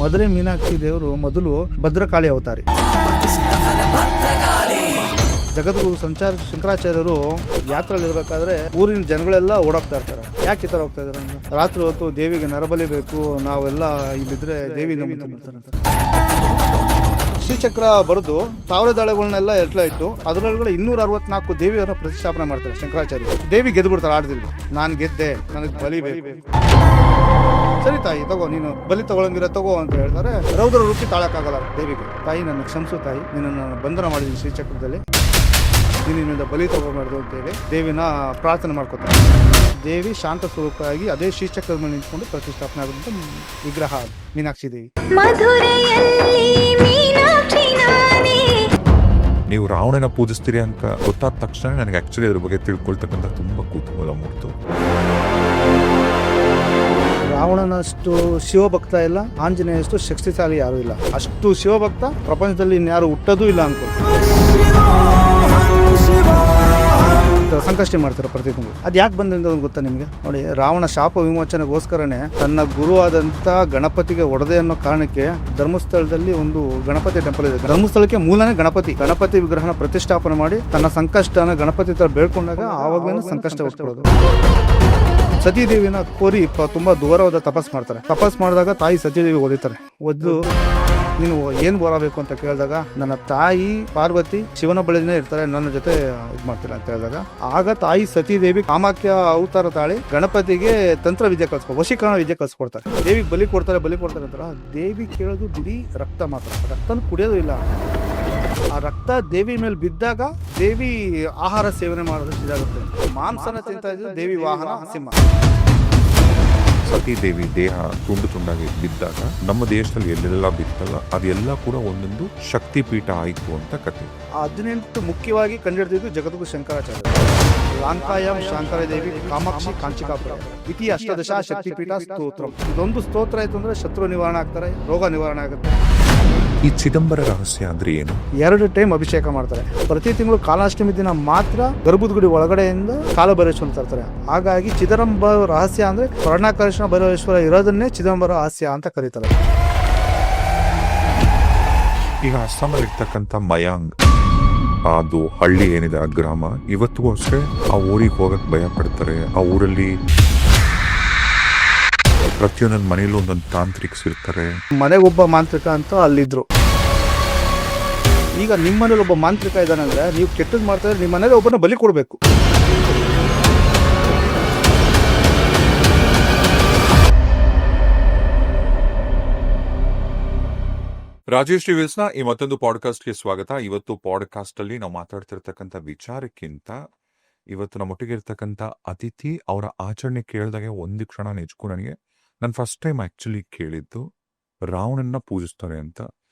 ಮಧುರೆ ಮೀನಾಕ್ಷಿ ದೇವರು ಮೊದಲು ಭದ್ರಕಾಳಿ ಅವತಾರಿ. ಜಗದ್ಗುರು ಶಂಕರಾಚಾರ್ಯರು ಯಾತ್ರೆಯಲ್ಲಿ ಇರಬೇಕಾದ್ರೆ ಊರಿನ ಜನಗಳೆಲ್ಲ ಓಡಾಡ್ತಾ ಇರ್ತಾರೆ. ಯಾಕೆ ಈ ತರ ಹೋಗ್ತಾ ಇದಾರೆ ಅಂದ್ರೆ, ರಾತ್ರಿ ಹೊತ್ತು ದೇವಿಗೆ ನರಬಲಿ ಬೇಕು, ನಾವೆಲ್ಲ ಇಲ್ಲಿದ್ರೆ ದೇವಿ ನಂಬುತ್ತಾರೆ. ಶ್ರೀಚಕ್ರ ಬರೆದು ಸಾವಿರ ದಾಳೆಗಳನ್ನೆಲ್ಲ ಎಟ್ಲ ಇಟ್ಟು ಅದರೊಳಗಡೆ 264 ದೇವಿಯರ ಪ್ರತಿಷ್ಠಾಪನೆ ಮಾಡ್ತಾರೆ ಶಂಕರಾಚಾರ್ಯ. ದೇವಿ ಗೆದ್ದು ಬಿಡ್ತಾರೆ ಆಡದಿಲ್ಲ, ನಾನು ಗೆದ್ದೆ, ನನಗೆ ಬಲಿ ಬೇಕು. ಸರಿ ತಾಯಿ ತಗೋ, ನೀನು ಬಲಿ ತಗೊಳಂಗಿರ ತಗೋ ಅಂತ ಹೇಳ್ತಾರೆ. ರೌದ್ರ ರೂಪಿ ತಾಳಕ್ಕಾಗಲ್ಲ ದೇವಿಗೆ. ತಾಯಿ ನನ್ನ ಕ್ಷಮಿಸು ತಾಯಿ, ನಿನ್ನನ್ನು ಬಂಧನ ಮಾಡಿದ್ದೀನಿ ಶ್ರೀಚಕ್ರದಲ್ಲಿ, ನೀನಿಂದ ಬಲಿ ತಗೋಬಾರ್ದು ಅಂತೇಳಿ ದೇವಿನ ಪ್ರಾರ್ಥನೆ ಮಾಡ್ಕೊತಾರೆ. ದೇವಿ ಶಾಂತ ಸ್ವರೂಪವಾಗಿ ಅದೇ ಶ್ರೀಚಕ್ರದ ಮೇಲೆ ನಿಂತ್ಕೊಂಡು ಪ್ರತಿಷ್ಠಾಪನೆ ಆಗುವಂತ ವಿಗ್ರಹ ಮೀನಾಕ್ಷಿ ದೇವಿ. ನೀವು ರಾವಣನ ಪೂಜಿಸ್ತೀರಿ ಅಂತ ಗೊತ್ತಾದ ತಕ್ಷಣ ನನಗೆ ಆಕ್ಚುಲಿ ಅದ್ರ ಬಗ್ಗೆ ತಿಳ್ಕೊಳ್ತಕ್ಕಂಥ ತುಂಬಾ ಕುತೂಹಲ ಮೂಡ್ತು. ರಾವಣನಷ್ಟು ಶಿವಭಕ್ತ ಇಲ್ಲ, ಆಂಜನೇಯಷ್ಟು ಶಕ್ತಿಶಾಲಿ ಯಾರು ಇಲ್ಲ. ಅಷ್ಟು ಶಿವಭಕ್ತ ಪ್ರಪಂಚದಲ್ಲಿ ಇನ್ಯಾರು ಹುಟ್ಟೋದು ಇಲ್ಲ ಅನ್ಕೋ. ಸಂಕಷ್ಟ ಮಾಡ್ತಾರೆ ಪ್ರತಿ ತಿಂಗಳು. ಅದು ಯಾಕೆ ಬಂದಿಂದ ಗೊತ್ತಾ ನಿಮಗೆ? ನೋಡಿ, ರಾವಣ ಶಾಪ ವಿಮೋಚನೆಗೋಸ್ಕರನೇ ತನ್ನ ಗುರುವಾದಂತ ಗಣಪತಿಗೆ ಒಡೆದೆ ಅನ್ನೋ ಕಾರಣಕ್ಕೆ ಧರ್ಮಸ್ಥಳದಲ್ಲಿ ಒಂದು ಗಣಪತಿ ಟೆಂಪಲ್ ಇದೆ. ಧರ್ಮಸ್ಥಳಕ್ಕೆ ಮೂಲನೇ ಗಣಪತಿ ವಿಗ್ರಹನ ಪ್ರತಿಷ್ಠಾಪನೆ ಮಾಡಿ ತನ್ನ ಸಂಕಷ್ಟನ ಗಣಪತಿ ತರ ಬೇಡ್ಕೊಂಡಾಗ ಆವಾಗಲೇ ಸಂಕಷ್ಟ ಹೋಗ್ಕೊಳ್ಳೋದು. ಸತೀದೇವಿನ ಕೋರಿ ತುಂಬಾ ದೂರವಾದ ತಪಸ್ ಮಾಡ್ತಾರೆ. ತಪಸ್ ಮಾಡಿದಾಗ ತಾಯಿ ಸತೀದೇವಿ ಓದಿತಾರೆ. ಒದ್ದು ನೀನು ಏನ್ ಬರಬೇಕು ಅಂತ ಕೇಳಿದಾಗ, ನನ್ನ ತಾಯಿ ಪಾರ್ವತಿ ಶಿವನ ಬಳಿನೇ ಇರ್ತಾರೆ, ನನ್ನ ಜೊತೆ ಇದು ಮಾಡ್ತೀರ ಅಂತ ಹೇಳಿದಾಗ, ಆಗ ತಾಯಿ ಸತೀದೇವಿ ಕಾಮಾಖ್ಯ ಅವತಾರ ತಾಳಿ ಗಣಪತಿಗೆ ತಂತ್ರ ವಿದ್ಯೆ ವಶೀಕರಣ ವಿದ್ಯೆ ಕಲ್ಸ್ಕೊಡ್ತಾರೆ. ದೇವಿಗೆ ಬಲಿ ಕೊಡ್ತಾರೆ ಅಂತಾರ. ದೇವಿ ಕೇಳೋದು ಬಿಡಿ ರಕ್ತ ಮಾತ್ರ, ರಕ್ತನ ಕುಡಿಯೋದು ಇಲ್ಲ. ಆ ರಕ್ತ ದೇವಿ ಮೇಲೆ ಬಿದ್ದಾಗ ದೇವಿ ಆಹಾರ ಸೇವನೆ ಮಾಡೋದು ಇದಾಗುತ್ತೆ. ಮಾಂಸನ ತಿಂತಾ ಇದ್ದು ದೇವಿ ವಾಹನ ಸಿಂಹ. ಸತೀದೇವಿ ದೇಹ ತುಂಡು ತುಂಡಾಗಿ ಬಿದ್ದಾಗ ನಮ್ಮ ದೇಶದಲ್ಲಿ ಎಲ್ಲೆಲ್ಲ ಬಿತ್ತಲ್ಲ ಅದೆಲ್ಲ ಕೂಡ ಒಂದೊಂದು ಶಕ್ತಿ ಪೀಠ ಆಯ್ತು ಅಂತ ಕತೆ. 18 ಮುಖ್ಯವಾಗಿ ಕಂಡುಹಿಡಿದಿದ್ದು ಜಗದ್ಗುರು ಶಂಕರಾಚಾರ್ಯ. ಲಾಂಕಾಯಂ ಶಾಂಕರದೇವಿ ಕಾಮಾಕ್ಷಿ ಕಾಂಚಿಕಾಪುರ ಇತಿ ಅಷ್ಟದಶ ಶಕ್ತಿಪೀಠ ಸ್ತೋತ್ರ. ಇದೊಂದು ಸ್ತೋತ್ರ ಆಯ್ತು ಅಂದ್ರೆ ಶತ್ರು ನಿವಾರಣೆ ಆಗ್ತಾರೆ, ರೋಗ ನಿವಾರಣೆ ಆಗುತ್ತೆ. ಈ ಚಿದಂಬರ ರಹಸ್ಯ ಅಂದ್ರೆ ಏನು? 2 ಟೈಮ್ ಅಭಿಷೇಕ ಮಾಡ್ತಾರೆ. ಪ್ರತಿ ತಿಂಗಳು ಕಾಲಾಷ್ಟಮಿ ದಿನ ಮಾತ್ರ ಗರ್ಭದ ಗುಡಿ ಒಳಗಡೆಯಿಂದ ಕಾಲಭೈರೇಶ್ವರ ತರ್ತಾರೆ. ಹಾಗಾಗಿ ಚಿದಂಬರ ರಹಸ್ಯ ಅಂದ್ರೆ ಸ್ವರ್ಣಾಕರ್ಷಣ ಭೈರವೇಶ್ವರ ಇರೋದನ್ನೇ ಚಿದಂಬರ ರಹಸ್ಯ ಅಂತ ಕರೀತಾರೆ. ಈಗ ಅಸ್ಸಾಮಲ್ಲಿ ಇರ್ತಕ್ಕಂಥ ಮಯಾಂಗ್, ಅದು ಹಳ್ಳಿ ಏನಿದೆ ಆ ಗ್ರಾಮ, ಇವತ್ತಿಗೂ ಅಷ್ಟೇ ಆ ಊರಿಗೆ ಹೋಗಕ್ ಭಯ ಪಡ್ತಾರೆ. ಆ ಊರಲ್ಲಿ ಪ್ರತಿಯೊಂದೊಂದು ಮನೇಲೂ ಒಂದೊಂದು ತಾಂತ್ರಿಕ್ಸ್ ಇರ್ತಾರೆ. ಮನೆಗೊಬ್ಬ ಮಾಂತ್ರಿಕ ಅಂತ ಅಲ್ಲಿದ್ರು. ಈಗ ನಿಮ್ಮ ಮನೇಲಿ ಒಬ್ಬ ಮಾಂತ್ರಿಕ ಇದ್ದಾನಂದ್ರೆ ನೀವು ಕೆಟ್ಟದ್ ಮಾಡ್ತಾ ಇದ್ರೆ ನಿಮ್ಮ ಮನೇಲಿ ಒಬ್ಬನ ಬಲಿ ಕೊಡ್ಬೇಕು. ರಾಜೇಶ್ ಟಿವಿಲ್ಸ್ನ ಈ ಮತ್ತೊಂದು ಪಾಡ್ಕಾಸ್ಟ್ಗೆ ಸ್ವಾಗತ. ಇವತ್ತು ಪಾಡ್ಕಾಸ್ಟ್ ಅಲ್ಲಿ ನಾವು ಮಾತಾಡ್ತಿರ್ತಕ್ಕಂಥ ವಿಚಾರಕ್ಕಿಂತ ಇವತ್ತು ನಮ್ಮೊಟ್ಟಿಗೆ ಇರ್ತಕ್ಕಂಥ ಅತಿಥಿ ಅವರ ಆಚರಣೆ ಕೇಳಿದಾಗೆ ಒಂದು ಕ್ಷಣ ನಿಜಕ್ಕೂ ನಾನು ಫಸ್ಟ್ ಟೈಮ್ ಆಕ್ಚುಲಿ ಕೇಳಿದ್ದು ರಾವಣನ್ನ ಪೂಜಿಸ್ತಾರೆ ಅಂತ.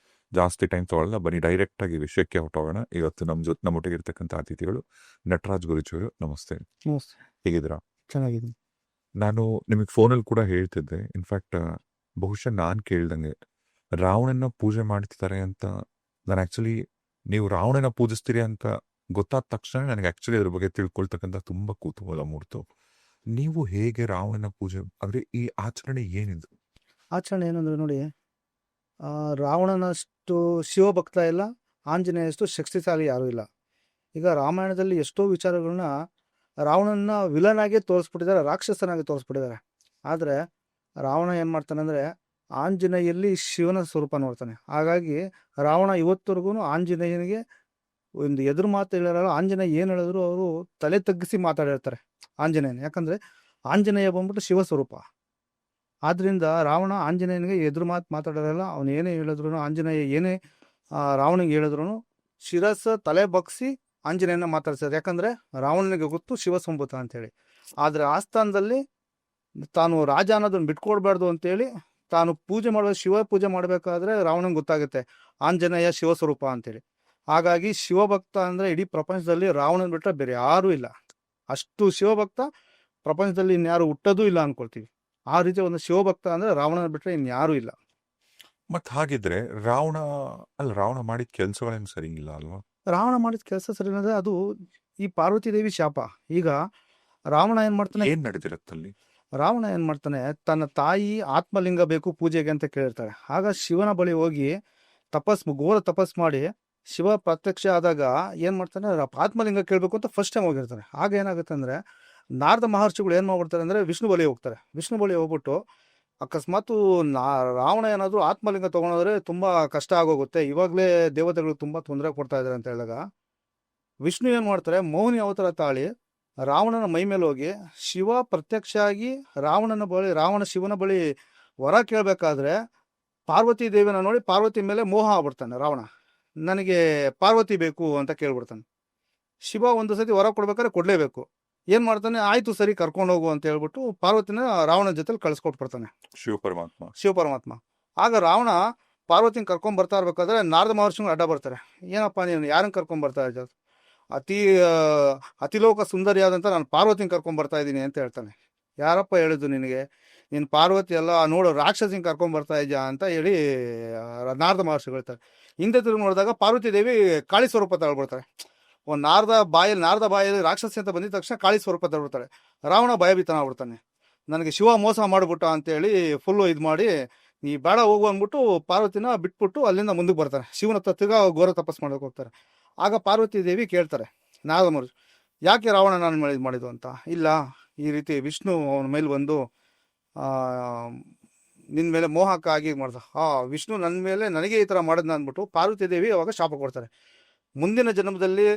ಜಾಸ್ತಿ ಟೈಮ್ ತಗೊಳ್ಳಲ್ಲ, ಬನ್ನಿ ಡೈರೆಕ್ಟ್ ಆಗಿ ವಿಷಯಕ್ಕೆ ಹೊಟ್ಟೋಗೋಣ. ಇವತ್ತು ನಮ್ಮೊಟ್ಟಿಗೆ ಇರ್ತಕ್ಕಂಥ ಅತಿಥಿಗಳು ನಟರಾಜ್ ಗುರುಜಿಯವರು. ನಮಸ್ತೆ, ಹೇಗಿದ್ದೀರಾ? ಚೆನ್ನಾಗಿದೆ. ನಾನು ನಿಮಗೆ ಫೋನಲ್ಲಿ ಕೂಡ ಹೇಳ್ತಿದ್ದೆ, ಇನ್ಫ್ಯಾಕ್ಟ್ ಬಹುಶಃ ನಾನು ಕೇಳ್ದಂಗೆ ರಾವಣನ ಪೂಜೆ ಮಾಡ್ತಿದ್ದಾರೆ ಅಂತ. ನಾನು ಆಕ್ಚುಲಿ ನೀವು ರಾವಣನ ಪೂಜಿಸ್ತೀರಿ ಅಂತ ಗೊತ್ತಾದ ತಕ್ಷಣ ನನಗೆ ಆಕ್ಚುಲಿ ಅದ್ರ ಬಗ್ಗೆ ತಿಳ್ಕೊಳ್ತಕ್ಕಂಥ ತುಂಬಾ ಕುತೂಹಲ ಮೂಡ್ತು. ನೀವು ಹೇಗೆ ರಾವಣನ ಪೂಜೆ, ಅಂದ್ರೆ ಈ ಆಚರಣೆ ಏನಿದು? ಆಚರಣೆ ಏನಂದ್ರೆ ನೋಡಿ, ರಾವಣನಷ್ಟು ಶಿವಭಕ್ತ ಇಲ್ಲ, ಆಂಜನೇಯಷ್ಟು ಶಕ್ತಿಶಾಲಿ ಯಾರು ಇಲ್ಲ. ಈಗ ರಾಮಾಯಣದಲ್ಲಿ ಎಷ್ಟೋ ವಿಚಾರಗಳನ್ನ ರಾವಣನ ವಿಲನ್ ಆಗಿ ತೋರಿಸ್ಬಿಟ್ಟಿದ್ದಾರೆ, ರಾಕ್ಷಸನಾಗಿ ತೋರಿಸ್ಬಿಟ್ಟಿದ್ದಾರೆ. ಆದ್ರೆ ರಾವಣ ಏನ್ ಮಾಡ್ತಾನೆ ಅಂದ್ರೆ ಆಂಜನೇಯಲ್ಲಿ ಶಿವನ ಸ್ವರೂಪ ನೋಡ್ತಾನೆ. ಹಾಗಾಗಿ ರಾವಣ ಇವತ್ತವರೆಗೂ ಆಂಜನೇಯನಿಗೆ ಒಂದು ಎದುರು ಮಾತು ಹೇಳಿರಲ್ಲ. ಆಂಜನೇಯ ಏನ್ ಹೇಳಿದ್ರು ಅವರು ತಲೆ ತಗ್ಗಿಸಿ ಮಾತಾಡಿರ್ತಾರೆ ಆಂಜನೇಯನ. ಯಾಕಂದ್ರೆ ಆಂಜನೇಯ ಬಂದ್ಬಿಟ್ಟು ಶಿವ ಸ್ವರೂಪ. ಆದ್ರಿಂದ ರಾವಣ ಆಂಜನೇಯನಿಗೆ ಎದುರು ಮಾತಾಡಿರಲ್ಲ. ಅವನು ಏನೇ ಹೇಳಿದ್ರು, ಆಂಜನೇಯ ಏನೇ ರಾವಣಿಗೆ ಹೇಳಿದ್ರು ಶಿರಸ್ಸ ತಲೆ ಬಗ್ಸಿ ಆಂಜನೇಯನ ಮಾತಾಡ್ತಾರೆ. ಯಾಕಂದ್ರೆ ರಾವಣನಿಗೆ ಗೊತ್ತು ಶಿವ ಸಂಭೂತ ಅಂತೇಳಿ. ಆದ್ರೆ ಆಸ್ಥಾನದಲ್ಲಿ ತಾನು ರಾಜ ಅನ್ನೋದನ್ನ ಬಿಟ್ಕೊಡ್ಬಾರ್ದು ಅಂತೇಳಿ ತಾನು ಪೂಜೆ ಮಾಡುವ ಶಿವ ಪೂಜೆ ಮಾಡ್ಬೇಕಾದ್ರೆ ರಾವಣನಿಗೆ ಗೊತ್ತಾಗುತ್ತೆ ಆಂಜನೇಯ ಶಿವ ಸ್ವರೂಪ ಅಂತೇಳಿ. ಹಾಗಾಗಿ ಶಿವಭಕ್ತ ಅಂದ್ರೆ ಇಡೀ ಪ್ರಪಂಚದಲ್ಲಿ ರಾವಣನ್ ಬಿಟ್ರೆ ಬೇರೆ ಯಾರೂ ಇಲ್ಲ. ಅಷ್ಟು ಶಿವಭಕ್ತ ಪ್ರಪಂಚದಲ್ಲಿ ಇನ್ಯಾರು ಹುಟ್ಟೋದು ಇಲ್ಲ ಅನ್ಕೊಳ್ತೀವಿ. ಆ ರೀತಿ ಒಂದು ಶಿವಭಕ್ತ ಅಂದ್ರೆ ರಾವಣನ ಬಿಟ್ರೆ ಇನ್ಯಾರೂ ಇಲ್ಲ. ಮತ್ ಹಾಗಿದ್ರೆ ರಾವಣ ಮಾಡಿದ ಕೆಲಸಗಳೇನು ಸರಿ ಇಲ್ಲ ಅಲ್ವಾ? ರಾವಣ ಮಾಡಿದ ಕೆಲಸ ಸರಿ ಅಂದ್ರೆ ಅದು ಈ ಪಾರ್ವತಿ ದೇವಿ ಶಾಪ. ಈಗ ರಾವಣ ಏನ್ ಮಾಡ್ತಾನೆ, ಏನ್ ನಡೆದಿರತ್ತಲ್ಲಿ? ರಾವಣ ಏನು ಮಾಡ್ತಾನೆ, ತನ್ನ ತಾಯಿ ಆತ್ಮಲಿಂಗ ಬೇಕು ಪೂಜೆಗೆ ಅಂತ ಕೇಳಿರ್ತಾಳೆ. ಆಗ ಶಿವನ ಬಳಿ ಹೋಗಿ ಘೋರ ತಪಸ್ ಮಾಡಿ ಶಿವ ಪ್ರತ್ಯಕ್ಷ ಆದಾಗ ಏನು ಮಾಡ್ತಾನೆ, ಆತ್ಮಲಿಂಗ ಕೇಳಬೇಕು ಅಂತ ಫಸ್ಟ್ ಟೈಮ್ ಹೋಗಿರ್ತಾನೆ. ಆಗ ಏನಾಗುತ್ತೆ ಅಂದರೆ, ನಾರದ ಮಹರ್ಷಿಗಳು ಏನು ಮಾಡ್ಬಿಡ್ತಾರೆ ಅಂದರೆ ವಿಷ್ಣು ಬಳಿ ಹೋಗ್ತಾರೆ. ವಿಷ್ಣು ಬಳಿ ಹೋಗ್ಬಿಟ್ಟು ಅಕಸ್ಮಾತು ರಾವಣ ಏನಾದರೂ ಆತ್ಮಲಿಂಗ ತೊಗೊಂಡೋದ್ರೆ ತುಂಬ ಕಷ್ಟ ಆಗೋಗುತ್ತೆ, ಇವಾಗಲೇ ದೇವತೆಗಳು ತುಂಬ ತೊಂದರೆ ಕೊಡ್ತಾ ಇದ್ದಾರೆ ಅಂತ ಹೇಳಿದಾಗ ವಿಷ್ಣು ಏನು ಮಾಡ್ತಾರೆ, ಮೌನಿ ಅವತಾರ ತಾಳಿ ರಾವಣನ ಮೈ ಮೇಲೆ ಹೋಗಿ ಶಿವ ಪ್ರತ್ಯಕ್ಷ ಆಗಿ ರಾವಣ ಶಿವನ ಬಳಿ ವರ ಕೇಳಬೇಕಾದ್ರೆ ಪಾರ್ವತಿ ದೇವಿನ ನೋಡಿ ಪಾರ್ವತಿ ಮೇಲೆ ಮೋಹ ಆಗ್ಬಿಡ್ತಾನೆ ರಾವಣ. ನನಗೆ ಪಾರ್ವತಿ ಬೇಕು ಅಂತ ಕೇಳ್ಬಿಡ್ತಾನೆ. ಶಿವ ಒಂದು ಸತಿ ವರ ಕೊಡ್ಬೇಕಾದ್ರೆ ಕೊಡಲೇಬೇಕು. ಏನು ಮಾಡ್ತಾನೆ, ಆಯಿತು ಸರಿ ಕರ್ಕೊಂಡು ಹೋಗು ಅಂತ ಹೇಳ್ಬಿಟ್ಟು ಪಾರ್ವತಿನ ರಾವಣನ ಜೊತೆಲಿ ಕಳಿಸ್ಕೊಟ್ಬಿಡ್ತಾನೆ ಶಿವ ಪರಮಾತ್ಮ. ಆಗ ರಾವಣ ಪಾರ್ವತಿನ ಕರ್ಕೊಂಡ್ ಬರ್ತಾ ಇರ್ಬೇಕಾದ್ರೆ ನಾರದ ಮಹರ್ಷಿಗಳು ಅಡ್ಡ ಬರ್ತಾರೆ. ಏನಪ್ಪ ನೀನು ಯಾರನ್ನ ಕರ್ಕೊಂಡ್ ಬರ್ತಾ ಇದ್ದ, ಅತಿಲೋಕ ಸುಂದರಿಯಾದಂಥ ನಾನು ಪಾರ್ವತಿನ ಕರ್ಕೊಂಡ್ ಬರ್ತಾ ಇದ್ದೀನಿ ಅಂತ ಹೇಳ್ತಾನೆ. ಯಾರಪ್ಪ ಹೇಳಿದ್ದು ನಿನಗೆ, ನೀನು ಪಾರ್ವತಿ ಎಲ್ಲ ನೋಡು ರಾಕ್ಷಸಿನ ಕರ್ಕೊಂಡ್ ಬರ್ತಾ ಇದ್ಯಾ ಅಂತ ಹೇಳಿ ನಾರದ ಮಹರ್ಷಿಗಳು ಹೇಳ್ತಾರೆ. ಹಿಂದೆ ತಿರುಗಿ ನೋಡಿದಾಗ ಪಾರ್ವತಿ ದೇವಿ ಕಾಳಿ ಸ್ವರೂಪ ತಗೊಳ್ಬಿಡ್ತಾರೆ. ಒಂದು ನಾರದ ಬಾಯಲ್ಲಿ ರಾಕ್ಷಸಿ ಅಂತ ಬಂದಿದ ತಕ್ಷಣ ಕಾಳಿ ಸ್ವರೂಪ ತಗೊಳ್ಬಿಡ್ತಾಳೆ. ರಾವಣ ಭಯಭೀತನ ಆಗ್ಬಿಡ್ತಾನೆ. ನನಗೆ ಶಿವ ಮೋಸ ಮಾಡಿಬಿಟ್ಟ ಅಂತೇಳಿ ಫುಲ್ಲು ಇದು ಮಾಡಿ, ನೀ ಬೇಡ ಹೋಗು ಅಂದ್ಬಿಟ್ಟು ಪಾರ್ವತಿನ ಬಿಟ್ಬಿಟ್ಟು ಅಲ್ಲಿಂದ ಮುಂದಕ್ಕೆ ಬರ್ತಾರೆ. ಶಿವನ ಹತ್ರ ತಿರ್ಗಾ ಘೋರ ತಪಸ್ ಮಾಡೋಕೆ ಹೋಗ್ತಾರೆ. ಆಗ ಪಾರ್ವತಿ ದೇವಿ ಕೇಳ್ತಾರೆ ನಾರದ ಮಹರ್ಷಿ, ಯಾಕೆ ರಾವಣ ನಾನು ಮೇಲೆ ಇದು ಮಾಡಿದ್ದು ಅಂತ. ಇಲ್ಲ, ಈ ರೀತಿ ವಿಷ್ಣು ಅವನ ಮೇಲೆ ಬಂದು ನಿನ್ನ ಮೇಲೆ ಮೋಹಕ್ಕಾಗಿ ಮಾಡ್ದ, ವಿಷ್ಣು ನನ್ನ ಮೇಲೆ ನನಗೆ ಈ ಥರ ಮಾಡಿದ್ನ ಅಂದ್ಬಿಟ್ಟು ಪಾರ್ವತಿ ದೇವಿ ಅವಾಗ ಶಾಪ ಕೊಡ್ತಾರೆ. ಮುಂದಿನ ಜನ್ಮದಲ್ಲಿ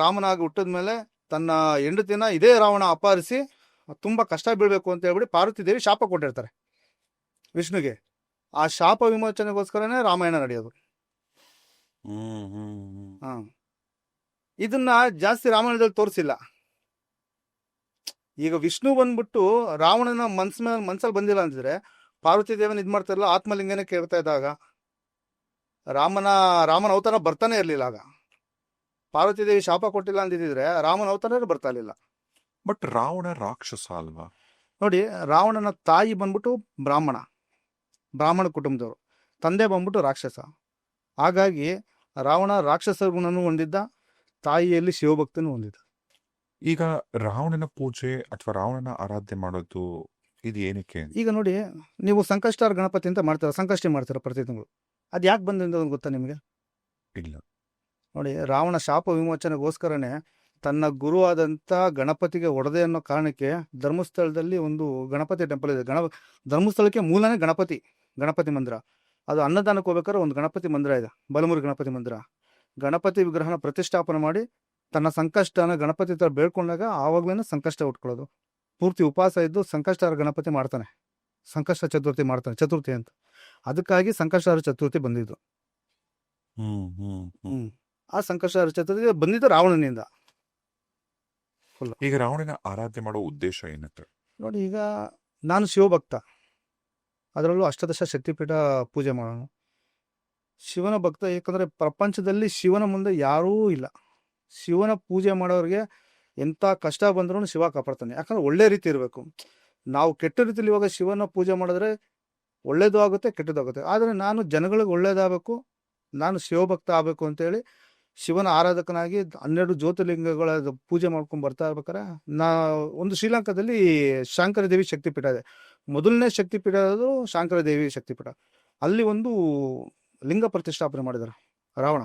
ರಾಮನಾಗಿ ಹುಟ್ಟಿದ ಮೇಲೆ ತನ್ನ ಹೆಂಡತಿನ ಇದೇ ರಾವಣ ಅಪಹರಿಸಿ ತುಂಬ ಕಷ್ಟ ಬೀಳಬೇಕು ಅಂತ ಹೇಳ್ಬಿಟ್ಟು ಪಾರ್ವತಿ ದೇವಿ ಶಾಪ ಕೊಟ್ಟಿರ್ತಾರೆ ವಿಷ್ಣುಗೆ. ಆ ಶಾಪ ವಿಮೋಚನೆಗೋಸ್ಕರನೇ ರಾಮಾಯಣ ನಡೆಯೋದು. ಇದನ್ನ ಜಾಸ್ತಿ ರಾಮಾಯಣದಲ್ಲಿ ತೋರಿಸಿಲ್ಲ. ಈಗ ವಿಷ್ಣು ಬಂದ್ಬಿಟ್ಟು ರಾವಣನ ಮನ್ಸಲ್ಲಿ ಬಂದಿಲ್ಲ ಅಂತಿದ್ರೆ ಪಾರ್ವತಿ ದೇವನ ಇದು ಮಾಡ್ತಾ ಇರಲಿಲ್ಲ, ಆತ್ಮಲಿಂಗನೇ ಕೇಳ್ತಾ ಇದ್ದಾಗ ರಾಮನ ಅವತಾರ ಬರ್ತಾನೆ ಇರಲಿಲ್ಲ. ಆಗ ಪಾರ್ವತಿ ದೇವಿ ಶಾಪ ಕೊಟ್ಟಿಲ್ಲ ಅಂದಿದ್ರೆ ರಾಮನ ಅವತಾರ ಬರ್ತಾ ಇರಲಿಲ್ಲ. ಬಟ್ ರಾವಣ ರಾಕ್ಷಸ ಅಲ್ವಾ? ನೋಡಿ, ರಾವಣನ ತಾಯಿ ಬಂದ್ಬಿಟ್ಟು ಬ್ರಾಹ್ಮಣ ಕುಟುಂಬದವರು, ತಂದೆ ಬಂದ್ಬಿಟ್ಟು ರಾಕ್ಷಸ. ಹಾಗಾಗಿ ರಾವಣ ರಾಕ್ಷಸ ಗುಣನೂ ಹೊಂದಿದ್ದ, ತಾಯಿಯಲ್ಲಿ ಶಿವಭಕ್ತನೂ ಹೊಂದಿದ್ದ. ಈಗ ರಾವಣನ ಪೂಜೆ ಅಥವಾ ರಾವಣನ ಆರಾಧನೆ ಮಾಡೋದು ಇದು ಏನಕ್ಕೆ? ಈಗ ನೋಡಿ, ನೀವು ಸಂಕಷ್ಟಾರ ಗಣಪತಿ ಅಂತ ಮಾಡ್ತೀರ, ಸಂಕಷ್ಟಿ ಮಾಡ್ತೀರ ಪ್ರತಿ ತಿಂಗಳು. ಅದು ಯಾಕೆ ಬಂದಿಂದ ಗೊತ್ತಾ ನಿಮಗೆ? ಇಲ್ಲ. ನೋಡಿ, ರಾವಣ ಶಾಪ ವಿಮೋಚನೆಗೋಸ್ಕರನೇ ತನ್ನ ಗುರು ಆದಂಥ ಗಣಪತಿಗೆ ಒಡೆದೆ ಅನ್ನೋ ಕಾರಣಕ್ಕೆ ಧರ್ಮಸ್ಥಳದಲ್ಲಿ ಒಂದು ಗಣಪತಿ ಟೆಂಪಲ್ ಇದೆ. ಧರ್ಮಸ್ಥಳಕ್ಕೆ ಮೂಲನೇ ಗಣಪತಿ ಮಂದಿರ. ಅದು ಅನ್ನದಾನಕ್ಕೆ ಹೋಗ್ಬೇಕಾದ್ರೆ ಒಂದು ಗಣಪತಿ ಮಂದಿರ ಇದೆ, ಬಲಮುರಿ ಗಣಪತಿ ಮಂದಿರ. ಗಣಪತಿ ವಿಗ್ರಹನ ಪ್ರತಿಷ್ಠಾಪನೆ ಮಾಡಿ ತನ್ನ ಸಂಕಷ್ಟನ ಗಣಪತಿ ಹತ್ರ ಬೇಡ್ಕೊಂಡಾಗ ಆವಾಗಲೇ ಸಂಕಷ್ಟ ಉಟ್ಕೊಳ್ಳೋದು. ಪೂರ್ತಿ ಉಪವಾಸ ಇದ್ದು ಸಂಕಷ್ಟಾರ ಗಣಪತಿ ಮಾಡ್ತಾನೆ, ಸಂಕಷ್ಟ ಚತುರ್ಥಿ ಅಂತ. ಅದಕ್ಕಾಗಿ ಸಂಕಷ್ಟಾರ ಚತುರ್ಥಿ ಬಂದಿದ್ದು. ಆ ಸಂಕಷ್ಟಾರ ಚತುರ್ಥಿ ಬಂದಿದ್ದು ರಾವಣನಿಂದ. ಈಗ ರಾವಣನ ಆರಾಧನೆ ಮಾಡೋ ಉದ್ದೇಶ ಏನಂತ ನೋಡಿ, ಈಗ ನಾನು ಶಿವಭಕ್ತ, ಅದರಲ್ಲೂ ಅಷ್ಟದಶ ಶಕ್ತಿಪೀಠ ಪೂಜೆ ಮಾಡೋಣ, ಶಿವನ ಭಕ್ತ. ಯಾಕಂದರೆ ಪ್ರಪಂಚದಲ್ಲಿ ಶಿವನ ಮುಂದೆ ಯಾರೂ ಇಲ್ಲ. ಶಿವನ ಪೂಜೆ ಮಾಡೋರಿಗೆ ಎಂಥ ಕಷ್ಟ ಬಂದ್ರೂ ಶಿವ ಕಾಪಾಡ್ತಾನೆ. ಯಾಕಂದ್ರೆ ಒಳ್ಳೆ ರೀತಿ ಇರಬೇಕು. ನಾವು ಕೆಟ್ಟ ರೀತಿಯಲ್ಲಿ ಇವಾಗ ಶಿವನ ಪೂಜೆ ಮಾಡಿದ್ರೆ ಒಳ್ಳೇದು ಆಗುತ್ತೆ, ಕೆಟ್ಟದ್ದು ಆಗುತ್ತೆ. ಆದರೆ ನಾನು ಜನಗಳಿಗೆ ಒಳ್ಳೇದಾಗಬೇಕು, ನಾನು ಶಿವಭಕ್ತ ಆಗಬೇಕು ಅಂತೇಳಿ ಶಿವನ ಆರಾಧಕನಾಗಿ 12 ಜ್ಯೋತಿರ್ಲಿಂಗಗಳ ಪೂಜೆ ಮಾಡ್ಕೊಂಡು ಬರ್ತಾ ಇರ್ಬೇಕಾರೆ ಒಂದು ಶ್ರೀಲಂಕಾದಲ್ಲಿ ಶಾಂಕರ ದೇವಿ ಶಕ್ತಿಪೀಠ ಇದೆ. ಮೊದಲನೇ ಶಕ್ತಿಪೀಠ ಅದು ಶಾಂಕರ ದೇವಿ ಶಕ್ತಿಪೀಠ. ಅಲ್ಲಿ ಒಂದು ಲಿಂಗ ಪ್ರತಿಷ್ಠಾಪನೆ ಮಾಡಿದ್ದಾರೆ ರಾವಣ.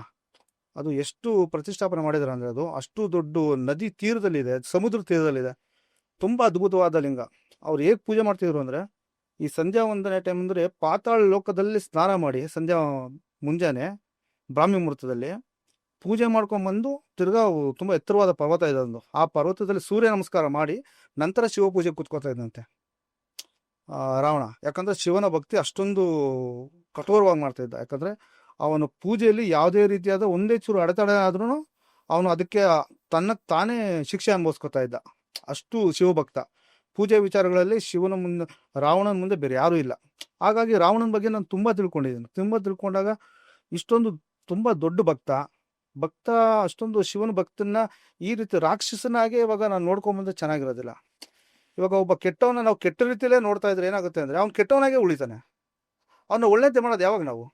ಅದು ಎಷ್ಟು ಪ್ರತಿಷ್ಠಾಪನೆ ಮಾಡಿದ್ದಾರೆ ಅಂದರೆ, ಅದು ಅಷ್ಟು ದೊಡ್ಡ ನದಿ ತೀರದಲ್ಲಿದೆ, ಸಮುದ್ರ ತೀರದಲ್ಲಿದೆ. ತುಂಬ ಅದ್ಭುತವಾದ ಲಿಂಗ. ಅವ್ರು ಹೇಗೆ ಪೂಜೆ ಮಾಡ್ತಿದ್ರು ಅಂದರೆ, ಈ ಸಂಧ್ಯಾ ವಂದನೆ ಟೈಮ್ ಅಂದರೆ ಪಾತಾಳ ಲೋಕದಲ್ಲಿ ಸ್ನಾನ ಮಾಡಿ ಮುಂಜಾನೆ ಬ್ರಾಹ್ಮಿ ಮುಹೂರ್ತದಲ್ಲಿ ಪೂಜೆ ಮಾಡ್ಕೊಂಡ್ಬಂದು ತಿರ್ಗಾ ತುಂಬ ಎತ್ತರವಾದ ಪರ್ವತ ಇದೆ ಒಂದು, ಆ ಪರ್ವತದಲ್ಲಿ ಸೂರ್ಯ ನಮಸ್ಕಾರ ಮಾಡಿ ನಂತರ ಶಿವ ಪೂಜೆ ಕೂತ್ಕೋತಾ ಇದ್ದಂತೆ ರಾವಣ. ಯಾಕಂದರೆ ಶಿವನ ಭಕ್ತಿ ಅಷ್ಟೊಂದು ಕಠೋರವಾಗಿ ಮಾಡ್ತಾ ಇದ್ದ. ಯಾಕಂದರೆ ಅವನ ಪೂಜೆಯಲ್ಲಿ ಯಾವುದೇ ರೀತಿಯಾದ ಒಂದೇ ಚೂರು ಅಡೆತಡೆ ಆದ್ರೂ ಅವನು ಅದಕ್ಕೆ ತಾನೇ ಶಿಕ್ಷೆ ಅನುಭವಿಸ್ಕೊತಾ ಇದ್ದ. ಅಷ್ಟು ಶಿವಭಕ್ತ. ಪೂಜೆ ವಿಚಾರಗಳಲ್ಲಿ ರಾವಣನ ಮುಂದೆ ಬೇರೆ ಯಾರೂ ಇಲ್ಲ. ಹಾಗಾಗಿ ರಾವಣನ ಬಗ್ಗೆ ನಾನು ತುಂಬ ತಿಳ್ಕೊಂಡಾಗ ಇಷ್ಟೊಂದು ತುಂಬ ದೊಡ್ಡ ಭಕ್ತ ಅಷ್ಟೊಂದು ಶಿವನ ಭಕ್ತನ್ನ ಈ ರೀತಿ ರಾಕ್ಷಸನಾಗೆ ಇವಾಗ ನಾನು ನೋಡ್ಕೊಂಬಂದ್ರೆ ಚೆನ್ನಾಗಿರೋದಿಲ್ಲ. ಇವಾಗ ಒಬ್ಬ ಕೆಟ್ಟವನ್ನ ನಾವು ಕೆಟ್ಟ ರೀತಿಯಲ್ಲೇ ನೋಡ್ತಾ ಇದ್ರೆ ಏನಾಗುತ್ತೆ ಅಂದರೆ, ಅವ್ನು ಕೆಟ್ಟವನಾಗೆ ಉಳಿತಾನೆ. ಅವನ್ನ ಒಳ್ಳೇದೇ ಮಾಡೋದು ಯಾವಾಗ? ನಾವು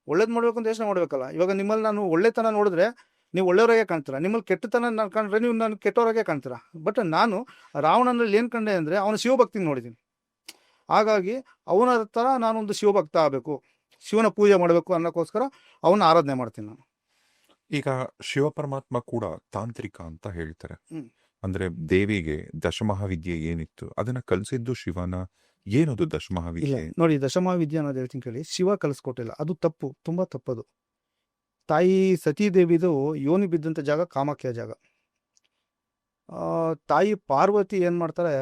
ಒಳ್ಳೇದು ಮಾಡಬೇಕು ಅಂತ ಯೋಚನೆ ಮಾಡಬೇಕಲ್ಲ. ಇವಾಗ ನಿಮ್ಮಲ್ಲಿ ನಾನು ಒಳ್ಳೆತನ ನೋಡಿದ್ರೆ ನೀವು ಒಳ್ಳೆಯವರಾಗೆ ಕಾಣ್ತೀರಾ, ನಿಮ್ಮಲ್ಲಿ ಕೆಟ್ಟತನ ನಾನು ಕಂಡ್ರೆ ನೀವು ನಾನು ಕೆಟ್ಟವರಾಗೆ ಕಾಣ್ತೀರಾ. ಬಟ್ ನಾನು ರಾವಣನಲ್ಲಿ ಏನು ಕಂಡೆ ಅಂದರೆ ಅವನ ಶಿವಭಕ್ತಿ ನೋಡಿದ್ದೀನಿ. ಹಾಗಾಗಿ ಅವನ ಥರ ನಾನೊಂದು ಶಿವಭಕ್ತ ಆಗಬೇಕು, ಶಿವನ ಪೂಜೆ ಮಾಡಬೇಕು ಅನ್ನೋಕ್ಕೋಸ್ಕರ ಅವನ ಆರಾಧನೆ ಮಾಡ್ತೀನಿ ನಾನು. ಈಗ ಶಿವ ಪರಮಾತ್ಮ ಕೂಡ ತಾಂತ್ರಿಕ ಅಂತ ಹೇಳ್ತಾರೆ. ಹ್ಮ್. ಅಂದ್ರೆ ದೇವಿಗೆ ದಶಮಹಾವಿದ್ಯೆ ಏನಿತ್ತು ಅದನ್ನ ಕಲಿಸಿದ್ದು ಶಿವನ. ಏನದು ಇಲ್ಲ ದಶಮಹಾವಿದ್ಯೆ? ನೋಡಿ, ದಶಮಹಾವಿದ್ಯೆ ಅನ್ನೋದು ಹೇಳ್ತೀನಿ ಕೇಳಿ, ಶಿವ ಕಲಿಸ್ಕೊಟ್ಟಿಲ್ಲ, ಅದು ತಪ್ಪು, ತುಂಬ ತಪ್ಪದು. ತಾಯಿ ಸತೀದೇವಿದು ಯೋನಿ ಬಿದ್ದಂಥ ಜಾಗ ಕಾಮಾಖ್ಯ ಜಾಗ. ತಾಯಿ ಪಾರ್ವತಿ ಏನು ಮಾಡ್ತಾರೆ,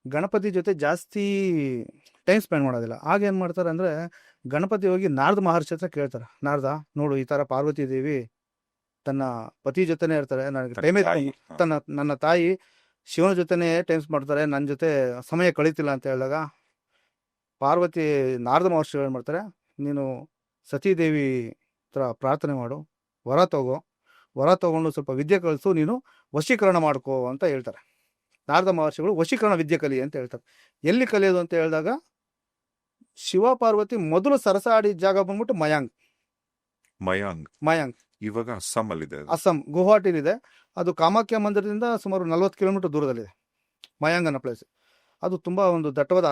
ಗಣಪತಿ ಜೊತೆ ಜಾಸ್ತಿ ಟೈಮ್ ಸ್ಪೆಂಡ್ ಮಾಡೋದಿಲ್ಲ. ಆಗ ಏನು ಮಾಡ್ತಾರೆ ಅಂದರೆ, ಗಣಪತಿ ಹೋಗಿ ನಾರದ ಮಹರ್ಷಿ ಹತ್ರ ಕೇಳ್ತಾರೆ, ನಾರದ ನೋಡು ಈ ಥರ ಪಾರ್ವತಿ ದೇವಿ ತನ್ನ ಪತಿ ಜೊತೆನೇ ಇರ್ತಾರೆ, ನನಗೆ ಟೈಮೇ ತಾಯಿ, ಹಾ. ನನ್ನ ತಾಯಿ ಶಿವನ ಜೊತೆನೇ ಟೈಮ್ಸ್ ಮಾಡ್ತಾರೆ, ನನ್ನ ಜೊತೆ ಸಮಯ ಕಳೀತಿಲ್ಲ ಅಂತ ಹೇಳಿದಾಗ ಪಾರ್ವತಿ ನಾರದ ಮಹರ್ಷಿ ಏನು ಮಾಡ್ತಾರೆ, ನೀನು ಸತೀದೇವಿ ಹತ್ರ ಪ್ರಾರ್ಥನೆ ಮಾಡು, ವರ ತಗೊಂಡು ಸ್ವಲ್ಪ ವಿದ್ಯೆ ಕಲಿಸು, ನೀನು ವಶೀಕರಣ ಮಾಡ್ಕೋ ಅಂತ ಹೇಳ್ತಾರೆ. ನಾರದ ಮಹರ್ಷಿಗಳು ವಶೀಕರಣ ವಿದ್ಯೆ ಕಲಿ ಅಂತ ಹೇಳ್ತಾರೆ. ಎಲ್ಲಿ ಕಲಿಯೋದು ಅಂತ ಹೇಳಿದಾಗ ಶಿವ ಪಾರ್ವತಿ ಮೊದಲು ಸರಸಾಡಿದ ಜಾಗ ಬಂದ್ಬಿಟ್ಟು ಮಯಾಂಗ್ ಮಯಾಂಗ್ ಇವಾಗ ಅಸ್ಸಾಮಲ್ಲಿದೆ ಅದು. ಅಸ್ಸಾಂ ಗುವಾಹಟಿಲಿದೆ. ಅದು ಕಾಮಾಖ್ಯ ಮಂದಿರದಿಂದ ಸುಮಾರು 40 ಕಿಲೋಮೀಟರ್ ದೂರದಲ್ಲಿದೆ ಮಯಾಂಗ್ ಅನ್ನೋ ಪ್ಲೇಸ್. ಅದು ತುಂಬ ಒಂದು ದಟ್ಟವಾದ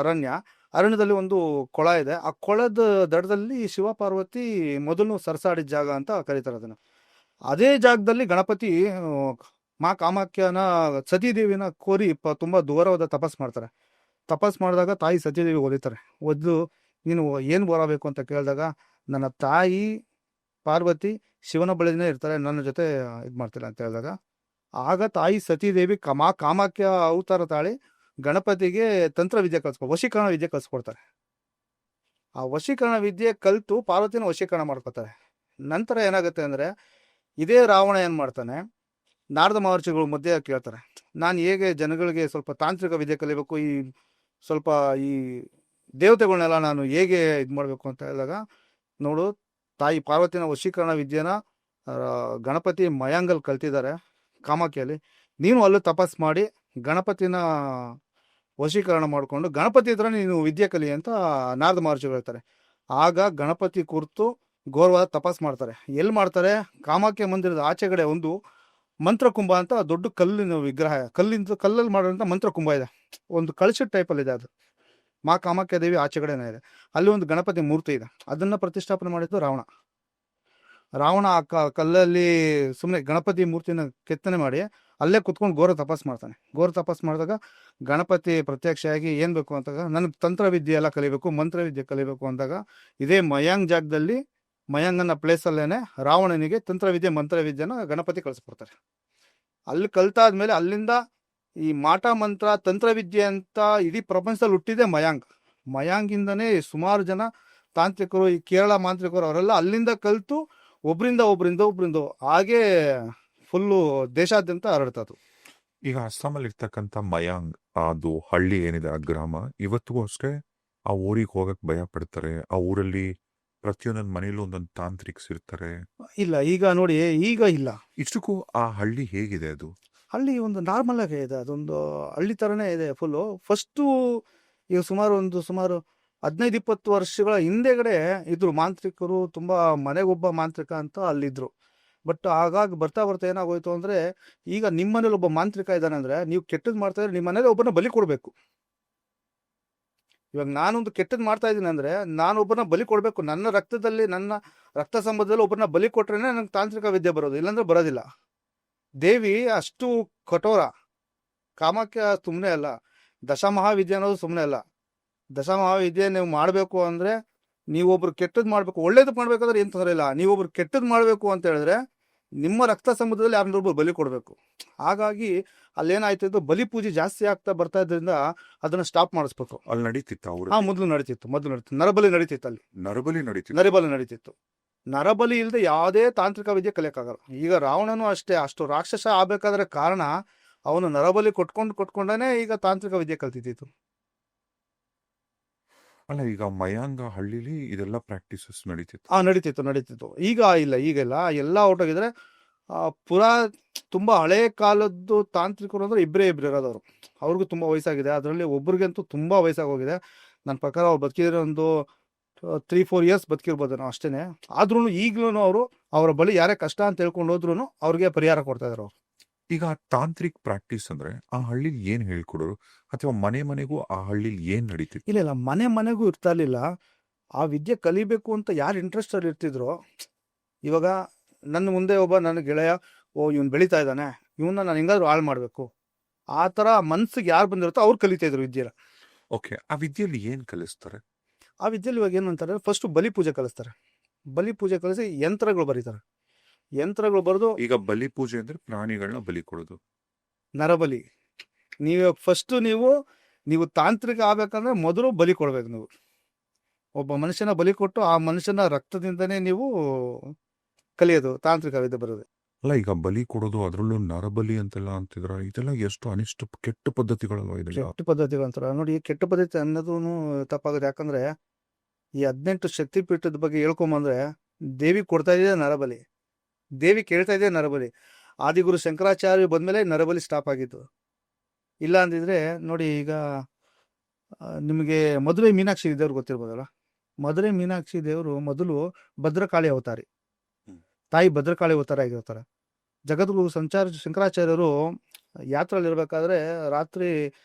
ಅರಣ್ಯದಲ್ಲಿ ಒಂದು ಕೊಳ ಇದೆ. ಆ ಕೊಳದ ದಡದಲ್ಲಿ ಶಿವ ಪಾರ್ವತಿ ಮೊದಲು ಸರಸಾಡಿದ ಜಾಗ ಅಂತ ಕರೀತಾರೆ ಅದನ್ನು. ಅದೇ ಜಾಗದಲ್ಲಿ ಗಣಪತಿ ಮಾ ಕಾಮಾಖ್ಯನ ಸತೀದೇವಿನ ಕೋರಿ ತುಂಬ ದೂರವಾದ ತಪಸ್ ಮಾಡ್ತಾರೆ. ತಪಸ್ ಮಾಡಿದಾಗ ತಾಯಿ ಸತೀದೇವಿ ಒಲಿತಾರೆ. ಒದ್ದು ನೀನು ಏನು ಬರಬೇಕು ಅಂತ ಕೇಳಿದಾಗ, ನನ್ನ ತಾಯಿ ಪಾರ್ವತಿ ಶಿವನ ಬಳಿನೇ ಇರ್ತಾರೆ, ನನ್ನ ಜೊತೆ ಇದು ಮಾಡ್ತಿಲ್ಲ ಅಂತ ಹೇಳಿದಾಗ, ಆಗ ತಾಯಿ ಸತೀದೇವಿ ಕಾಮಾಖ್ಯ ಅವತಾರ ತಾಳಿ ಗಣಪತಿಗೆ ತಂತ್ರ ವಿದ್ಯೆ ವಶೀಕರಣ ವಿದ್ಯೆ ಕಲಿಸ್ಕೊಡ್ತಾರೆ. ಆ ವಶೀಕರಣ ವಿದ್ಯೆ ಕಲಿತು ಪಾರ್ವತಿನ ವಶೀಕರಣ ಮಾಡ್ಕೋತಾರೆ. ನಂತರ ಏನಾಗುತ್ತೆ ಅಂದರೆ, ಇದೇ ರಾವಣ ಏನು ಮಾಡ್ತಾನೆ, ನಾರದ ಮಹರ್ಷಿಗಳು ಮಧ್ಯೆ ಕೇಳ್ತಾರೆ, ನಾನು ಹೇಗೆ ಜನಗಳಿಗೆ ಸ್ವಲ್ಪ ತಾಂತ್ರಿಕ ವಿದ್ಯೆ ಕಲಿಬೇಕು, ಸ್ವಲ್ಪ ಈ ದೇವತೆಗಳನ್ನೆಲ್ಲ ನಾನು ಹೇಗೆ ಇದು ಮಾಡಬೇಕು ಅಂತ ಹೇಳಿದಾಗ, ನೋಡು ತಾಯಿ ಪಾರ್ವತಿನ ವಶೀಕರಣ ವಿದ್ಯೆನ ಗಣಪತಿ ಮಯಾಂಗಲ್ ಕಲ್ತಿದ್ದಾರೆ ಕಾಮಾಖ್ಯಲ್ಲಿ, ನೀನು ಅಲ್ಲೂ ತಪಸ್ ಮಾಡಿ ಗಣಪತಿನ ವಶೀಕರಣ ಮಾಡಿಕೊಂಡು ಗಣಪತಿ ಹತ್ರ ನೀನು ವಿದ್ಯೆ ಕಲಿ ಅಂತ ನಾರದ ಮಹರ್ಷಿಗಳು ಹೇಳ್ತಾರೆ. ಆಗ ಗಣಪತಿ ಕುರಿತು ಘೋರವಾದ ತಪಸ್ ಮಾಡ್ತಾರೆ. ಎಲ್ಲಿ ಮಾಡ್ತಾರೆ, ಕಾಮಾಖ್ಯ ಮಂದಿರದ ಆಚೆಗಡೆ ಒಂದು ಮಂತ್ರಕುಂಭ ಅಂತ ದೊಡ್ಡ ಕಲ್ಲಿನ ವಿಗ್ರಹ, ಕಲ್ಲಲ್ಲಿ ಮಾಡೋಂಥ ಮಂತ್ರಕುಂಭ ಇದೆ, ಒಂದು ಕಳಶದ ಟೈಪಲ್ಲಿದೆ. ಅದು ಮಾ ಕಾಮಾಖ್ಯ ದೇವಿ ಆಚೆಗಡೆನೇ ಇದೆ. ಅಲ್ಲಿ ಒಂದು ಗಣಪತಿ ಮೂರ್ತಿ ಇದೆ, ಅದನ್ನು ಪ್ರತಿಷ್ಠಾಪನೆ ಮಾಡಿದ್ದು ರಾವಣ. ಆ ಕಲ್ಲಲ್ಲಿ ಸುಮ್ಮನೆ ಗಣಪತಿ ಮೂರ್ತಿನ ಕೆತ್ತನೆ ಮಾಡಿ ಅಲ್ಲೇ ಕುತ್ಕೊಂಡು ಘೋರ ತಪಸ್ ಮಾಡ್ತಾನೆ. ಘೋರ ತಪಸ್ ಮಾಡಿದಾಗ ಗಣಪತಿ ಪ್ರತ್ಯಕ್ಷವಾಗಿ ಏನು ಬೇಕು ಅಂತಾಗ, ನನಗೆ ತಂತ್ರವಿದ್ಯೆ ಎಲ್ಲ ಕಲಿಬೇಕು, ಮಂತ್ರವಿದ್ಯೆ ಕಲಿಬೇಕು ಅಂದಾಗ, ಇದೇ ಮಯಾಂಗ್ ಜಾಗದಲ್ಲಿ ಮಯಾಂಗ್ ಅನ್ನೋ ಪ್ಲೇಸಲ್ಲೇನೆ ರಾವಣನಿಗೆ ತಂತ್ರವಿದ್ಯೆ ಮಂತ್ರವಿದ್ಯೆನ ಗಣಪತಿ ಕಳಿಸ್ಕೊಡ್ತಾರೆ. ಅಲ್ಲಿ ಕಲ್ತಾದ್ಮೇಲೆ ಅಲ್ಲಿಂದ ಈ ಮಾಟ ಮಂತ್ರ ತಂತ್ರವಿದ್ಯೆ ಅಂತ ಇಡೀ ಪ್ರಪಂಚದಲ್ಲಿ ಹುಟ್ಟಿದೆ ಮಯಾಂಗಿಂದನೇ ಸುಮಾರು ಜನ ತಾಂತ್ರಿಕರು, ಈ ಕೇರಳ ಮಾಂತ್ರಿಕರು ಅವರೆಲ್ಲ ಅಲ್ಲಿಂದ ಕಲಿತು ಒಬ್ರಿಂದ ಹಾಗೆ ಫುಲ್ಲು ದೇಶಾದ್ಯಂತ ಹರಡ್ತದು. ಈಗ ಅಸ್ಸಾಮಲ್ಲಿ ಇರ್ತಕ್ಕಂಥ ಮಯಾಂಗ್ ಅದು ಹಳ್ಳಿ ಏನಿದೆ, ಆ ಗ್ರಾಮ ಇವತ್ತಿಗೂ ಅಷ್ಟೇ ಆ ಊರಿಗೆ ಹೋಗಕ್ ಭಯ ಪಡ್ತಾರೆ. ಆ ಊರಲ್ಲಿ ಪ್ರತಿಯೊಂದೊಂದು ಮನೇಲೂ ಒಂದೊಂದು ತಾಂತ್ರಿಕ್ಸ್ ಇರ್ತಾರೆ. ಇಲ್ಲ, ಈಗ ನೋಡಿ, ಈಗ ಇಲ್ಲ. ಇಷ್ಟಕ್ಕೂ ಆ ಹಳ್ಳಿ ಹೇಗಿದೆ? ಅದು ಹಳ್ಳಿ ಒಂದು ನಾರ್ಮಲ್ ಆಗಿ ಇದೆ, ಅದೊಂದು ಹಳ್ಳಿ ಥರನೇ ಇದೆ ಫುಲ್ಲು. ಫಸ್ಟು ಈಗ ಸುಮಾರು 15-20 ವರ್ಷಗಳ ಹಿಂದೆಗಡೆ ಇದ್ರು ಮಾಂತ್ರಿಕರು, ತುಂಬ ಮನೆಗೊಬ್ಬ ಮಾಂತ್ರಿಕ ಅಂತ ಅಲ್ಲಿದ್ರು. ಬಟ್ ಆಗಾಗ ಬರ್ತಾ ಏನಾಗೋಯ್ತು ಅಂದರೆ, ಈಗ ನಿಮ್ಮ ಮನೇಲಿ ಒಬ್ಬ ಮಾಂತ್ರಿಕ ಇದ್ದಾನೆ ಅಂದರೆ, ನೀವು ಕೆಟ್ಟದ್ದು ಮಾಡ್ತಾ ಇದ್ರೆ ನಿಮ್ಮ ಮನೇಲಿ ಒಬ್ಬನ ಬಲಿ ಕೊಡಬೇಕು. ಇವಾಗ ನಾನೊಂದು ಕೆಟ್ಟದ್ದು ಮಾಡ್ತಾ ಇದ್ದೀನಿ ಅಂದರೆ ನಾನೊಬ್ಬನ ಬಲಿ ಕೊಡಬೇಕು. ನನ್ನ ರಕ್ತದಲ್ಲಿ, ನನ್ನ ರಕ್ತ ಸಂಬಂಧದಲ್ಲಿ ಒಬ್ಬರನ್ನ ಬಲಿ ಕೊಟ್ರೇನೆ ನನಗೆ ತಾಂತ್ರಿಕ ವಿದ್ಯೆ ಬರೋದು, ಇಲ್ಲಾಂದ್ರೆ ಬರೋದಿಲ್ಲ. ದೇವಿ ಅಷ್ಟು ಕಠೋರ. ಕಾಮಾಖ್ಯ ಸುಮ್ಮನೆ ಅಲ್ಲ, ದಶಮಹಾವಿದ್ಯೆ ಅನ್ನೋದು ಸುಮ್ಮನೆ ಅಲ್ಲ. ದಶಮಹಾವಿದ್ಯೆ ನೀವು ಮಾಡಬೇಕು ಅಂದರೆ, ನೀವೊಬ್ರು ಕೆಟ್ಟದ್ದು ಮಾಡಬೇಕು, ಒಳ್ಳೇದು ಮಾಡಬೇಕಾದ್ರೆ ಏನು ತೊಂದರೆ ಇಲ್ಲ. ನೀವೊಬ್ರು ಕೆಟ್ಟದ್ದು ಮಾಡಬೇಕು ಅಂತ ಹೇಳಿದ್ರೆ ನಿಮ್ಮ ರಕ್ತ ಸಂಬಂಧದಲ್ಲಿ ಯಾರನ್ನೊಬ್ರು ಬಲಿ ಕೊಡಬೇಕು. ಹಾಗಾಗಿ ಅಲ್ಲೇನಾಯ್ತು, ಬಲಿ ಪೂಜೆ ಜಾಸ್ತಿ ಆಗ್ತಾ ಬರ್ತಾ ಇದ್ರಿಂದ ಅದನ್ನ ಸ್ಟಾಪ್ ಮಾಡಿಸ್ಬೇಕು. ಅಲ್ಲಿ ನಡೀತಿತ್ತು ಅವರು? ಮೊದಲು ನಡೀತಿತ್ತು. ನರಬಲಿ ನಡೀತಿತ್ತು. ಅಲ್ಲಿ ನರಬಲಿ ನಡೀತಿತ್ತು. ನರಬಲಿ ಇಲ್ಲದೆ ಯಾವುದೇ ತಾಂತ್ರಿಕ ವಿದ್ಯೆ ಕಲಿಯಕ್ಕಾಗಲ್ಲ. ಈಗ ರಾವಣನು ಅಷ್ಟೇ, ಅಷ್ಟು ರಾಕ್ಷಸ ಆಗ್ಬೇಕಾದ್ರೆ ಕಾರಣ ಅವನು ನರಬಲಿ ಕೊಟ್ಕೊಂಡೇ ಈಗ ತಾಂತ್ರಿಕ ವಿದ್ಯೆ ಕಲ್ತಿತ್ತು. ಅಲ್ಲ, ಈಗ ಮಯಾಂಗ ಹಳ್ಳಿಲಿ ಇದೆಲ್ಲ ಪ್ರಾಕ್ಟೀಸಸ್ ನಡೀತಿತ್ತು. ಈಗ ಇಲ್ಲ, ಎಲ್ಲ ಹೊರಟೋಗಿದ್ರೆ. ತುಂಬ ಹಳೆ ಕಾಲದ್ದು ತಾಂತ್ರಿಕರು ಅಂದರೆ ಇಬ್ಬರೇ ಇರೋದವರು. ಅವ್ರಿಗೂ ತುಂಬ ವಯಸ್ಸಾಗಿದೆ. ಅದರಲ್ಲಿ ಒಬ್ರಿಗಂತೂ ತುಂಬ ವಯಸ್ಸಾಗೋಗಿದೆ. ನನ್ನ ಪ್ರಕಾರ ಅವ್ರು ಬದುಕಿದ್ರೆ ಒಂದು 3-4 ಇಯರ್ಸ್ ಬದುಕಿರ್ಬೋದು ನಾವು, ಅಷ್ಟೇ. ಆದ್ರೂ ಈಗಲೂ ಅವರು ಅವರ ಬಳಿ ಯಾರೇ ಕಷ್ಟ ಅಂತ ಹೇಳ್ಕೊಂಡು ಹೋದ್ರು ಅವ್ರಿಗೆ ಪರಿಹಾರ ಕೊಡ್ತಾ ಇದ್ರು ಅವ್ರು. ಈಗ ತಾಂತ್ರಿಕ್ ಪ್ರಾಕ್ಟೀಸ್ ಅಂದ್ರೆ ಆ ಹಳ್ಳಿಲಿ ಏನ್ ಹೇಳ್ಕೊಡೋರು ಅಥವಾ ಮನೆ ಮನೆಗೂ ಆ ಹಳ್ಳಿಲಿ ಏನ್ ನಡೀತಿತ್ತು? ಇಲ್ಲ ಇಲ್ಲ, ಮನೆ ಮನೆಗೂ ಇರ್ತಾ ಇರ್ಲಿಲ್ಲ. ಆ ವಿದ್ಯೆ ಕಲಿಬೇಕು ಅಂತ ಯಾರು ಇಂಟ್ರೆಸ್ಟ್ ಅಲ್ಲಿ ಇರ್ತಿದ್ರು, ಇವಾಗ ನನ್ನ ಮುಂದೆ ಒಬ್ಬ ನನ್ನ ಗೆಳೆಯ, ಓ ಇವ್ನು ಬೆಳೀತಾ ಇದ್ದಾನೆ, ಇವನ್ನ ನಾನು ಹೆಂಗಾದ್ರೂ ಹಾಳು ಮಾಡಬೇಕು, ಆ ಥರ ಮನ್ಸಿಗೆ ಯಾರು ಬಂದಿರುತ್ತೋ ಅವ್ರು ಕಲಿತಾ ಇದ್ರು ವಿದ್ಯೆನ. ಓಕೆ, ಆ ವಿದ್ಯೆಯಲ್ಲಿ ಏನ್ ಕಲಿಸ್ತಾರೆ? ಆ ವಿದ್ಯೆಯಲ್ಲಿ ಇವಾಗ ಏನು ಅಂತಾರೆ, ಫಸ್ಟ್ ಬಲಿ ಪೂಜೆ ಕಲಿಸ್ತಾರೆ. ಬಲಿ ಪೂಜೆ ಕಲಿಸಿ ಯಂತ್ರಗಳು ಬರೀತಾರೆ. ಯಂತ್ರಗಳು ಬರೆದು ಈಗ ಬಲಿ ಪೂಜೆ ಅಂದ್ರೆ ಪ್ರಾಣಿಗಳನ್ನ ಬಲಿ ಕೊಡೋದು. ನರಬಲಿ. ನೀವು ಫಸ್ಟ್ ನೀವು ತಾಂತ್ರಿಕ ಆಗ್ಬೇಕಂದ್ರೆ ಮೊದಲು ಬಲಿ ಕೊಡ್ಬೇಕು. ನೀವು ಒಬ್ಬ ಮನುಷ್ಯನ ಬಲಿ ಕೊಟ್ಟು ಆ ಮನುಷ್ಯನ ರಕ್ತದಿಂದನೇ ನೀವು ಕಲಿಯೋದು ತಾಂತ್ರಿಕ ವಿದ್ಯೆ ಬರೋದು. ಅಲ್ಲ, ಈಗ ಬಲಿ ಕೊಡೋದು, ಅದ್ರಲ್ಲೂ ನರಬಲಿ ಅಂತೆಲ್ಲ ಅಂತಿದ್ರ, ಇದೆಲ್ಲ ಎಷ್ಟು ಅನಿಷ್ಟ ಕೆಟ್ಟ ಪದ್ಧತಿಗಳಲ್ವಾ ಇದೆಲ್ಲ? ಕೆಟ್ಟ ಪದ್ಧತಿಗಳು ಅಂತಾರೆ ನೋಡಿ. ಕೆಟ್ಟ ಪದ್ಧತಿ ಅನ್ನೋದು ತಪ್ಪಾಗುತ್ತೆ. ಯಾಕಂದ್ರೆ ಈ 18 ಶಕ್ತಿಪೀಠದ ಬಗ್ಗೆ ಹೇಳ್ಕೊಂಬಂದ್ರೆ ದೇವಿ ಕೊಡ್ತಾ ಇದೆ ನರಬಲಿ, ದೇವಿ ಕೇಳ್ತಾ ಇದೆ ನರಬಲಿ. ಆದಿಗುರು ಶಂಕರಾಚಾರ್ಯ ಬಂದ್ಮೇಲೆ ನರಬಲಿ ಸ್ಟಾಪ್ ಆಗಿತ್ತು. ಇಲ್ಲ ಅಂದಿದ್ರೆ ನೋಡಿ, ಈಗ ನಿಮಗೆ ಮಧುರೈ ಮೀನಾಕ್ಷಿ ದೇವ್ರು ಗೊತ್ತಿರ್ಬೋದಲ್ಲ. ಮಧುರೈ ಮೀನಾಕ್ಷಿ ದೇವರು ಮೊದಲು ಭದ್ರಕಾಳಿ ಅವತಾರಿ, ತಾಯಿ ಭದ್ರಕಾಳಿ ಅವತಾರ ಆಗಿರ್ತಾರೆ. ಜಗದ್ಗುರು ಶಂಕರಾಚಾರ್ಯರು ಯಾತ್ರೆಯಲ್ಲಿ ಇರ್ಬೇಕಾದ್ರೆ ರಾತ್ರಿ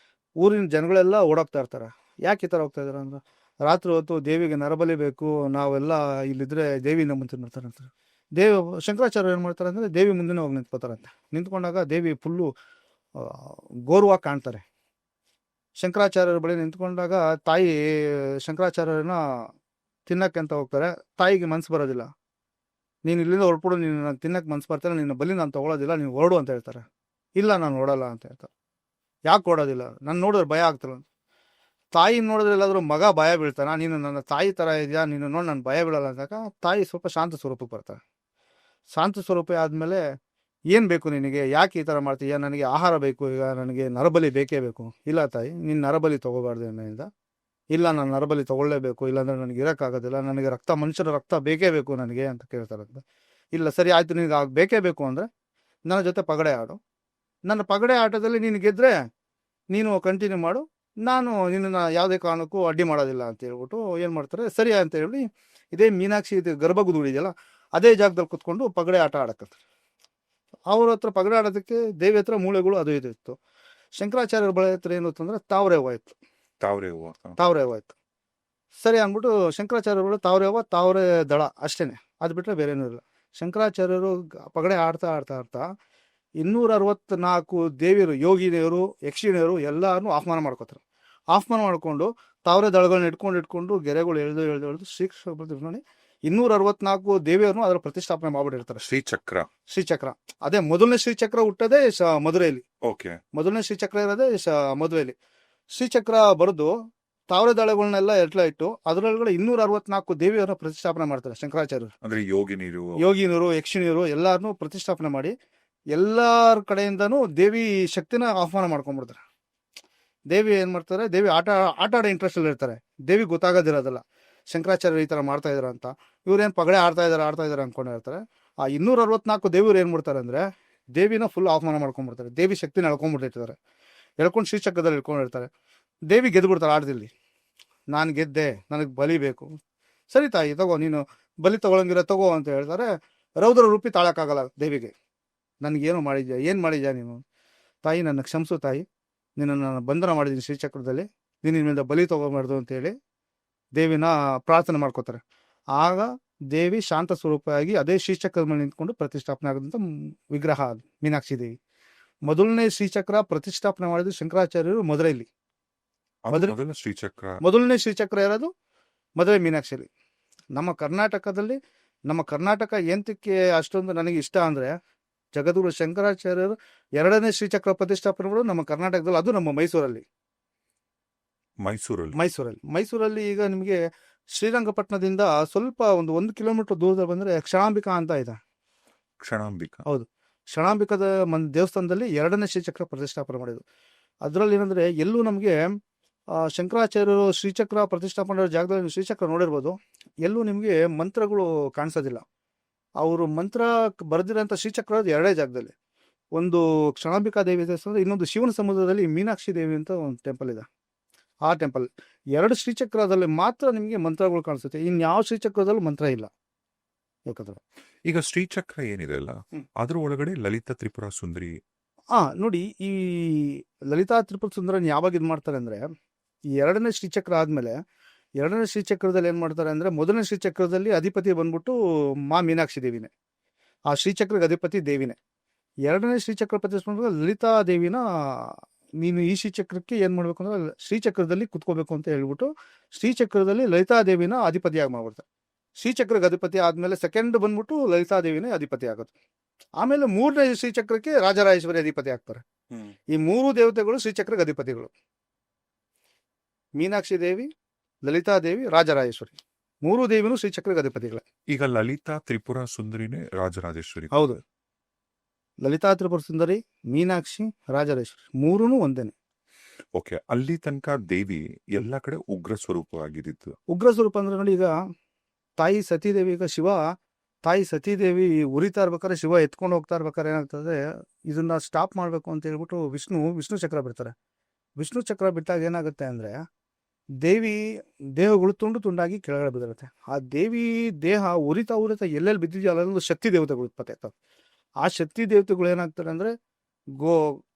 ಊರಿನ ಜನಗಳೆಲ್ಲ ಓಡೋಗ್ತಾ ಇರ್ತಾರೆ. ಯಾಕೆ ಈ ಥರ ಹೋಗ್ತಾ ಇದಾರೆ ಅಂದ್ರೆ, ರಾತ್ರಿ ಹೊತ್ತು ದೇವಿಗೆ ನರಬಲಿ ಬೇಕು, ನಾವೆಲ್ಲ ಇಲ್ಲಿದ್ರೆ ದೇವಿ ನಮ್ಮ ತಿನ್ನಿರ್ತಾರೆ ಅಂತಾರೆ. ಶಂಕರಾಚಾರ್ಯ ಏನು ಮಾಡ್ತಾರೆ ಅಂದರೆ ದೇವಿ ಮುಂದೆ ಹೋಗಿ ನಿಂತ್ಕೋತಾರಂತೆ. ನಿಂತ್ಕೊಂಡಾಗ ದೇವಿ ಫುಲ್ಲು ಗೋರುವಾಗಿ ಕಾಣ್ತಾರೆ. ಶಂಕರಾಚಾರ್ಯರ ಬಳಿ ನಿಂತ್ಕೊಂಡಾಗ ತಾಯಿ ಶಂಕರಾಚಾರ್ಯರನ್ನ ತಿನ್ನಕ್ಕೆ ಅಂತ ಹೋಗ್ತಾರೆ. ತಾಯಿಗೆ ಮನ್ಸು ಬರೋದಿಲ್ಲ. ನೀನು ಇಲ್ಲಿಂದ ಹೊರಟ್ಬಿಡು, ನೀನು ನಾನು ತಿನ್ನಕ್ಕೆ ಮನ್ಸು ಬರ್ತಾರೆ, ನಿನ್ನ ಬಲಿ ನಾನು ತೊಗೊಳೋದಿಲ್ಲ, ನೀನು ಹೊರಡು ಅಂತ ಹೇಳ್ತಾರೆ. ಇಲ್ಲ ನಾನು ಓಡಲ್ಲ ಅಂತ ಹೇಳ್ತಾರೆ. ಯಾಕೆ ಓಡೋದಿಲ್ಲ? ನಾನು ನೋಡಿದ್ರೆ ಭಯ ಆಗ್ತಲ್ಲ. ತಾಯಿ ನೋಡಿದ್ರೆ ಎಲ್ಲಾದರೂ ಮಗ ಭಯ ಬೀಳ್ತಾನ? ನೀನು ನನ್ನ ತಾಯಿ ಥರ ಇದೆಯಾ, ನೀನು ನೋಡಿ ನಾನು ಭಯ ಬೀಳಲ್ಲ ಅಂದಾಗ ತಾಯಿ ಸ್ವಲ್ಪ ಶಾಂತ ಸ್ವರೂಪಕ್ಕೆ ಬರ್ತಾರೆ. ಶಾಂತ ಸ್ವರೂಪ ಆದಮೇಲೆ ಏನು ಬೇಕು ನಿನಗೆ, ಯಾಕೆ ಈ ಥರ ಮಾಡ್ತೀಯ? ನನಗೆ ಆಹಾರ ಬೇಕು, ಈಗ ನನಗೆ ನರಬಲಿ ಬೇಕೇ ಬೇಕು. ಇಲ್ಲ ತಾಯಿ, ನೀನು ನರಬಲಿ ತೊಗೋಬಾರ್ದು ಎನ್ನಿಂದ. ಇಲ್ಲ ನಾನು ನರಬಲಿ ತೊಗೊಳ್ಳೇಬೇಕು, ಇಲ್ಲಾಂದರೆ ನನಗೆ ಇರೋಕ್ಕಾಗೋದಿಲ್ಲ, ನನಗೆ ಮನುಷ್ಯರ ರಕ್ತ ಬೇಕೇ ಬೇಕು ನನಗೆ ಅಂತ ಕೇಳ್ತಾರಂತ. ಇಲ್ಲ ಸರಿ ಆಯಿತು, ನಿನಗೆ ಬೇಕೇ ಬೇಕು ಅಂದರೆ ನನ್ನ ಜೊತೆ ಪಗಡೆ ಆಡು. ನನ್ನ ಪಗಡೆ ಆಟದಲ್ಲಿ ನೀನು ಗೆದ್ದರೆ ನೀನು ಕಂಟಿನ್ಯೂ ಮಾಡು, ನಾನು ನಿನ್ನನ್ನು ಯಾವುದೇ ಕಾರಣಕ್ಕೂ ಅಡ್ಡಿ ಮಾಡೋದಿಲ್ಲ ಅಂತ ಹೇಳ್ಬಿಟ್ಟು ಏನು ಮಾಡ್ತಾರೆ, ಸರಿ ಅಂತ ಹೇಳಿ ಇದೇ ಮೀನಾಕ್ಷಿ ಗರ್ಭಗುಡಿ ಇದೆಯಲ್ಲ ಅದೇ ಜಾಗದಲ್ಲಿ ಕುತ್ಕೊಂಡು ಪಗಡೆ ಆಟ ಆಡಕತ್ತಾರೆ. ಅವ್ರ ಹತ್ರ ಪಗಡೆ ಆಡೋದಕ್ಕೆ ದೇವಿ ಹತ್ರ ಮೂಳೆಗಳು ಅದು ಇದು ಇತ್ತು. ಶಂಕರಾಚಾರ್ಯರ ಬಳಿ ಹತ್ರ ಏನು ಅಂತಂದ್ರೆ ತಾವರೆ ಹೂವು ಇತ್ತು. ತಾವರೆ ಹೂವು ಇತ್ತು. ಸರಿ ಅಂದ್ಬಿಟ್ಟು ಶಂಕರಾಚಾರ್ಯರು ತಾವರೆ ದಳ ಅಷ್ಟೇನೆ, ಅದು ಬಿಟ್ಟರೆ ಬೇರೆ ಏನೂ ಇಲ್ಲ. ಶಂಕರಾಚಾರ್ಯರು ಪಗಡೆ ಆಡ್ತಾ ಆಡ್ತಾ ಆಡ್ತಾ 264 ದೇವಿಯರು, ಯೋಗಿನಿಯರು, ಯಕ್ಷಿಣಿಯರು ಎಲ್ಲರನ್ನೂ ಆಹ್ವಾನ ಮಾಡ್ಕೋತಾರೆ. ಆಹ್ವಾನ ಮಾಡಿಕೊಂಡು ತಾವರೆ ದಳಗಳನ್ನ ಇಟ್ಕೊಂಡು ಗೆರೆಗಳು ಎಳೆದು ಶ್ರೀಕೃಷ್ಣ ನೋಡಿ 264 ದೇವಿಯರನ್ನು ಅದರ ಪ್ರತಿಷ್ಠಾಪನೆ ಮಾಡ್ಬಿಟ್ಟಿರ್ತಾರೆ. ಶ್ರೀಚಕ್ರ ಅದೇ ಮೊದಲನೇ ಶ್ರೀಚಕ್ರ ಹುಟ್ಟೋದೇ ಮಧುರೆಯಲ್ಲಿ. ಓಕೆ, ಮೊದಲನೇ ಶ್ರೀಚಕ್ರ ಇರೋದೇ ಮಧುರೆಯಲ್ಲಿ. ಶ್ರೀಚಕ್ರ ಬರೆದು ತಾವರೆ ದಳಗಳನ್ನೆಲ್ಲ ಇಟ್ಟು ಅದರೊಳಗಡೆ 264 ದೇವಿಯರನ್ನ ಪ್ರತಿಷ್ಠಾಪನೆ ಮಾಡ್ತಾರೆ ಶಂಕರಾಚಾರ್ಯರು. ಅಂದ್ರೆ ಯೋಗಿನಿಯರು, ಯಕ್ಷಿಣಿಯರು ಎಲ್ಲಾರನ್ನೂ ಪ್ರತಿಷ್ಠಾಪನೆ ಮಾಡಿ ಎಲ್ಲರ ಕಡೆಯಿಂದನೂ ದೇವಿ ಶಕ್ತಿನ ಆಹ್ವಾನ ಮಾಡ್ಕೊಂಡ್ಬಿಡ್ತಾರೆ. ದೇವಿ ಏನ್ ಮಾಡ್ತಾರೆ, ದೇವಿ ಆಟ ಆಡೋ ಇಂಟ್ರೆಸ್ಟ್ ಅಲ್ಲಿ ಇರ್ತಾರೆ. ದೇವಿ ಗೊತ್ತಾಗೋದಿರೋದಲ್ಲ ಶಂಕರಾಚಾರ್ಯರು ಈ ತರ ಮಾಡ್ತಾ ಇದಾರೆ ಅಂತ. ಇವ್ರೇನ್ ಪಗಡೆ ಆಡ್ತಾ ಇದಾರೆ ಅನ್ಕೊಂಡಿರ್ತಾರೆ. ಆ 264 ದೇವಿಯರು ಏನ್ ಮಾಡ್ತಾರೆ ಅಂದ್ರೆ ದೇವಿನ ಫುಲ್ ಆಹ್ವಾನ ಮಾಡ್ಕೊಂಡ್ಬಿಡ್ತಾರೆ. ದೇವಿ ಶಕ್ತಿನ ಎಳ್ಕೊಂಡ್ಬಿಟ್ಟಿರ್ತಾರೆ. ಎಳ್ಕೊಂಡು ಶ್ರೀಚಕ್ರದಲ್ಲಿ ಇಟ್ಕೊಂಡಿರ್ತಾರೆ. ದೇವಿ ಗೆದ್ಬಿಡ್ತಾರೆ ಆಟದಲ್ಲಿ. ನಾನು ಗೆದ್ದೆ, ನನಗೆ ಬಲಿ ಬೇಕು. ಸರಿ ತಾಯಿ ತಗೋ, ನೀನು ಬಲಿ ತಗೊಳಂಗಿರ ತಗೋ ಅಂತ ಹೇಳ್ತಾರೆ. ರೌದ್ರ ರೂಪಿ ತಾಳಕ್ಕಾಗಲ್ಲ ದೇವಿಗೆ. ನನಗೇನು ಮಾಡಿದ್ಯಾ, ಏನು ಮಾಡಿದ್ಯಾ ನೀನು? ತಾಯಿ ನನ್ನ ಕ್ಷಮಿಸು ತಾಯಿ, ನಿನ್ನನ್ನು ನಾನು ಬಂಧನ ಮಾಡಿದ್ದೀನಿ ಶ್ರೀಚಕ್ರದಲ್ಲಿ, ನೀನು ನಿಮ್ಮಿಂದ ಬಲಿ ತಗೋಬಾರ್ದು ಅಂತೇಳಿ ದೇವಿನ ಪ್ರಾರ್ಥನೆ ಮಾಡ್ಕೋತಾರೆ. ಆಗ ದೇವಿ ಶಾಂತ ಸ್ವರೂಪವಾಗಿ ಅದೇ ಶ್ರೀಚಕ್ರದ ಮೇಲೆ ನಿಂತ್ಕೊಂಡು ಪ್ರತಿಷ್ಠಾಪನೆ ಆಗೋದಂಥ ವಿಗ್ರಹ ಅದು ಮೀನಾಕ್ಷಿ ದೇವಿ. ಮೊದಲನೇ ಶ್ರೀಚಕ್ರ ಪ್ರತಿಷ್ಠಾಪನೆ ಮಾಡಿದ್ರು ಶಂಕರಾಚಾರ್ಯರು ಮಧುರೆಯಲ್ಲಿ. ಮೊದಲನೇ ಶ್ರೀಚಕ್ರ ಇರೋದು ಮಧುರೈ ಮೀನಾಕ್ಷಿಯಲ್ಲಿ. ನಮ್ಮ ಕರ್ನಾಟಕ ಎಂತಕ್ಕೆ ಅಷ್ಟೊಂದು ನನಗೆ ಇಷ್ಟ ಅಂದರೆ, ಜಗದ್ಗುರು ಶಂಕರಾಚಾರ್ಯರು 2ನೇ ಶ್ರೀಚಕ್ರ ಪ್ರತಿಷ್ಠಾಪನೆ ಮಾಡೋದು ನಮ್ಮ ಕರ್ನಾಟಕದಲ್ಲಿ, ಅದು ನಮ್ಮ ಮೈಸೂರಲ್ಲಿ. ಈಗ ನಿಮಗೆ ಶ್ರೀರಂಗಪಟ್ಟಣದಿಂದ ಸ್ವಲ್ಪ ಒಂದು 1 ಕಿಲೋಮೀಟರ್ ದೂರದಲ್ಲಿ ಬಂದರೆ ಕ್ಷಣಾಂಬಿಕಾ ಅಂತ ಇದೆ. ಹೌದು, ಕ್ಷಣಾಂಬಿಕಾದ ದೇವಸ್ಥಾನದಲ್ಲಿ 2ನೇ ಶ್ರೀಚಕ್ರ ಪ್ರತಿಷ್ಠಾಪನೆ ಮಾಡಿದ್ರು. ಅದರಲ್ಲಿ ಏನಂದರೆ, ಎಲ್ಲೂ ನಮಗೆ ಶಂಕರಾಚಾರ್ಯರು ಶ್ರೀಚಕ್ರ ಪ್ರತಿಷ್ಠಾಪನೆ ಜಾಗದಲ್ಲಿ ಶ್ರೀಚಕ್ರ ನೋಡಿರ್ಬೋದು, ಎಲ್ಲೂ ನಿಮಗೆ ಮಂತ್ರಗಳು ಕಾಣಿಸೋದಿಲ್ಲ. ಅವರು ಮಂತ್ರ ಬರೆದಿರೋಂಥ ಶ್ರೀಚಕ್ರ 2 ಜಾಗದಲ್ಲಿ. ಒಂದು ಕ್ಷಣಾಂಬಿಕಾ ದೇವಿ ದೇವಸ್ಥಾನ, ಇನ್ನೊಂದು ಶಿವನ ಸಮುದ್ರದಲ್ಲಿ ಮೀನಾಕ್ಷಿ ದೇವಿ ಅಂತ ಒಂದು ಟೆಂಪಲ್ ಇದೆ. ಆ ಟೆಂಪಲ್ 2 ಶ್ರೀಚಕ್ರದಲ್ಲಿ ಮಾತ್ರ ನಿಮಗೆ ಮಂತ್ರಗಳು ಕಾಣಿಸುತ್ತೆ. ಇನ್ಯಾವ ಶ್ರೀಚಕ್ರದಲ್ಲೂ ಮಂತ್ರ ಇಲ್ಲ. ಯಾಕಂದ್ರೆ ಈಗ ಶ್ರೀಚಕ್ರ ಏನಿದೆ ಅಲ್ಲ, ಹ್ಮ್. ಅದ್ರ ಒಳಗಡೆ ಲಲಿತಾ ತ್ರಿಪುರ ಸುಂದರಿ. ನೋಡಿ, ಈ ಲಲಿತಾ ತ್ರಿಪುರ ಸುಂದರನ್ ಯಾವಾಗ ಇದು ಮಾಡ್ತಾರೆ ಅಂದರೆ, ಈ ಎರಡನೇ ಶ್ರೀಚಕ್ರ ಆದಮೇಲೆ ಎರಡನೇ ಶ್ರೀಚಕ್ರದಲ್ಲಿ ಏನು ಮಾಡ್ತಾರೆ ಅಂದರೆ, ಮೊದಲನೇ ಶ್ರೀಚಕ್ರದಲ್ಲಿ ಅಧಿಪತಿ ಬಂದ್ಬಿಟ್ಟು ಮಾ ಮೀನಾಕ್ಷಿ ದೇವಿನೇ, ಆ ಶ್ರೀಚಕ್ರಕ್ಕೆ ಅಧಿಪತಿ ದೇವಿನೇ. ಎರಡನೇ ಶ್ರೀಚಕ್ರ ಪ್ರತಿಷ್ಠಾನ ಲಲಿತಾ ದೇವಿನ ನೀನು ಈ ಶ್ರೀಚಕ್ರಕ್ಕೆ ಏನು ಮಾಡಬೇಕು ಅಂದ್ರೆ ಶ್ರೀಚಕ್ರದಲ್ಲಿ ಕುತ್ಕೋಬೇಕು ಅಂತ ಹೇಳ್ಬಿಟ್ಟು ಶ್ರೀಚಕ್ರದಲ್ಲಿ ಲಲಿತಾ ದೇವಿನ ಅಧಿಪತಿಯಾಗಿ ಮಾಡ್ಬಿಡ್ತಾರೆ. ಶ್ರೀಚಕ್ರಕ್ಕೆ ಅಧಿಪತಿ ಆದಮೇಲೆ ಸೆಕೆಂಡ್ ಬಂದ್ಬಿಟ್ಟು ಲಲಿತಾ ದೇವಿನೇ ಅಧಿಪತಿ ಆಗುತ್ತೆ. ಆಮೇಲೆ ಮೂರನೇ ಶ್ರೀಚಕ್ರಕ್ಕೆ ರಾಜರಾಜೇಶ್ವರಿ ಅಧಿಪತಿ ಆಗ್ತಾರೆ. ಈ ಮೂರು ದೇವತೆಗಳು ಶ್ರೀಚಕ್ರಕ್ಕೆ ಅಧಿಪತಿಗಳು: ಮೀನಾಕ್ಷಿ ದೇವಿ, ಲಲಿತಾ ದೇವಿ, ರಾಜರಾಜೇಶ್ವರಿ. ಮೂರು ದೇವಿನೂ ಶ್ರೀಚಕ್ರಕ್ಕೆ ಅಧಿಪತಿಗಳೇ. ಈಗ ಲಲಿತಾ ತ್ರಿಪುರ ಸುಂದರಿನೇ ರಾಜರಾಜೇಶ್ವರಿ. ಹೌದು, ಲಲಿತಾ ತ್ರಿಪುರ ಸುಂದರಿ, ಮೀನಾಕ್ಷಿ, ರಾಜರಾಜೇಶ್ವರಿ ಮೂರೂ ಒಂದೇನೆ. ಓಕೆ, ಅಲ್ಲಿ ತನಕ ದೇವಿ ಎಲ್ಲ ಕಡೆ ಉಗ್ರ ಸ್ವರೂಪವಾಗಿದ್ದು. ಉಗ್ರ ಸ್ವರೂಪ ಅಂದ್ರೆ ನೋಡಿ, ಈಗ ತಾಯಿ ಸತೀದೇವಿ, ಈಗ ಶಿವ ತಾಯಿ ಸತೀದೇವಿ ಉರಿತಾ ಇರ್ಬೇಕಾದ್ರೆ ಶಿವ ಎತ್ಕೊಂಡು ಹೋಗ್ತಾ ಇರ್ಬೇಕಾದ್ರೆ ಏನಾಗ್ತದೆ, ಇದನ್ನ ಸ್ಟಾಪ್ ಮಾಡಬೇಕು ಅಂತ ಹೇಳ್ಬಿಟ್ಟು ವಿಷ್ಣು ಚಕ್ರ ಬಿಡ್ತಾರೆ. ವಿಷ್ಣು ಚಕ್ರ ಬಿಟ್ಟಾಗ ಏನಾಗುತ್ತೆ ಅಂದರೆ, ದೇವಿ ದೇಹಗಳು ತುಂಡು ತುಂಡಾಗಿ ಕೆಳಗಡೆ ಬಿದ್ದಿರುತ್ತೆ. ಆ ದೇವಿ ದೇಹ ಉರಿತಾ ಎಲ್ಲೆಲ್ಲಿ ಬಿದ್ದಿದೆಯೋ ಅಲ್ಲೆಲ್ಲ ಶಕ್ತಿ ದೇವತೆಗಳು ಉತ್ಪತ್ತಿ ಆಗ್ತವೆ. ಆ ಶಕ್ತಿ ದೇವತೆಗಳು ಏನಾಗ್ತಾರೆ ಅಂದರೆ,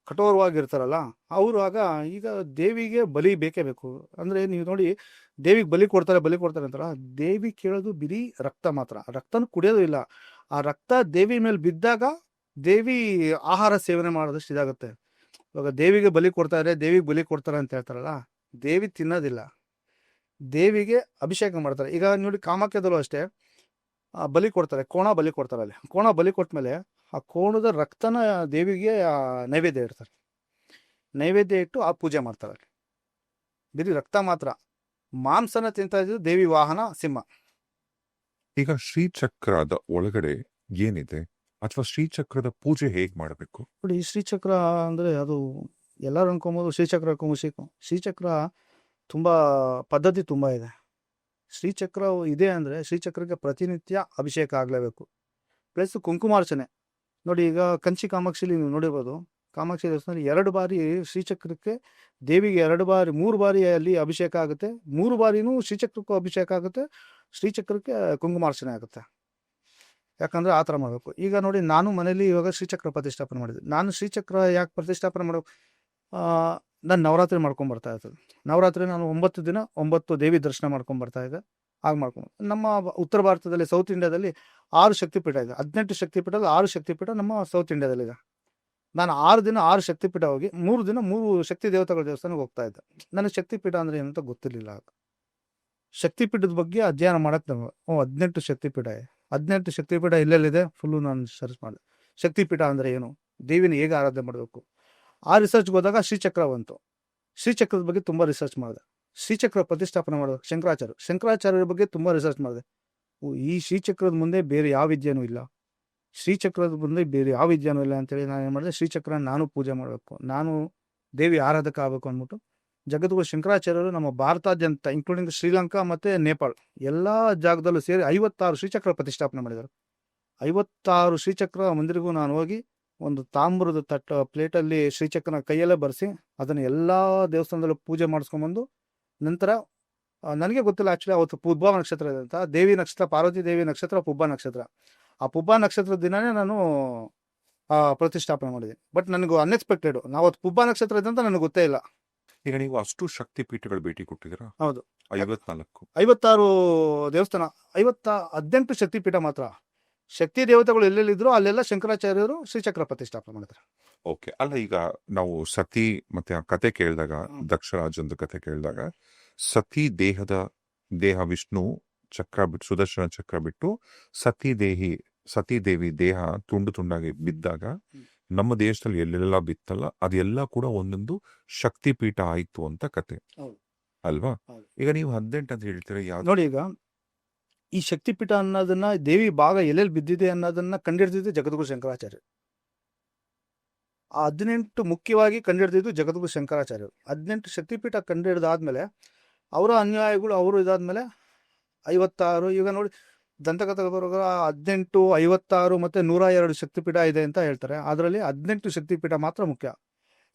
ಕಠೋರವಾಗಿರ್ತಾರಲ್ಲ ಅವರು. ಆಗ ಈಗ ದೇವಿಗೆ ಬಲಿ ಬೇಕೇ ಬೇಕು. ಅಂದರೆ ನೀವು ನೋಡಿ, ದೇವಿಗೆ ಬಲಿ ಕೊಡ್ತಾರೆ ಅಂತಾರ, ದೇವಿ ಕೇಳೋದು ಬಿರಿ ರಕ್ತ ಮಾತ್ರ, ರಕ್ತನೂ ಕುಡಿಯೋದು ಇಲ್ಲ. ಆ ರಕ್ತ ದೇವಿ ಮೇಲೆ ಬಿದ್ದಾಗ ದೇವಿ ಆಹಾರ ಸೇವನೆ ಮಾಡೋದಷ್ಟು ಇದಾಗುತ್ತೆ. ಇವಾಗ ದೇವಿಗೆ ಬಲಿ ಕೊಡ್ತಾರೆ ಅಂತ ಹೇಳ್ತಾರಲ್ಲ, ದೇವಿ ತಿನ್ನೋದಿಲ್ಲ, ದೇವಿಗೆ ಅಭಿಷೇಕ ಮಾಡ್ತಾರೆ. ಈಗ ನೋಡಿ, ಕಾಮಾಖ್ಯದಲ್ಲೂ ಅಷ್ಟೇ ಬಲಿ ಕೊಡ್ತಾರೆ, ಬಲಿ ಕೊಡ್ತಾರೆ. ಅಲ್ಲಿ ಬಲಿ ಕೊಟ್ಮೇಲೆ ಆ ಕೋಣದ ರಕ್ತನ ದೇವಿಗೆ ನೈವೇದ್ಯ ಇಡ್ತಾರೆ. ನೈವೇದ್ಯ ಇಟ್ಟು ಆ ಪೂಜೆ ಮಾಡ್ತಾರೆ. ಅಲ್ಲಿ ಬರೀ ರಕ್ತ ಮಾತ್ರ, ಮಾಂಸನ ತಿಂತಾ ಇದ್ದು ದೇವಿ ವಾಹನ ಸಿಂಹ. ಈಗ ಶ್ರೀಚಕ್ರದ ಒಳಗಡೆ ಏನಿದೆ, ಅಥವಾ ಶ್ರೀಚಕ್ರದ ಪೂಜೆ ಹೇಗೆ ಮಾಡಬೇಕು? ನೋಡಿ, ಶ್ರೀಚಕ್ರ ಅಂದರೆ ಅದು ಎಲ್ಲರೂ ಅನ್ಕೊಬೋದು ಶ್ರೀಚಕ್ರ ತುಂಬ ಪದ್ಧತಿ ತುಂಬ ಇದೆ. ಶ್ರೀಚಕ್ರ ಇದೆ ಅಂದರೆ ಶ್ರೀಚಕ್ರಕ್ಕೆ ಪ್ರತಿನಿತ್ಯ ಅಭಿಷೇಕ ಆಗಲೇಬೇಕು, ಪ್ಲಸ್ ಕುಂಕುಮಾರ್ಚನೆ. ನೋಡಿ, ಈಗ ಕಂಚಿ ಕಾಮಾಕ್ಷಿಲಿ ನೀವು ನೋಡಿರ್ಬೋದು, ಕಾಮಾಕ್ಷಿ ದೇವಸ್ಥಾನ 2 ಬಾರಿ ಶ್ರೀಚಕ್ರಕ್ಕೆ ದೇವಿಗೆ 3 ಬಾರಿ ಅಲ್ಲಿ ಅಭಿಷೇಕ ಆಗುತ್ತೆ. 3 ಬಾರಿನೂ ಶ್ರೀಚಕ್ರಕ್ಕೂ ಅಭಿಷೇಕ ಆಗುತ್ತೆ, ಶ್ರೀಚಕ್ರಕ್ಕೆ ಕುಂಕುಮಾರ್ಚನೆ ಆಗುತ್ತೆ. ಯಾಕಂದರೆ ಆ ಥರ ಮಾಡಬೇಕು. ಈಗ ನೋಡಿ, ನಾನು ಮನೇಲಿ ಇವಾಗ ಶ್ರೀಚಕ್ರ ಪ್ರತಿಷ್ಠಾಪನೆ ಮಾಡಿದ್ದೆ. ನಾನು ಶ್ರೀಚಕ್ರ ಯಾಕೆ ಪ್ರತಿಷ್ಠಾಪನೆ ಮಾಡಬೇಕು, ನಾನು ನವರಾತ್ರಿ ಮಾಡ್ಕೊಂಬರ್ತಾ ಇರ್ತದೆ. ನವರಾತ್ರಿ ನಾನು 9 ದಿನ 9 ದೇವಿ ದರ್ಶನ ಮಾಡ್ಕೊಂಬರ್ತಾ ಇದ್ದೆ. ಹಾಗೆ ಮಾಡ್ಕೊಂಡು ನಮ್ಮ ಉತ್ತರ ಭಾರತದಲ್ಲಿ, ಸೌತ್ ಇಂಡಿಯಾದಲ್ಲಿ 6 ಶಕ್ತಿಪೀಠ ಇದೆ. 18 ಶಕ್ತಿಪೀಠದಲ್ಲಿ 6 ಶಕ್ತಿಪೀಠ ನಮ್ಮ ಸೌತ್ ಇಂಡಿಯಾದಲ್ಲಿದೆ. ನಾನು 6 ದಿನ 6 ಶಕ್ತಿಪೀಠ ಹೋಗಿ 3 ದಿನ 3 ಶಕ್ತಿ ದೇವತೆಗಳ ದೇವಸ್ಥಾನಕ್ಕೆ ಹೋಗ್ತಾ ಇದ್ದೆ. ನನಗೆ ಶಕ್ತಿಪೀಠ ಅಂದರೆ ಏನಂತ ಗೊತ್ತಿರಲಿಲ್ಲ. ಶಕ್ತಿಪೀಠದ ಬಗ್ಗೆ ಅಧ್ಯಯನ ಮಾಡಕ್ಕೆ ನಮಗೆ 18 ಶಕ್ತಿಪೀಠ ಇದೆ. 18 ಶಕ್ತಿಪೀಠ ಎಲ್ಲೆಲ್ಲಿದೆ ಫುಲ್ಲು ನಾನು ಸರ್ಚ್ ಮಾಡಿದೆ. ಶಕ್ತಿಪೀಠ ಅಂದರೆ ಏನು, ದೇವಿನ ಹೇಗೆ ಆರಾಧನೆ ಮಾಡಬೇಕು, ಆ ರಿಸರ್ಚ್ಗೆ ಹೋದಾಗ ಶ್ರೀಚಕ್ರ ಬಂತು. ಶ್ರೀಚಕ್ರದ ಬಗ್ಗೆ ತುಂಬ ರಿಸರ್ಚ್ ಮಾಡಿದೆ. ಶ್ರೀಚಕ್ರ ಪ್ರತಿಷ್ಠಾಪನೆ ಮಾಡೋದು ಶಂಕರಾಚಾರ್ಯರ ಬಗ್ಗೆ ತುಂಬ ರಿಸರ್ಚ್ ಮಾಡಿದೆ. ಈ ಶ್ರೀಚಕ್ರದ ಮುಂದೆ ಬೇರೆ ಯಾವ ವಿದ್ಯೆನೂ ಇಲ್ಲ, ಶ್ರೀಚಕ್ರದ ಮುಂದೆ ಬೇರೆ ಯಾವ ವಿದ್ಯೆನೂ ಇಲ್ಲ ಅಂತೇಳಿ ನಾನು ಏನು ಮಾಡಿದೆ, ಶ್ರೀಚಕ್ರ ನಾನು ಪೂಜೆ ಮಾಡಬೇಕು, ನಾನು ದೇವಿ ಆರಾಧಕ ಆಗಬೇಕು ಅಂದ್ಬಿಟ್ಟು ಜಗದ್ಗುರು ಶಂಕರಾಚಾರ್ಯರು ನಮ್ಮ ಭಾರತಾದ್ಯಂತ ಇನ್ಕ್ಲೂಡಿಂಗ್ ಶ್ರೀಲಂಕಾ ಮತ್ತು ನೇಪಾಳ ಎಲ್ಲ ಜಾಗದಲ್ಲೂ ಸೇರಿ 56 ಶ್ರೀಚಕ್ರ ಪ್ರತಿಷ್ಠಾಪನೆ ಮಾಡಿದರು. 56 ಶ್ರೀಚಕ್ರ ಮಂದಿರಿಗೂ ನಾನು ಹೋಗಿ ಒಂದು ತಾಮ್ರದ ಪ್ಲೇಟಲ್ಲಿ ಶ್ರೀಚಕ್ರನ ಕೈಯಲ್ಲೇ ಬರೆಸಿ ಅದನ್ನು ಎಲ್ಲ ದೇವಸ್ಥಾನದಲ್ಲೂ ಪೂಜೆ ಮಾಡಿಸ್ಕೊಂಬಂದು, ನಂತರ ನನಗೆ ಗೊತ್ತಿಲ್ಲ ಆ್ಯಕ್ಚುಲಿ ಅವತ್ತು ಪುಬ್ಬ ನಕ್ಷತ್ರ ಇದೆ ಅಂತ, ದೇವಿ ನಕ್ಷತ್ರ, ಪಾರ್ವತಿ ದೇವಿ ನಕ್ಷತ್ರ ಪುಬ್ಬ ನಕ್ಷತ್ರ. ಆ ಪುಬ್ಬ ನಕ್ಷತ್ರದ ದಿನವೇ ನಾನು ಪ್ರತಿಷ್ಠಾಪನೆ ಮಾಡಿದೆ. ಬಟ್ ನನಗೂ ಅನ್ಎಕ್ಸ್ಪೆಕ್ಟೆಡ್, ಅವತ್ತು ಪುಬ್ಬ ನಕ್ಷತ್ರ ಇದೆ ಅಂತ ನನಗೆ ಗೊತ್ತೇ ಇಲ್ಲ. ಈಗ ನೀವು ಅಷ್ಟು ಶಕ್ತಿ ಪೀಠಗಳು ಭೇಟಿ ಕೊಟ್ಟಿದ್ದೀರಾ? ಹೌದು, 56 ದೇವಸ್ಥಾನ, 18 ಶಕ್ತಿಪೀಠ ಮಾತ್ರ. ಶಕ್ತಿ ದೇವತೆಗಳು ಎಲ್ಲೆಲ್ಲಿದ್ರು ಅಲ್ಲೆಲ್ಲ ಶಂಕರಾಚಾರ್ಯರು ಶ್ರೀಚಕ್ರ ಪ್ರತಿಷ್ಠಾಪನೆ ಮಾಡಿದ್ರು. ಓಕೆ, ಅಲ್ಲ ಈಗ ನಾವು ಸತಿ ಮತ್ತೆ ಆ ಕತೆ ಕೇಳಿದಾಗ, ದಕ್ಷರಾಜಂದು ಕತೆ ಕೇಳಿದಾಗ, ದೇಹ ವಿಷ್ಣು ಚಕ್ರ ಬಿಟ್ಟು, ಸುದರ್ಶನ ಚಕ್ರ ಬಿಟ್ಟು ಸತೀದೇವಿ ದೇಹ ತುಂಡಾಗಿ ಬಿದ್ದಾಗ ನಮ್ಮ ದೇಶದಲ್ಲಿ ಎಲ್ಲೆಲ್ಲ ಬಿತ್ತಲ್ಲ, ಅದೆಲ್ಲ ಕೂಡ ಒಂದೊಂದು ಶಕ್ತಿಪೀಠ ಆಯ್ತು ಅಂತ ಕತೆ ಅಲ್ವಾ? ಈಗ ನೀವು 18 ಅಂತ ಹೇಳ್ತೀರಾ, ಯಾವ್ದು ನೋಡಿ, ಈಗ ಈ ಶಕ್ತಿಪೀಠ ಅನ್ನೋದನ್ನ, ದೇವಿ ಭಾಗ ಎಲ್ಲೆಲ್ಲಿ ಬಿದ್ದಿದೆ ಅನ್ನೋದನ್ನ ಕಂಡಿಡ್ದಿದ್ದು ಜಗದ್ಗುರು ಶಂಕರಾಚಾರ್ಯ. ಆ 18 ಮುಖ್ಯವಾಗಿ ಕಂಡಿಡ್ದಿದ್ದು ಜಗದ್ಗುರು ಶಂಕರಾಚಾರ್ಯರು. 18 ಶಕ್ತಿಪೀಠ ಕಂಡಿಡ್ದಾದ್ಮೇಲೆ ಅವರ ಅನ್ಯಾಯಗಳು ಅವರು ಇದಾದ್ಮೇಲೆ 56, ಈಗ ನೋಡಿ ದಂತಕಥೆ ಬರುವಾಗ 18, 56 ಮತ್ತು 102 ಶಕ್ತಿಪೀಠ ಇದೆ ಅಂತ ಹೇಳ್ತಾರೆ. ಅದರಲ್ಲಿ 18 ಶಕ್ತಿಪೀಠ ಮಾತ್ರ ಮುಖ್ಯ.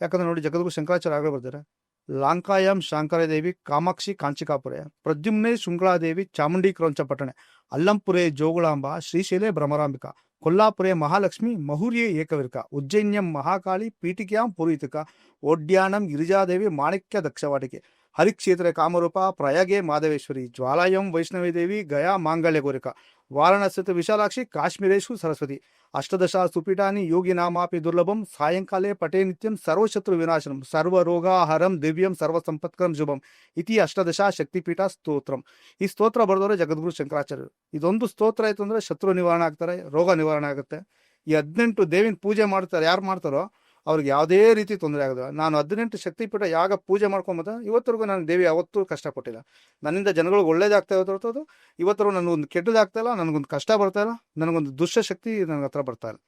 ಯಾಕಂದ್ರೆ ನೋಡಿ, ಜಗದ್ಗುರು ಶಂಕರಾಚಾರ್ಯ ಆಗಲೇ ಬರ್ತಾರೆ, ಲಾಂಕಾಯಂ ಶಾಂಕರದೇವಿ ಕಾಮಾಕ್ಷಿ ಕಾಂಚಿಕಾಪುರೆ, ಪ್ರದ್ಯುಮ್ನೆ ಶೃಂಖಲಾದೇವಿ ಚಾಮುಂಡಿ ಕ್ರೌಂಚಪಟ್ಟಣೆ, ಅಲ್ಲಂಪುರೆ ಜೋಗುಳಾಂಬ ಶ್ರೀಶೈಲೆ ಭ್ರಮರಾಂಬಿಕಾ, ಕೊಲ್ಲಾಪುರೆ ಮಹಾಲಕ್ಷ್ಮಿ ಮಹುರ್ಯೆ ಏಕವಿರ್ಕ, ಉಜ್ಜೈನ್ಯಂ ಮಹಾಕಾಳಿ ಪೀಠಿಕ್ಯಾಂ ಪುರೀತಿಕ, ಓಡ್ಯಾನಂ ಗಿರಿಜಾದೇವಿ ಮಾಣಿಕ್ಯ ದಕ್ಷವಾಟಿಕೆ, ಹರಿಕ್ಷೇತ್ರ ಕಾಮರೂಪ ಪ್ರಯಾಗೆ ಮಾಧವೇಶ್ವರಿ, ಜ್ವಾಲಾಯಂ ವೈಷ್ಣವಿ ದೇವಿ ಗಯಾ ಮಾಂಗಲ್ಯ ಗೋರಿಕ, ವಾರಣಾಸಿ ವಿಶಾಲಾಕ್ಷಿ ಕಾಶ್ಮೀರೇಶು ಸರಸ್ವತಿ, ಅಷ್ಟದಶ ಸುಪೀಠಾನಿ ಯೋಗಿನಾಮಾಪಿ ದುರ್ಲಭಂ, ಸಾಯಂಕಾಲೇ ಪಟೇ ನಿತ್ಯಂ ಸರ್ವಶತ್ರು ವಿನಾಶನಂ, ಸರ್ವರೋಗಾಹರಂ ದಿವ್ಯಂ ಸರ್ವಸಂಪತ್ಕರಂ ಶುಭಂ ಇತಿ ಅಷ್ಟದಶ ಶಕ್ತಿಪೀಠ ಸ್ತೋತ್ರಂ. ಈ ಸ್ತೋತ್ರ ಬರೆದವರು ಜಗದ್ಗುರು ಶಂಕರಾಚಾರ್ಯರು. ಇದೊಂದು ಸ್ತೋತ್ರ ಆಯ್ತು ಅಂದ್ರೆ ಶತ್ರು ನಿವಾರಣೆ ಆಗ್ತಾರೆ, ರೋಗ ನಿವಾರಣೆ ಆಗುತ್ತೆ. ಈ 18 ದೇವಿನ ಪೂಜೆ ಮಾಡ್ತಾರೆ, ಯಾರು ಮಾಡ್ತಾರೋ ಅವ್ರಿಗೆ ಯಾವುದೇ ರೀತಿ ತೊಂದರೆ ಆಗೋದಿಲ್ಲ. ನಾನು 18 ಶಕ್ತಿಪೀಠ ಯಾಗ ಪೂಜೆ ಮಾಡ್ಕೊಂಬತ್ತ ಇವತ್ತರೆಗೂ ನಾನು ದೇವಿ ಯಾವತ್ತೂ ಕಷ್ಟಪಟ್ಟಿಲ್ಲ. ನನ್ನಿಂದ ಜನಗಳಿಗೆ ಒಳ್ಳೇದಾಗ್ತಾ ಇರೋದು, ಇವತ್ತರೆಗೂ ನನಗೊಂದು ಕೆಟ್ಟದಾಗ್ತಾ ಇಲ್ಲ, ನನಗೊಂದು ಕಷ್ಟ ಬರ್ತಾ ಇಲ್ಲ, ನನಗೊಂದು ದುಷ್ಟ ಶಕ್ತಿ ನನ್ನ ಹತ್ರ ಬರ್ತಾ ಇಲ್ಲ.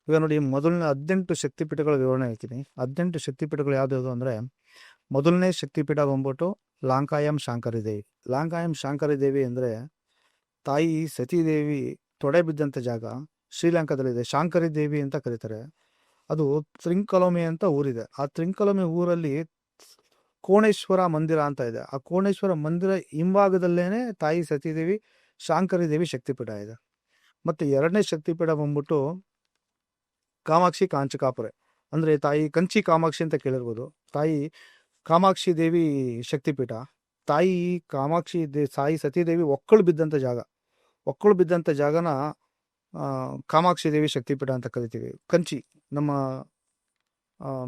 ಈಗ ನೋಡಿ, ಮೊದಲನೇ 18 ಶಕ್ತಿಪೀಠಗಳ ವಿವರಣೆ ಹೇಳ್ತೀನಿ. 18 ಶಕ್ತಿಪೀಠಗಳು ಯಾವ್ದು ಅಂದರೆ, ಮೊದಲನೇ ಶಕ್ತಿಪೀಠ ಬಂದ್ಬಿಟ್ಟು ಲಾಂಕಾಯಂ ಶಾಂಕರಿ ದೇವಿ. ಲಾಂಕಾಯಂ ಶಾಂಕರಿ ದೇವಿ ಅಂದರೆ ತಾಯಿ ಸತೀದೇವಿ ತೊಡೆ ಬಿದ್ದಂಥ ಜಾಗ ಶ್ರೀಲಂಕಾದಲ್ಲಿದೆ. ಶಾಂಕರಿ ದೇವಿ ಅಂತ ಕರೀತಾರೆ. ಅದು ತ್ರಿಂಕಲೊಮೆ ಅಂತ ಊರಿದೆ. ಆ ತ್ರಿಂಕಲೊಮೆ ಊರಲ್ಲಿ ಕೋಣೇಶ್ವರ ಮಂದಿರ ಅಂತ ಇದೆ. ಆ ಕೋಣೇಶ್ವರ ಮಂದಿರ ಹಿಂಭಾಗದಲ್ಲೇನೆ ತಾಯಿ ಸತೀದೇವಿ ಶಾಂಕರಿ ದೇವಿ ಶಕ್ತಿಪೀಠ ಇದೆ. ಮತ್ತು ಎರಡನೇ ಶಕ್ತಿಪೀಠ ಬಂದ್ಬಿಟ್ಟು ಕಾಮಾಕ್ಷಿ ಕಾಂಚಿಕಾಪುರೆ, ಅಂದರೆ ತಾಯಿ ಕಂಚಿ ಕಾಮಾಕ್ಷಿ ಅಂತ ಕೇಳಿರ್ಬೋದು. ತಾಯಿ ಕಾಮಾಕ್ಷಿ ದೇವಿ ಶಕ್ತಿಪೀಠ. ತಾಯಿ ತಾಯಿ ಸತೀದೇವಿ ಒಕ್ಕಳು ಬಿದ್ದಂಥ ಜಾಗನ ಕಾಮಾಕ್ಷಿ ದೇವಿ ಶಕ್ತಿಪೀಠ ಅಂತ ಕರಿತೀವಿ. ಕಂಚಿ ನಮ್ಮ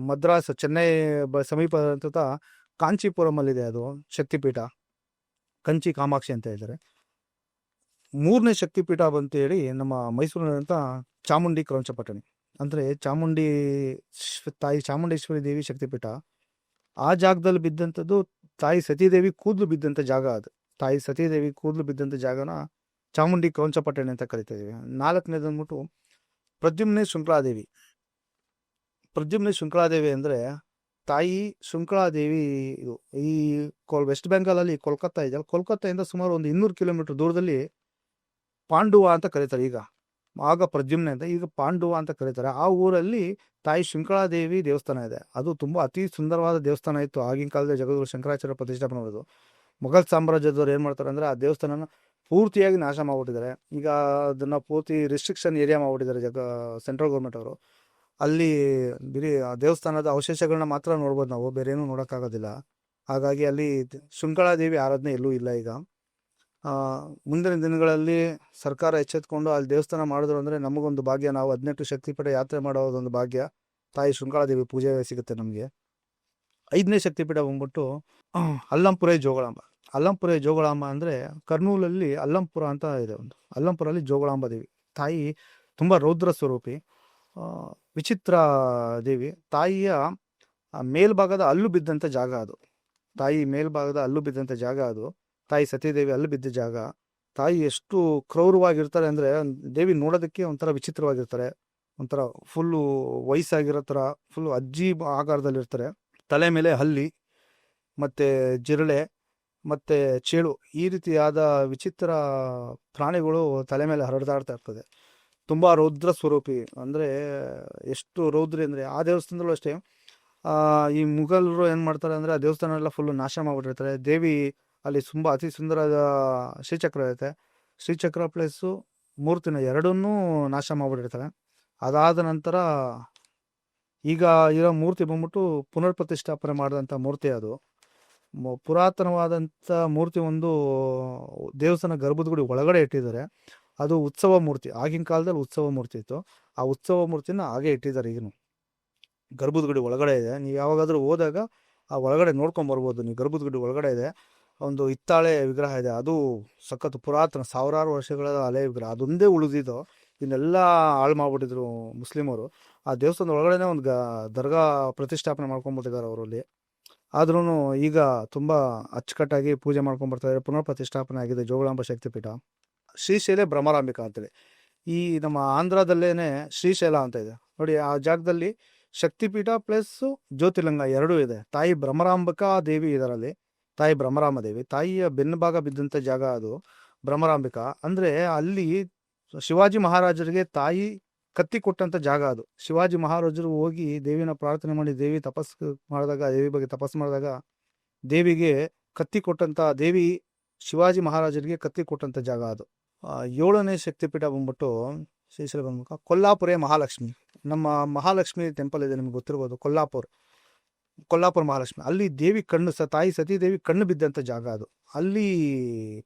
ಮದ್ರಾಸ್ ಚೆನ್ನೈ ಸಮೀಪದಂಥ ಕಾಂಚೀಪುರಮಲ್ಲಿದೆ ಅದು ಶಕ್ತಿಪೀಠ. ಕಂಚಿ ಕಾಮಾಕ್ಷಿ ಅಂತ ಹೇಳಿದರೆ. ಮೂರನೇ ಶಕ್ತಿಪೀಠ ಬಂತೇಳಿ ನಮ್ಮ ಮೈಸೂರಿನಂಥ ಚಾಮುಂಡಿ ಕ್ರೌಂಚಪಟ್ಟಣೆ, ಅಂದರೆ ತಾಯಿ ಚಾಮುಂಡೇಶ್ವರಿ ದೇವಿ ಶಕ್ತಿಪೀಠ. ಆ ಜಾಗದಲ್ಲಿ ಬಿದ್ದಂಥದ್ದು ತಾಯಿ ಸತೀದೇವಿ ಕೂದಲು ಬಿದ್ದಂಥ ಜಾಗ. ಅದು ತಾಯಿ ಸತೀದೇವಿ ಕೂದಲು ಬಿದ್ದಂಥ ಜಾಗನ ಚಾಮುಂಡಿ ಕ್ರೌಂಚಪಟ್ಟಣೆ ಅಂತ ಕರಿತಾ ಇದೀವಿ. ನಾಲ್ಕನೇದು ಅಂದ್ಬಿಟ್ಟು ಪ್ರದ್ಯುಮ್ನೆ ಶೃಂಖಲಾದೇವಿ ಅಂದರೆ ತಾಯಿ ಶೃಂಖಲಾದೇವಿ. ಇದು ಈ ವೆಸ್ಟ್ ಬೆಂಗಾಲಲ್ಲಿ ಕೋಲ್ಕತ್ತಾ ಇದೆಯಲ್ಲ, ಕೋಲ್ಕತ್ತಾಯಿಂದ ಸುಮಾರು ಒಂದು 200 ಕಿಲೋಮೀಟರ್ ದೂರದಲ್ಲಿ ಪಾಂಡುವ ಅಂತ ಕರೀತಾರೆ. ಆಗ ಪ್ರದ್ಯುಮ್ನೆ ಅಂತ, ಈಗ ಪಾಂಡುವ ಅಂತ ಕರೀತಾರೆ. ಆ ಊರಲ್ಲಿ ತಾಯಿ ಶೃಂಖಲಾದೇವಿ ದೇವಸ್ಥಾನ ಇದೆ. ಅದು ತುಂಬ ಅತಿ ಸುಂದರವಾದ ದೇವಸ್ಥಾನ ಇತ್ತು. ಆಗಿನ ಕಾಲದಲ್ಲಿ ಜಗದ್ಗುರು ಶಂಕರಾಚಾರ್ಯ ಪ್ರತಿಷ್ಠಾಪನೆ ಮಾಡೋದು. ಮೊಘಲ್ ಸಾಮ್ರಾಜ್ಯದವ್ರು ಏನು ಮಾಡ್ತಾರೆ ಅಂದರೆ ಆ ದೇವಸ್ಥಾನನ ಪೂರ್ತಿಯಾಗಿ ನಾಶ ಮಾಡ್ಬಿಟ್ಟಿದ್ದಾರೆ. ಈಗ ಅದನ್ನು ಪೂರ್ತಿ ರಿಸ್ಟ್ರಿಕ್ಷನ್ ಏರಿಯಾ ಮಾಡ್ಬಿಟ್ಟಿದ್ದಾರೆ ಸೆಂಟ್ರಲ್ ಗೌರ್ಮೆಂಟ್ ಅವರು. ಅಲ್ಲಿ ಬರೀ ಆ ದೇವಸ್ಥಾನದ ಅವಶೇಷಗಳನ್ನ ಮಾತ್ರ ನೋಡ್ಬೋದು ನಾವು, ಬೇರೆ ಏನೂ ನೋಡೋಕ್ಕಾಗೋದಿಲ್ಲ. ಹಾಗಾಗಿ ಅಲ್ಲಿ ಶೃಂಖಲಾದೇವಿ ಆರಾಧನೆ ಎಲ್ಲೂ ಇಲ್ಲ. ಈಗ ಮುಂದಿನ ದಿನಗಳಲ್ಲಿ ಸರ್ಕಾರ ಎಚ್ಚೆತ್ಕೊಂಡು ಅಲ್ಲಿ ದೇವಸ್ಥಾನ ಮಾಡಿದ್ರು ಅಂದರೆ ನಮಗೊಂದು ಭಾಗ್ಯ. ನಾವು 18 ಶಕ್ತಿಪೀಠ ಯಾತ್ರೆ ಮಾಡೋದೊಂದು ಭಾಗ್ಯ. ತಾಯಿ ಶೃಂಖಲಾದೇವಿ ಪೂಜೆ ಸಿಗುತ್ತೆ ನಮಗೆ. 5ನೇ ಶಕ್ತಿಪೀಠ ಬಂದ್ಬಿಟ್ಟು ಅಲ್ಲಂಪುರೆ ಜೋಗುಳಾಂಬ ಅಂದರೆ ಕರ್ನೂಲಲ್ಲಿ ಅಲ್ಲಂಪುರ ಅಂತ ಇದೆ ಒಂದು. ಅಲ್ಲಂಪುರಲ್ಲಿ ಜೋಗುಳಾಂಬ ದೇವಿ ತಾಯಿ ತುಂಬ ರೌದ್ರ ಸ್ವರೂಪಿ, ವಿಚಿತ್ರ ದೇವಿ. ತಾಯಿಯ ಮೇಲ್ಭಾಗದ ಹಲ್ಲು ಬಿದ್ದಂಥ ಜಾಗ ಅದು. ತಾಯಿ ಸತೀದೇವಿ ಹಲ್ಲು ಬಿದ್ದ ಜಾಗ. ತಾಯಿ ಎಷ್ಟು ಕ್ರೌರವಾಗಿರ್ತಾರೆ ಅಂದರೆ, ದೇವಿ ನೋಡೋದಕ್ಕೆ ಒಂಥರ ವಿಚಿತ್ರವಾಗಿರ್ತಾರೆ. ಒಂಥರ ಫುಲ್ಲು ವಯಸ್ಸಾಗಿರೋ ಥರ, ಫುಲ್ಲು ಅಜ್ಜಿ ಆಕಾರದಲ್ಲಿರ್ತಾರೆ. ತಲೆ ಮೇಲೆ ಹಲ್ಲಿ ಮತ್ತು ಜಿರಳೆ ಮತ್ತು ಚೇಳು, ಈ ರೀತಿಯಾದ ವಿಚಿತ್ರ ಪ್ರಾಣಿಗಳು ತಲೆ ಮೇಲೆ ಹರದಾಡ್ತಾ ಇರ್ತದೆ. ತುಂಬ ರೌದ್ರ ಸ್ವರೂಪಿ, ಅಂದರೆ ಎಷ್ಟು ರೌದ್ರಿ ಅಂದರೆ ಆ ದೇವಸ್ಥಾನದಲ್ಲೂ ಅಷ್ಟೇ. ಈ ಮುಘಲರು ಏನು ಮಾಡ್ತಾರೆ ಅಂದರೆ ಆ ದೇವಸ್ಥಾನ ಎಲ್ಲ ಫುಲ್ಲು ನಾಶ ಮಾಡಿಬಿಟ್ಟಿರ್ತಾರೆ. ದೇವಿ ಅಲ್ಲಿ ಅತಿ ಸುಂದರವಾದ ಶ್ರೀಚಕ್ರ ಇರುತ್ತೆ. ಶ್ರೀಚಕ್ರ ಪ್ಲಸ್ಸು ಮೂರ್ತಿನ ಎರಡನ್ನೂ ನಾಶ ಮಾಡಿಬಿಟ್ಟಿರ್ತಾರೆ. ಅದಾದ ನಂತರ ಈಗ ಇರೋ ಮೂರ್ತಿ ಬಂದ್ಬಿಟ್ಟು ಪುನರ್ ಪ್ರತಿಷ್ಠಾಪನೆ ಮಾಡಿದಂಥ ಮೂರ್ತಿ. ಅದು ಪುರಾತನವಾದಂಥ ಮೂರ್ತಿ ಒಂದು ದೇವಸ್ಥಾನ ಗರ್ಭದ ಗುಡಿ ಒಳಗಡೆ ಇಟ್ಟಿದ್ದಾರೆ. ಅದು ಉತ್ಸವ ಮೂರ್ತಿ. ಆಗಿನ ಕಾಲದಲ್ಲಿ ಉತ್ಸವ ಮೂರ್ತಿ ಇತ್ತು. ಆ ಉತ್ಸವ ಮೂರ್ತಿನ ಹಾಗೆ ಇಟ್ಟಿದ್ದಾರೆ. ಈಗನು ಗರ್ಭದ ಗುಡಿ ಒಳಗಡೆ ಇದೆ. ನೀವು ಯಾವಾಗಾದರೂ ಹೋದಾಗ ಆ ಒಳಗಡೆ ನೋಡ್ಕೊಂಬರ್ಬೋದು. ನೀವು ಗರ್ಭದ ಗುಡಿ ಒಳಗಡೆ ಇದೆ ಒಂದು ಹಿತ್ತಾಳೆ ವಿಗ್ರಹ ಇದೆ. ಅದು ಸಖತ್ತು ಪುರಾತನ, ಸಾವಿರಾರು ವರ್ಷಗಳ ಹಳೆ ವಿಗ್ರಹ. ಅದೊಂದೇ ಉಳಿದಿದ್ದು. ಇದನ್ನೆಲ್ಲ ಹಾಳು ಮಾಡ್ಬಿಟ್ಟಿದ್ರು ಮುಸ್ಲಿಮರು. ಆ ದೇವಸ್ಥಾನದ ಒಳಗಡೆ ಒಂದು ದರ್ಗಾ ಪ್ರತಿಷ್ಠಾಪನೆ ಮಾಡ್ಕೊಂಡ್ಬಿಟ್ಟಿದ್ದಾರೆ ಅವರಲ್ಲಿ. ಆದ್ರೂ ಈಗ ತುಂಬ ಅಚ್ಚುಕಟ್ಟಾಗಿ ಪೂಜೆ ಮಾಡ್ಕೊಂಡ್ಬರ್ತಾರೆ. ಪುನರ್ ಪ್ರತಿಷ್ಠಾಪನೆ ಆಗಿದೆ ಜೋಗುಳಾಂಬ ಶಕ್ತಿಪೀಠ. ಶ್ರೀಶೈಲೆ ಭ್ರಮರಾಂಬಿಕಾ ಅಂತೇಳಿ ಈ ನಮ್ಮ ಆಂಧ್ರದಲ್ಲೇನೆ ಶ್ರೀಶೈಲ ಅಂತ ಇದೆ ನೋಡಿ. ಆ ಜಾಗದಲ್ಲಿ ಶಕ್ತಿಪೀಠ ಪ್ಲಸ್ ಜ್ಯೋತಿರ್ಲಿಂಗ ಎರಡೂ ಇದೆ. ತಾಯಿ ಭ್ರಮರಾಂಬಿಕಾ ದೇವಿ ಇದರಲ್ಲಿ. ತಾಯಿ ಭ್ರಮರಾಂಬ ದೇವಿ ತಾಯಿಯ ಬೆನ್ನು ಭಾಗ ಬಿದ್ದಂಥ ಜಾಗ ಅದು ಭ್ರಮರಾಂಬಿಕಾ. ಅಂದರೆ ಅಲ್ಲಿ ಶಿವಾಜಿ ಮಹಾರಾಜರಿಗೆ ತಾಯಿ ಕತ್ತಿ ಕೊಟ್ಟಂಥ ಜಾಗ ಅದು. ಶಿವಾಜಿ ಮಹಾರಾಜರು ಹೋಗಿ ದೇವಿನ ಪ್ರಾರ್ಥನೆ ಮಾಡಿ ದೇವಿ ಬಗ್ಗೆ ತಪಸ್ಸು ಮಾಡಿದಾಗ ದೇವಿಗೆ ಕತ್ತಿ ಕೊಟ್ಟಂತ ದೇವಿ ಶಿವಾಜಿ ಮಹಾರಾಜರಿಗೆ ಕತ್ತಿ ಕೊಟ್ಟಂತ ಜಾಗ ಅದು. 7ನೇ ಶಕ್ತಿಪೀಠ ಬಂದ್ಬಿಟ್ಟು ಶ್ರೀಶೈಲ ಬಂದ್ಬಿಟ್ಟು ಕೊಲ್ಲಾಪುರೇ ಮಹಾಲಕ್ಷ್ಮಿ. ನಮ್ಮ ಮಹಾಲಕ್ಷ್ಮಿ ಟೆಂಪಲ್ ಇದೆ, ನಿಮ್ಗೆ ಗೊತ್ತಿರ್ಬೋದು, ಕೊಲ್ಲಾಪುರ ಮಹಾಲಕ್ಷ್ಮಿ. ಅಲ್ಲಿ ದೇವಿ ಕಣ್ಣು ತಾಯಿ ಸತೀದೇವಿ ಕಣ್ಣು ಬಿದ್ದಂಥ ಜಾಗ ಅದು. ಅಲ್ಲಿ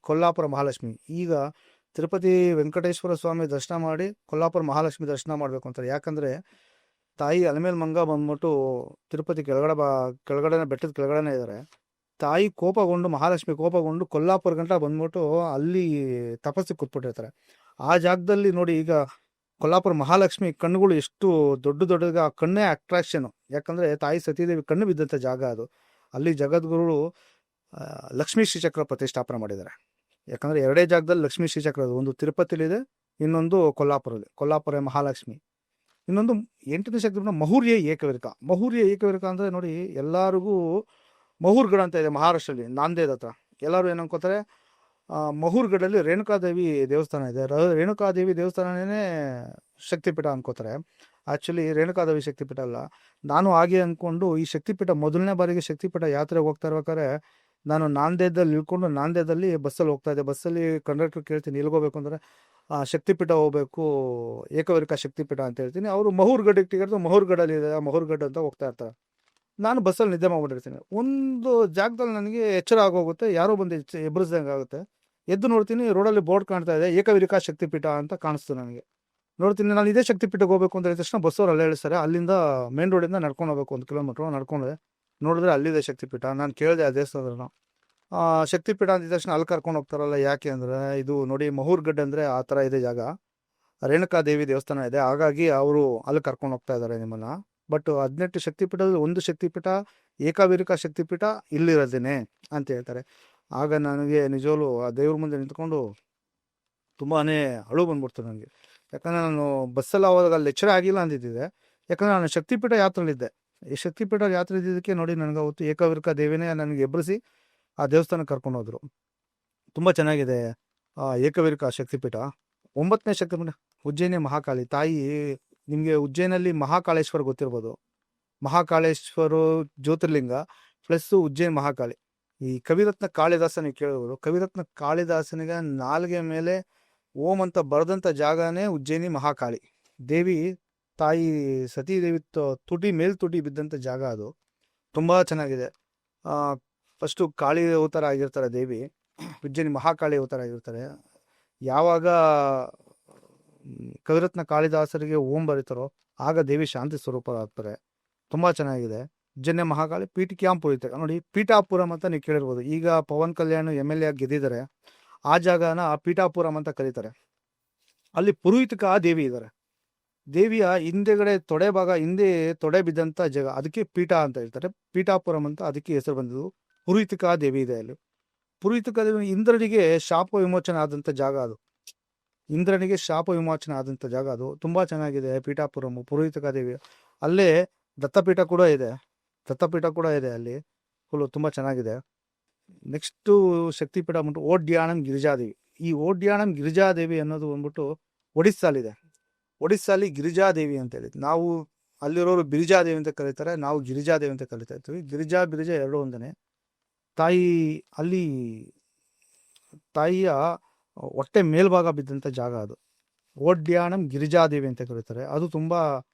ಕೊಲ್ಲಾಪುರ ಮಹಾಲಕ್ಷ್ಮಿ. ಈಗ ತಿರುಪತಿ ವೆಂಕಟೇಶ್ವರ ಸ್ವಾಮಿ ದರ್ಶನ ಮಾಡಿ ಕೊಲ್ಲಾಪುರ ಮಹಾಲಕ್ಷ್ಮಿ ದರ್ಶನ ಮಾಡಬೇಕು ಅಂತಾರೆ. ಯಾಕಂದರೆ ತಾಯಿ ಅಲಮೇಲ್ ಮಂಗ ಬಂದ್ಬಿಟ್ಟು ತಿರುಪತಿ ಕೆಳಗಡೆ ಬೆಟ್ಟದ ಕೆಳಗಡೆನೇ ಇದ್ದಾರೆ. ತಾಯಿ ಕೋಪಗೊಂಡು, ಮಹಾಲಕ್ಷ್ಮಿ ಕೋಪಗೊಂಡು ಕೊಲ್ಲಾಪುರ ಗಂಟ ಬಂದ್ಬಿಟ್ಟು ಅಲ್ಲಿ ತಪಸ್ಸಿಗೆ ಕೂತ್ಬಿಟ್ಟಿರ್ತಾರೆ. ಆ ಜಾಗದಲ್ಲಿ ನೋಡಿ, ಈಗ ಕೊಲ್ಲಾಪುರ ಮಹಾಲಕ್ಷ್ಮಿ ಕಣ್ಣುಗಳು ಎಷ್ಟು ದೊಡ್ಡದಾಗ, ಆ ಕಣ್ಣೇ ಅಟ್ರಾಕ್ಷನು. ಯಾಕಂದರೆ ತಾಯಿ ಸತೀದೇವಿ ಕಣ್ಣು ಬಿದ್ದಂಥ ಜಾಗ ಅದು. ಅಲ್ಲಿ ಜಗದ್ಗುರು ಲಕ್ಷ್ಮೀ ಶ್ರೀಚಕ್ರ ಪ್ರತಿಷ್ಠಾಪನೆ ಮಾಡಿದ್ದಾರೆ. ಯಾಕಂದರೆ 2 ಜಾಗದಲ್ಲಿ ಲಕ್ಷ್ಮೀ ಶ್ರೀಚಕ್ರ, ಒಂದು ತಿರುಪತಿಲಿದೆ, ಇನ್ನೊಂದು ಕೊಲ್ಲಾಪುರಲ್ಲಿ. ಕೊಲ್ಲಾಪುರ ಮಹಾಲಕ್ಷ್ಮಿ. ಇನ್ನೊಂದು 8ನೇ ಶಕ್ತಿ ಮಹೂರ್ಯ ಏಕವೀರಕ. ಮಹೂರ್ಯ ಏಕವೀರಕ ಅಂದರೆ ನೋಡಿ, ಎಲ್ಲರಿಗೂ ಮಹೂರ್ಗಢ ಅಂತ ಇದೆ ಮಹಾರಾಷ್ಟ್ರಲ್ಲಿ, ನಾಂದೇಡ್ ಹತ್ರ. ಎಲ್ಲರೂ ಏನು ಅನ್ಕೋತಾರೆ, ಮಹೂರ್ಗಢಲ್ಲಿ ರೇಣುಕಾದೇವಿ ದೇವಸ್ಥಾನ ಇದೆ, ರೇಣುಕಾದೇವಿ ದೇವಸ್ಥಾನನೇ ಶಕ್ತಿಪೀಠ ಅನ್ಕೋತಾರೆ. ಆ್ಯಕ್ಚುಲಿ ರೇಣುಕಾದೇವಿ ಶಕ್ತಿಪೀಠ ಅಲ್ಲ. ನಾನು ಹಾಗೆ ಅಂದ್ಕೊಂಡು ಈ ಶಕ್ತಿಪೀಠ ಮೊದಲನೇ ಬಾರಿಗೆ ಶಕ್ತಿಪೀಠ ಯಾತ್ರೆಗೆ ಹೋಗ್ತಾ ಇರ್ಬೇಕಾದ್ರೆ ನಾನು ನಾಂದೇಡಲ್ಲಿ ಇಳ್ಕೊಂಡು ನಾಂದೇಡಲ್ಲಿ ಬಸ್ಸಲ್ಲಿ ಹೋಗ್ತಾ ಇದ್ದೆ. ಬಸ್ಸಲ್ಲಿ ಕಂಡಕ್ಟರ್ ಕೇಳ್ತೀನಿ ಎಲ್ಲಿಗೋಗ್ಬೇಕು ಅಂದರೆ ಶಕ್ತಿಪೀಠ ಹೋಗ್ಬೇಕು, ಏಕವೀರಕ ಶಕ್ತಿಪೀಠ ಅಂತ ಹೇಳ್ತೀನಿ. ಅವರು ಮಹೂರ್ಗಢಕ್ಕೆ ಟಿಕೆಟ್, ಮಹೂರ್ಗಢಲ್ಲಿ ಇದೆ, ಮಹೂರ್ಗಢ ಅಂತ ಹೋಗ್ತಾ ಇರ್ತಾರೆ. ನಾನು ಬಸ್ಸಲ್ಲಿ ನಿದ್ದೆ ಮಾಡ್ಬಿಟ್ಟಿರ್ತೀನಿ. ಒಂದು ಜಾಗದಲ್ಲಿ ನನಗೆ ಎಚ್ಚರ ಆಗೋಗುತ್ತೆ, ಯಾರೋ ಬಂದು ಎಬ್ಬರಿಸ್ದಂಗೆ ಆಗುತ್ತೆ. ಎದ್ದು ನೋಡ್ತೀನಿ, ರೋಡಲ್ಲಿ ಬೋರ್ಡ್ ಕಾಣ್ತಾ ಇದೆ, ಏಕವೀರಕ ಶಕ್ತಿಪೀಠ ಅಂತ ಕಾಣಿಸ್ತು ನನಗೆ. ನೋಡ್ತೀನಿ, ನಾನು ಇದೇ ಶಕ್ತಿಪೀಠಕ್ಕೆ ಹೋಗ್ಬೇಕು ಅಂತ ಹೇಳಿದ ತಕ್ಷಣ ಬಸ್ಸವ್ರು ಅಲ್ಲೇ ಹೇಳ್ತಾರೆ. ಅಲ್ಲಿಂದ ಮೇನ್ ರೋಡಿಂದ ನಡ್ಕೊಂಡು ಹೋಗ್ಬೇಕು, 1 ಕಿಲೋಮೀಟ್ರ್ ನಡ್ಕೊಂಡೆ. ನೋಡಿದ್ರೆ ಅಲ್ಲಿದೆ ಶಕ್ತಿಪೀಠ. ನಾನು ಕೇಳಿದೆ ಆ ದೇವಸ್ಥಾನದವ್ರನ್ನ, ಶಕ್ತಿಪೀಠ ಅಂದಿದ ತಕ್ಷಣ ಅಲ್ಲಿ ಕರ್ಕೊಂಡು ಹೋಗ್ತಾರಲ್ಲ, ಯಾಕೆ ಅಂದರೆ ಇದು ನೋಡಿ ಮಹೂರ್ಗಢ ಅಂದರೆ ಆ ಥರ ಇದೆ ಜಾಗ, ರೇಣುಕಾದೇವಿ ದೇವಸ್ಥಾನ ಇದೆ, ಹಾಗಾಗಿ ಅವರು ಅಲ್ಲಿ ಕರ್ಕೊಂಡು ಹೋಗ್ತಾ ಇದ್ದಾರೆ ನಿಮ್ಮನ್ನು. ಬಟ್ 18 ಶಕ್ತಿಪೀಠದಲ್ಲಿ ಒಂದು ಶಕ್ತಿಪೀಠ, ಏಕವೀರಕ ಶಕ್ತಿಪೀಠ ಇಲ್ಲಿರೋದೇನೆ ಅಂತ ಹೇಳ್ತಾರೆ. ಆಗ ನನಗೆ ನಿಜವೂ ಆ ದೇವ್ರ ಮುಂದೆ ನಿಂತ್ಕೊಂಡು ತುಂಬಾ ಅಳು ಬಂದ್ಬಿಡ್ತು ನನಗೆ. ಯಾಕಂದರೆ ನಾನು ಬಸ್ಸಲ್ಲಿ ಅವಾಗ ಅಲ್ಲಿ ಎಚ್ಚರ ಆಗಿಲ್ಲ ಅಂದಿದ್ದೆ. ಯಾಕಂದರೆ ನಾನು ಶಕ್ತಿಪೀಠ ಯಾತ್ರೆಯಲ್ಲಿದ್ದೆ. ಈ ಶಕ್ತಿಪೀಠ ಯಾತ್ರೆ ಇದ್ದಿದ್ದಕ್ಕೆ ನೋಡಿ, ನನಗೆ ಅವತ್ತು ಏಕವೀರಕ ದೇವಿನೇ ನನಗೆ ಎಬ್ಬರಿಸಿ ಆ ದೇವಸ್ಥಾನಕ್ಕೆ ಕರ್ಕೊಂಡು ಹೋದರು. ತುಂಬ ಚೆನ್ನಾಗಿದೆ ಏಕವೀರಕ ಶಕ್ತಿಪೀಠ. 9ನೇ ಶಕ್ತಿಪೀಠ ಉಜ್ಜಯಿನಿ ಮಹಾಕಾಳಿ ತಾಯಿ. ನಿಮಗೆ ಉಜ್ಜಯಿನಲ್ಲಿ ಮಹಾಕಾಳೇಶ್ವರ ಗೊತ್ತಿರ್ಬೋದು. ಮಹಾಕಾಳೇಶ್ವರ ಜ್ಯೋತಿರ್ಲಿಂಗ ಪ್ಲಸ್ ಉಜ್ಜಯಿನಿ ಮಹಾಕಾಳಿ. ಈ ಕವಿರತ್ನ ಕಾಳಿದಾಸನಿಗೆ ಕೇಳಿದ್ರು, ಕವಿರತ್ನ ಕಾಳಿದಾಸನಿಗೆ ನಾಲ್ಗೆ ಮೇಲೆ ಓಂ ಅಂತ ಬರೆದಂಥ ಜಾಗನೇ ಉಜ್ಜಯಿನಿ ಮಹಾಕಾಳಿ. ದೇವಿ ತಾಯಿ ಸತೀದೇವಿ ತುಟಿ ತುಟಿ ಬಿದ್ದಂಥ ಜಾಗ ಅದು. ತುಂಬ ಚೆನ್ನಾಗಿದೆ. ಫಸ್ಟು ಕಾಳಿ ಅವತಾರ ಆಗಿರ್ತಾರೆ ದೇವಿ, ಉಜ್ಜಯಿನಿ ಮಹಾಕಾಳಿ ಅವತಾರ ಆಗಿರ್ತಾರೆ. ಯಾವಾಗ ಕವಿರತ್ನ ಕಾಳಿದಾಸರಿಗೆ ಓಂ ಬರೀತಾರೋ ಆಗ ದೇವಿ ಶಾಂತಿ ಸ್ವರೂಪರಾಗ್ತಾರೆ. ತುಂಬ ಚೆನ್ನಾಗಿದೆ. ಉಜ್ಜಯಿನಿ ಮಹಾಕಾಳಿ ಪೀಠಿಕ್ಯಾಂ ಪುರಿತ ನೋಡಿ, ಪೀಠಾಪುರಂ ಅಂತ ನೀವು ಕೇಳಿರ್ಬೋದು. ಈಗ ಪವನ್ ಕಲ್ಯಾಣ್ MLA ಆಗಿ ಗೆದ್ದಿದ್ದಾರೆ. ಆ ಜಾಗನ ಪೀಠಾಪುರಂ ಅಂತ ಕರೀತಾರೆ. ಅಲ್ಲಿ ಪುರೋಹಿತಕ ದೇವಿ ಇದ್ದಾರೆ. ದೇವಿಯ ಹಿಂದೆಗಡೆ ತೊಡೆ ಭಾಗ, ಹಿಂದೆ ತೊಡೆ ಬಿದ್ದಂಥ ಜಾಗ, ಅದಕ್ಕೆ ಪೀಠ ಅಂತ ಹೇಳ್ತಾರೆ. ಪೀಠಾಪುರಂ ಅಂತ ಅದಕ್ಕೆ ಹೆಸರು ಬಂದಿದ್ದು. ಪುರೋಹಿತಕ ದೇವಿ ಇದೆ ಅಲ್ಲಿ. ಪುರೋಹಿತಕ ದೇವಿ ಇಂದ್ರನಿಗೆ ಶಾಪ ವಿಮೋಚನೆ ಆದಂಥ ಜಾಗ ಅದು. ಇಂದ್ರನಿಗೆ ಶಾಪ ವಿಮೋಚನೆ ಆದಂಥ ಜಾಗ ಅದು. ತುಂಬ ಚೆನ್ನಾಗಿದೆ ಪೀಠಾಪುರಂ, ಪುರೋಹಿತಕ ದೇವಿ. ಅಲ್ಲೇ ದತ್ತಪೀಠ ಕೂಡ ಇದೆ. ಅಲ್ಲಿ ಫುಲ್ಲು ತುಂಬ ಚೆನ್ನಾಗಿದೆ. ನೆಕ್ಸ್ಟು ಶಕ್ತಿಪೀಠ ಬಂದ್ಬಿಟ್ಟು ಓಡ್ಯಾಣಂ ಗಿರಿಜಾದೇವಿ. ಈ ಓಡ್ಯಾಣಂ ಗಿರಿಜಾದೇವಿ ಅನ್ನೋದು ಬಂದ್ಬಿಟ್ಟು ಒಡಿಸ್ಸಾಲಿದೆ. ಒಡಿಸ್ಸಾಲಿ ಗಿರಿಜಾದೇವಿ ಅಂತ ಹೇಳಿ, ನಾವು ಅಲ್ಲಿರೋರು ಬಿರಿಜಾದೇವಿ ಅಂತ ಕರೀತಾರೆ, ನಾವು ಗಿರಿಜಾದೇವಿ ಅಂತ ಕರಿತಾ ಇರ್ತೀವಿ. ಬಿರಿಜಾ ಎರಡು ಒಂದನೇ. ಅಲ್ಲಿ ತಾಯಿಯ ಹೊಟ್ಟೆ ಮೇಲ್ಭಾಗ ಬಿದ್ದಂಥ ಜಾಗ ಅದು. ಓಡ್ಯಾಣಂ ಗಿರಿಜಾದೇವಿ ಅಂತ ಕರೀತಾರೆ. ಅದು ತುಂಬ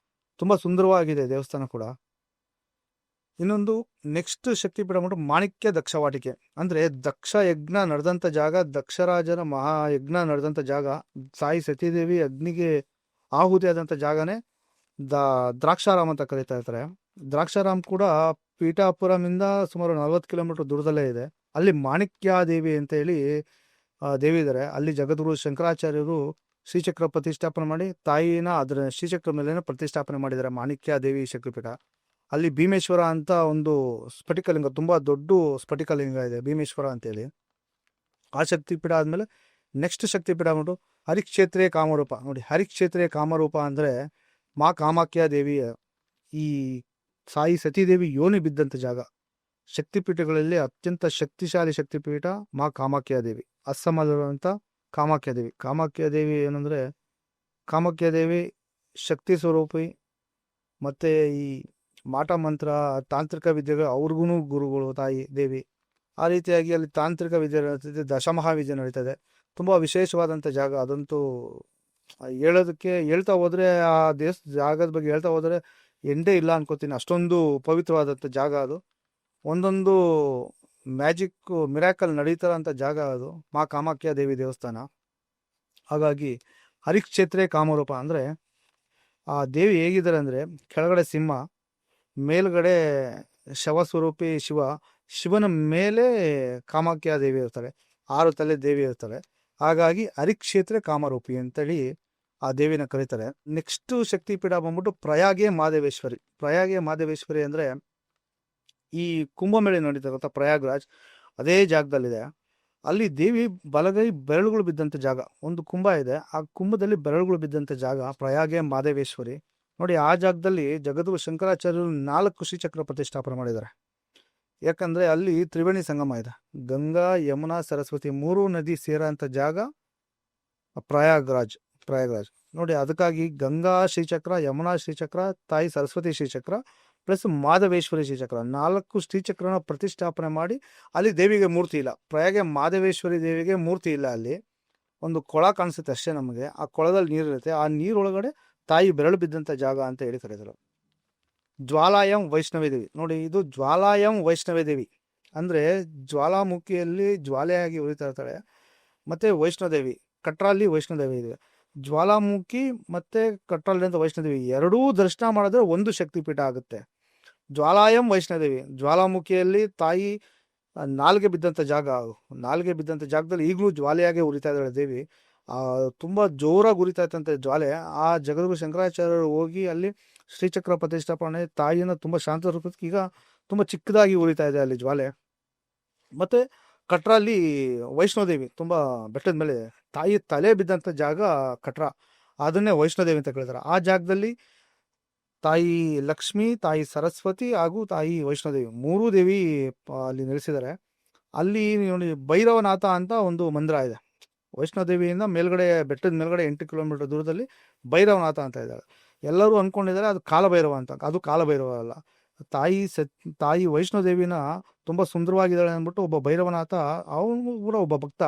ತುಂಬ ಸುಂದರವಾಗಿದೆ ದೇವಸ್ಥಾನ ಕೂಡ. ಇನ್ನೊಂದು ನೆಕ್ಸ್ಟ್ ಶಕ್ತಿಪೀಠ ಬಂದ್ಬಿಟ್ಟು ಮಾಣಿಕ್ಯ ದಕ್ಷವಾಟಿಕೆ. ಅಂದರೆ ದಕ್ಷ ಯಜ್ಞ ನಡೆದಂಥ ಜಾಗ, ದಕ್ಷರಾಜನ ಮಹಾಯಜ್ಞ ನಡೆದಂಥ ಜಾಗ, ತಾಯಿ ಸತೀದೇವಿ ಅಗ್ನಿಗೆ ಆಹುತಿ ಆದಂಥ ಜಾಗನೇ ದ್ರಾಕ್ಷಾರಾಮ್ ಅಂತ ಕರೀತಾ ಇರ್ತಾರೆ. ದ್ರಾಕ್ಷಾರಾಮ್ ಕೂಡ ಪೀಠಾಪುರಮಿಂದ ಸುಮಾರು 40 ಕಿಲೋಮೀಟರ್ ದೂರದಲ್ಲೇ ಇದೆ. ಅಲ್ಲಿ ಮಾಣಿಕ್ಯಾದೇವಿ ಅಂತ ಹೇಳಿ ದೇವಿ ಇದ್ದಾರೆ. ಅಲ್ಲಿ ಜಗದ್ಗುರು ಶಂಕರಾಚಾರ್ಯರು ಶ್ರೀಚಕ್ರ ಪ್ರತಿಷ್ಠಾಪನೆ ಮಾಡಿ ತಾಯಿನ ಅದರ ಶ್ರೀಚಕ್ರ ಮೇಲೆ ಪ್ರತಿಷ್ಠಾಪನೆ ಮಾಡಿದ್ದಾರೆ, ಮಾಣಿಕ್ಯಾದೇವಿ ಶಕ್ತಿಪೀಠ. ಅಲ್ಲಿ ಭೀಮೇಶ್ವರ ಅಂತ ಒಂದು ಸ್ಫಟಿಕಲಿಂಗ, ತುಂಬ ದೊಡ್ಡ ಸ್ಫಟಿಕಲಿಂಗ ಇದೆ ಭೀಮೇಶ್ವರ ಅಂತೇಳಿ. ಆ ಶಕ್ತಿಪೀಠ ಆದಮೇಲೆ ನೆಕ್ಸ್ಟ್ ಶಕ್ತಿಪೀಠ ಬಂದು ಹರಿಕ್ಷೇತ್ರೇ ಕಾಮರೂಪ. ನೋಡಿ, ಹರಿಕ್ಷೇತ್ರೇ ಕಾಮರೂಪ ಅಂದರೆ ಮಾ ಕಾಮಾಖ್ಯ ದೇವಿಯ ಈ ಸಾಯಿ ಸತೀದೇವಿ ಯೋನಿ ಬಿದ್ದಂಥ ಜಾಗ. ಶಕ್ತಿಪೀಠಗಳಲ್ಲಿ ಅತ್ಯಂತ ಶಕ್ತಿಶಾಲಿ ಶಕ್ತಿಪೀಠ ಮಾ ಕಾಮಾಖ್ಯ ದೇವಿ, ಅಸ್ಸಾಮಲ್ಲಿರುವಂಥ ಕಾಮಾಖ್ಯ ದೇವಿ. ಕಾಮಾಖ್ಯ ದೇವಿ ಏನಂದರೆ, ಕಾಮಾಖ್ಯ ದೇವಿ ಶಕ್ತಿ ಸ್ವರೂಪಿ. ಮತ್ತು ಈ ಮಾಟ ಮಂತ್ರ ತಾಂತ್ರಿಕ ವಿದ್ಯೆಗಳು ಅವ್ರಿಗೂ ಗುರುಗಳು ತಾಯಿ ದೇವಿ. ಆ ರೀತಿಯಾಗಿ ಅಲ್ಲಿ ತಾಂತ್ರಿಕ ವಿದ್ಯೆ ನಡೀತಿದೆ, ದಶಮಹಾವಿದ್ಯೆ ನಡೀತದೆ. ತುಂಬ ವಿಶೇಷವಾದಂಥ ಜಾಗ ಅದಂತೂ. ಹೇಳೋದಕ್ಕೆ ಹೇಳ್ತಾ ಹೋದರೆ ಆ ಜಾಗದ ಬಗ್ಗೆ ಹೇಳ್ತಾ ಹೋದರೆ ಎಂಡೇ ಇಲ್ಲ ಅನ್ಕೋತೀನಿ, ಅಷ್ಟೊಂದು ಪವಿತ್ರವಾದಂಥ ಜಾಗ ಅದು. ಒಂದೊಂದು ಮ್ಯಾಜಿಕ್ ಮಿರಾಕಲ್ ನಡೀತಾರಂಥ ಜಾಗ ಅದು, ಮಾ ಕಾಮಾಖ್ಯ ದೇವಿ ದೇವಸ್ಥಾನ. ಹಾಗಾಗಿ ಹರಿಕ್ಷೇತ್ರೇ ಕಾಮರೂಪ ಅಂದರೆ ಆ ದೇವಿ ಹೇಗಿದ್ದಾರೆ ಅಂದರೆ, ಕೆಳಗಡೆ ಸಿಂಹ, ಮೇಲ್ಗಡೆ ಶವಸ್ವರೂಪಿ ಶಿವ, ಶಿವನ ಮೇಲೆ ಕಾಮಾಖ್ಯ ದೇವಿ ಇರ್ತಾಳೆ, 6 ತಲೆ ದೇವಿ ಇರ್ತಾಳೆ. ಹಾಗಾಗಿ ಹರಿಕ್ಷೇತ್ರ ಕಾಮರೂಪಿ ಅಂತೇಳಿ ಆ ದೇವಿನ ಕರೀತಾರೆ. ನೆಕ್ಸ್ಟ್ ಶಕ್ತಿಪೀಠ ಬಂದ್ಬಿಟ್ಟು ಪ್ರಯಾಗೆ ಮಹಾದೇವೇಶ್ವರಿ. ಪ್ರಯಾಗೆ ಮಹಾದೇವೇಶ್ವರಿ ಅಂದರೆ ಈ ಕುಂಭಮೇಳ ನಡೀತಕ್ಕಂಥ ಪ್ರಯಾಗ್ರಾಜ್ ಅದೇ ಜಾಗದಲ್ಲಿದೆ. ಅಲ್ಲಿ ದೇವಿ ಬಲಗೈ ಬೆರಳುಗಳು ಬಿದ್ದಂಥ ಜಾಗ, ಒಂದು ಕುಂಭ ಇದೆ, ಆ ಕುಂಭದಲ್ಲಿ ಬೆರಳುಗಳು ಬಿದ್ದಂಥ ಜಾಗ ಪ್ರಯಾಗೆ ಮಹಾದೇವೇಶ್ವರಿ. ನೋಡಿ, ಆ ಜಾಗದಲ್ಲಿ ಜಗದ್ಗುರು ಶಂಕರಾಚಾರ್ಯರು 4 ಶ್ರೀಚಕ್ರ ಪ್ರತಿಷ್ಠಾಪನೆ ಮಾಡಿದ್ದಾರೆ. ಯಾಕಂದರೆ ಅಲ್ಲಿ ತ್ರಿವೇಣಿ ಸಂಗಮ ಇದೆ, ಗಂಗಾ ಯಮುನಾ ಸರಸ್ವತಿ 3 ನದಿ ಸೇರೋಂಥ ಜಾಗ ಪ್ರಯಾಗ್ರಾಜ್. ನೋಡಿ, ಅದಕ್ಕಾಗಿ ಗಂಗಾ ಶ್ರೀಚಕ್ರ, ಯಮುನಾ ಶ್ರೀಚಕ್ರ, ತಾಯಿ ಸರಸ್ವತಿ ಶ್ರೀಚಕ್ರ ಪ್ಲಸ್ ಮಾಧವೇಶ್ವರಿ ಶ್ರೀಚಕ್ರ, 4 ಶ್ರೀಚಕ್ರನ ಪ್ರತಿಷ್ಠಾಪನೆ ಮಾಡಿ ಅಲ್ಲಿ ದೇವಿಗೆ ಮೂರ್ತಿ ಇಲ್ಲ. ಪ್ರಯಾಗೆ ಮಾಧವೇಶ್ವರಿ ದೇವಿಗೆ ಮೂರ್ತಿ ಇಲ್ಲ. ಅಲ್ಲಿ ಒಂದು ಕೊಳ ಕಾಣಿಸುತ್ತೆ ಅಷ್ಟೇ ನಮಗೆ, ಆ ಕೊಳದಲ್ಲಿ ನೀರಿರುತ್ತೆ, ಆ ನೀರೊಳಗಡೆ ತಾಯಿ ಬೆರಳು ಬಿದ್ದಂಥ ಜಾಗ ಅಂತ ಹೇಳಿ ಕರೆದರು. ಜ್ವಾಲಾಯಂ ವೈಷ್ಣವಿ ದೇವಿ. ನೋಡಿ, ಇದು ಜ್ವಾಲಾಯಂ ವೈಷ್ಣವಿ ದೇವಿ ಅಂದರೆ ಜ್ವಾಲಾಮುಖಿಯಲ್ಲಿ ಜ್ವಾಲೆಯಾಗಿ ಉರಿತಾ ಇರ್ತಾಳೆ. ಮತ್ತು ವೈಷ್ಣೋದೇವಿ, ಕಟ್ರಲ್ಲಿ ವೈಷ್ಣೋದೇವಿ ಇದೆ. ಜ್ವಾಲಾಮುಖಿ ಮತ್ತು ಕಟ್ರಲ್ಲಿ ಅಂತ ವೈಷ್ಣೋದೇವಿ ಎರಡೂ ದರ್ಶನ ಮಾಡಿದ್ರೆ ಒಂದು ಶಕ್ತಿಪೀಠ ಆಗುತ್ತೆ. ಜ್ವಾಲಾಯಂ ವೈಷ್ಣೋದೇವಿ, ಜ್ವಾಲಾಮುಖಿಯಲ್ಲಿ ತಾಯಿ ನಾಲ್ಗೆ ಬಿದ್ದಂಥ ಜಾಗ, ನಾಲ್ಗೆ ಬಿದ್ದಂಥ ಜಾಗದಲ್ಲಿ ಈಗಲೂ ಜ್ವಾಲೆಯಾಗೆ ಉರಿತಾ ಇದ್ದಾಳೆ ದೇವಿ. ತುಂಬ ಜೋರಾಗಿ ಉರಿತಾ ಇತ್ತಂತೆ ಜ್ವಾಲೆ. ಆ ಜಗದ್ಗುರು ಶಂಕರಾಚಾರ್ಯರು ಹೋಗಿ ಅಲ್ಲಿ ಶ್ರೀಚಕ್ರ ಪ್ರತಿಷ್ಠಾಪನೆ, ತಾಯಿಯನ್ನು ತುಂಬ ಶಾಂತ ರೂಪಕ್ಕೆ ಈಗ ತುಂಬ ಚಿಕ್ಕದಾಗಿ ಉರಿತಾ ಇದೆ ಅಲ್ಲಿ ಜ್ವಾಲೆ. ಮತ್ತು ಕಟ್ರಲ್ಲಿ ವೈಷ್ಣೋದೇವಿ, ತುಂಬ ಬೆಟ್ಟದ ಮೇಲೆ ತಾಯಿ ತಲೆ ಬಿದ್ದಂಥ ಜಾಗ ಕಟ್ರ, ಅದನ್ನೇ ವೈಷ್ಣೋದೇವಿ ಅಂತ ಕೇಳ್ತಾರೆ. ಆ ಜಾಗದಲ್ಲಿ ತಾಯಿ ಲಕ್ಷ್ಮಿ, ತಾಯಿ ಸರಸ್ವತಿ ಹಾಗೂ ತಾಯಿ ವೈಷ್ಣೋದೇವಿ 3 ದೇವಿ ಅಲ್ಲಿ ನೆಲೆಸಿದ್ದಾರೆ. ಅಲ್ಲಿ ನೋಡಿ, ಭೈರವನಾಥ ಅಂತ ಒಂದು ಮಂದಿರ ಇದೆ. ವೈಷ್ಣೋದೇವಿಯಿಂದ ಮೇಲ್ಗಡೆ, ಬೆಟ್ಟದ ಮೇಲ್ಗಡೆ 8 ಕಿಲೋಮೀಟರ್ ದೂರದಲ್ಲಿ ಭೈರವನಾಥ ಅಂತ ಇದ್ದಾರೆ. ಎಲ್ಲರೂ ಅಂದ್ಕೊಂಡಿದ್ದಾರೆ ಅದು ಕಾಲಭೈರವ ಅಂತ. ಅದು ಕಾಲಭೈರವ ಅಲ್ಲ. ತಾಯಿ ವೈಷ್ಣೋದೇವಿನ ತುಂಬ ಸುಂದರವಾಗಿದ್ದಾಳೆ ಅಂದ್ಬಿಟ್ಟು ಒಬ್ಬ ಭೈರವನಾಥ, ಅವನು ಕೂಡ ಒಬ್ಬ ಭಕ್ತ.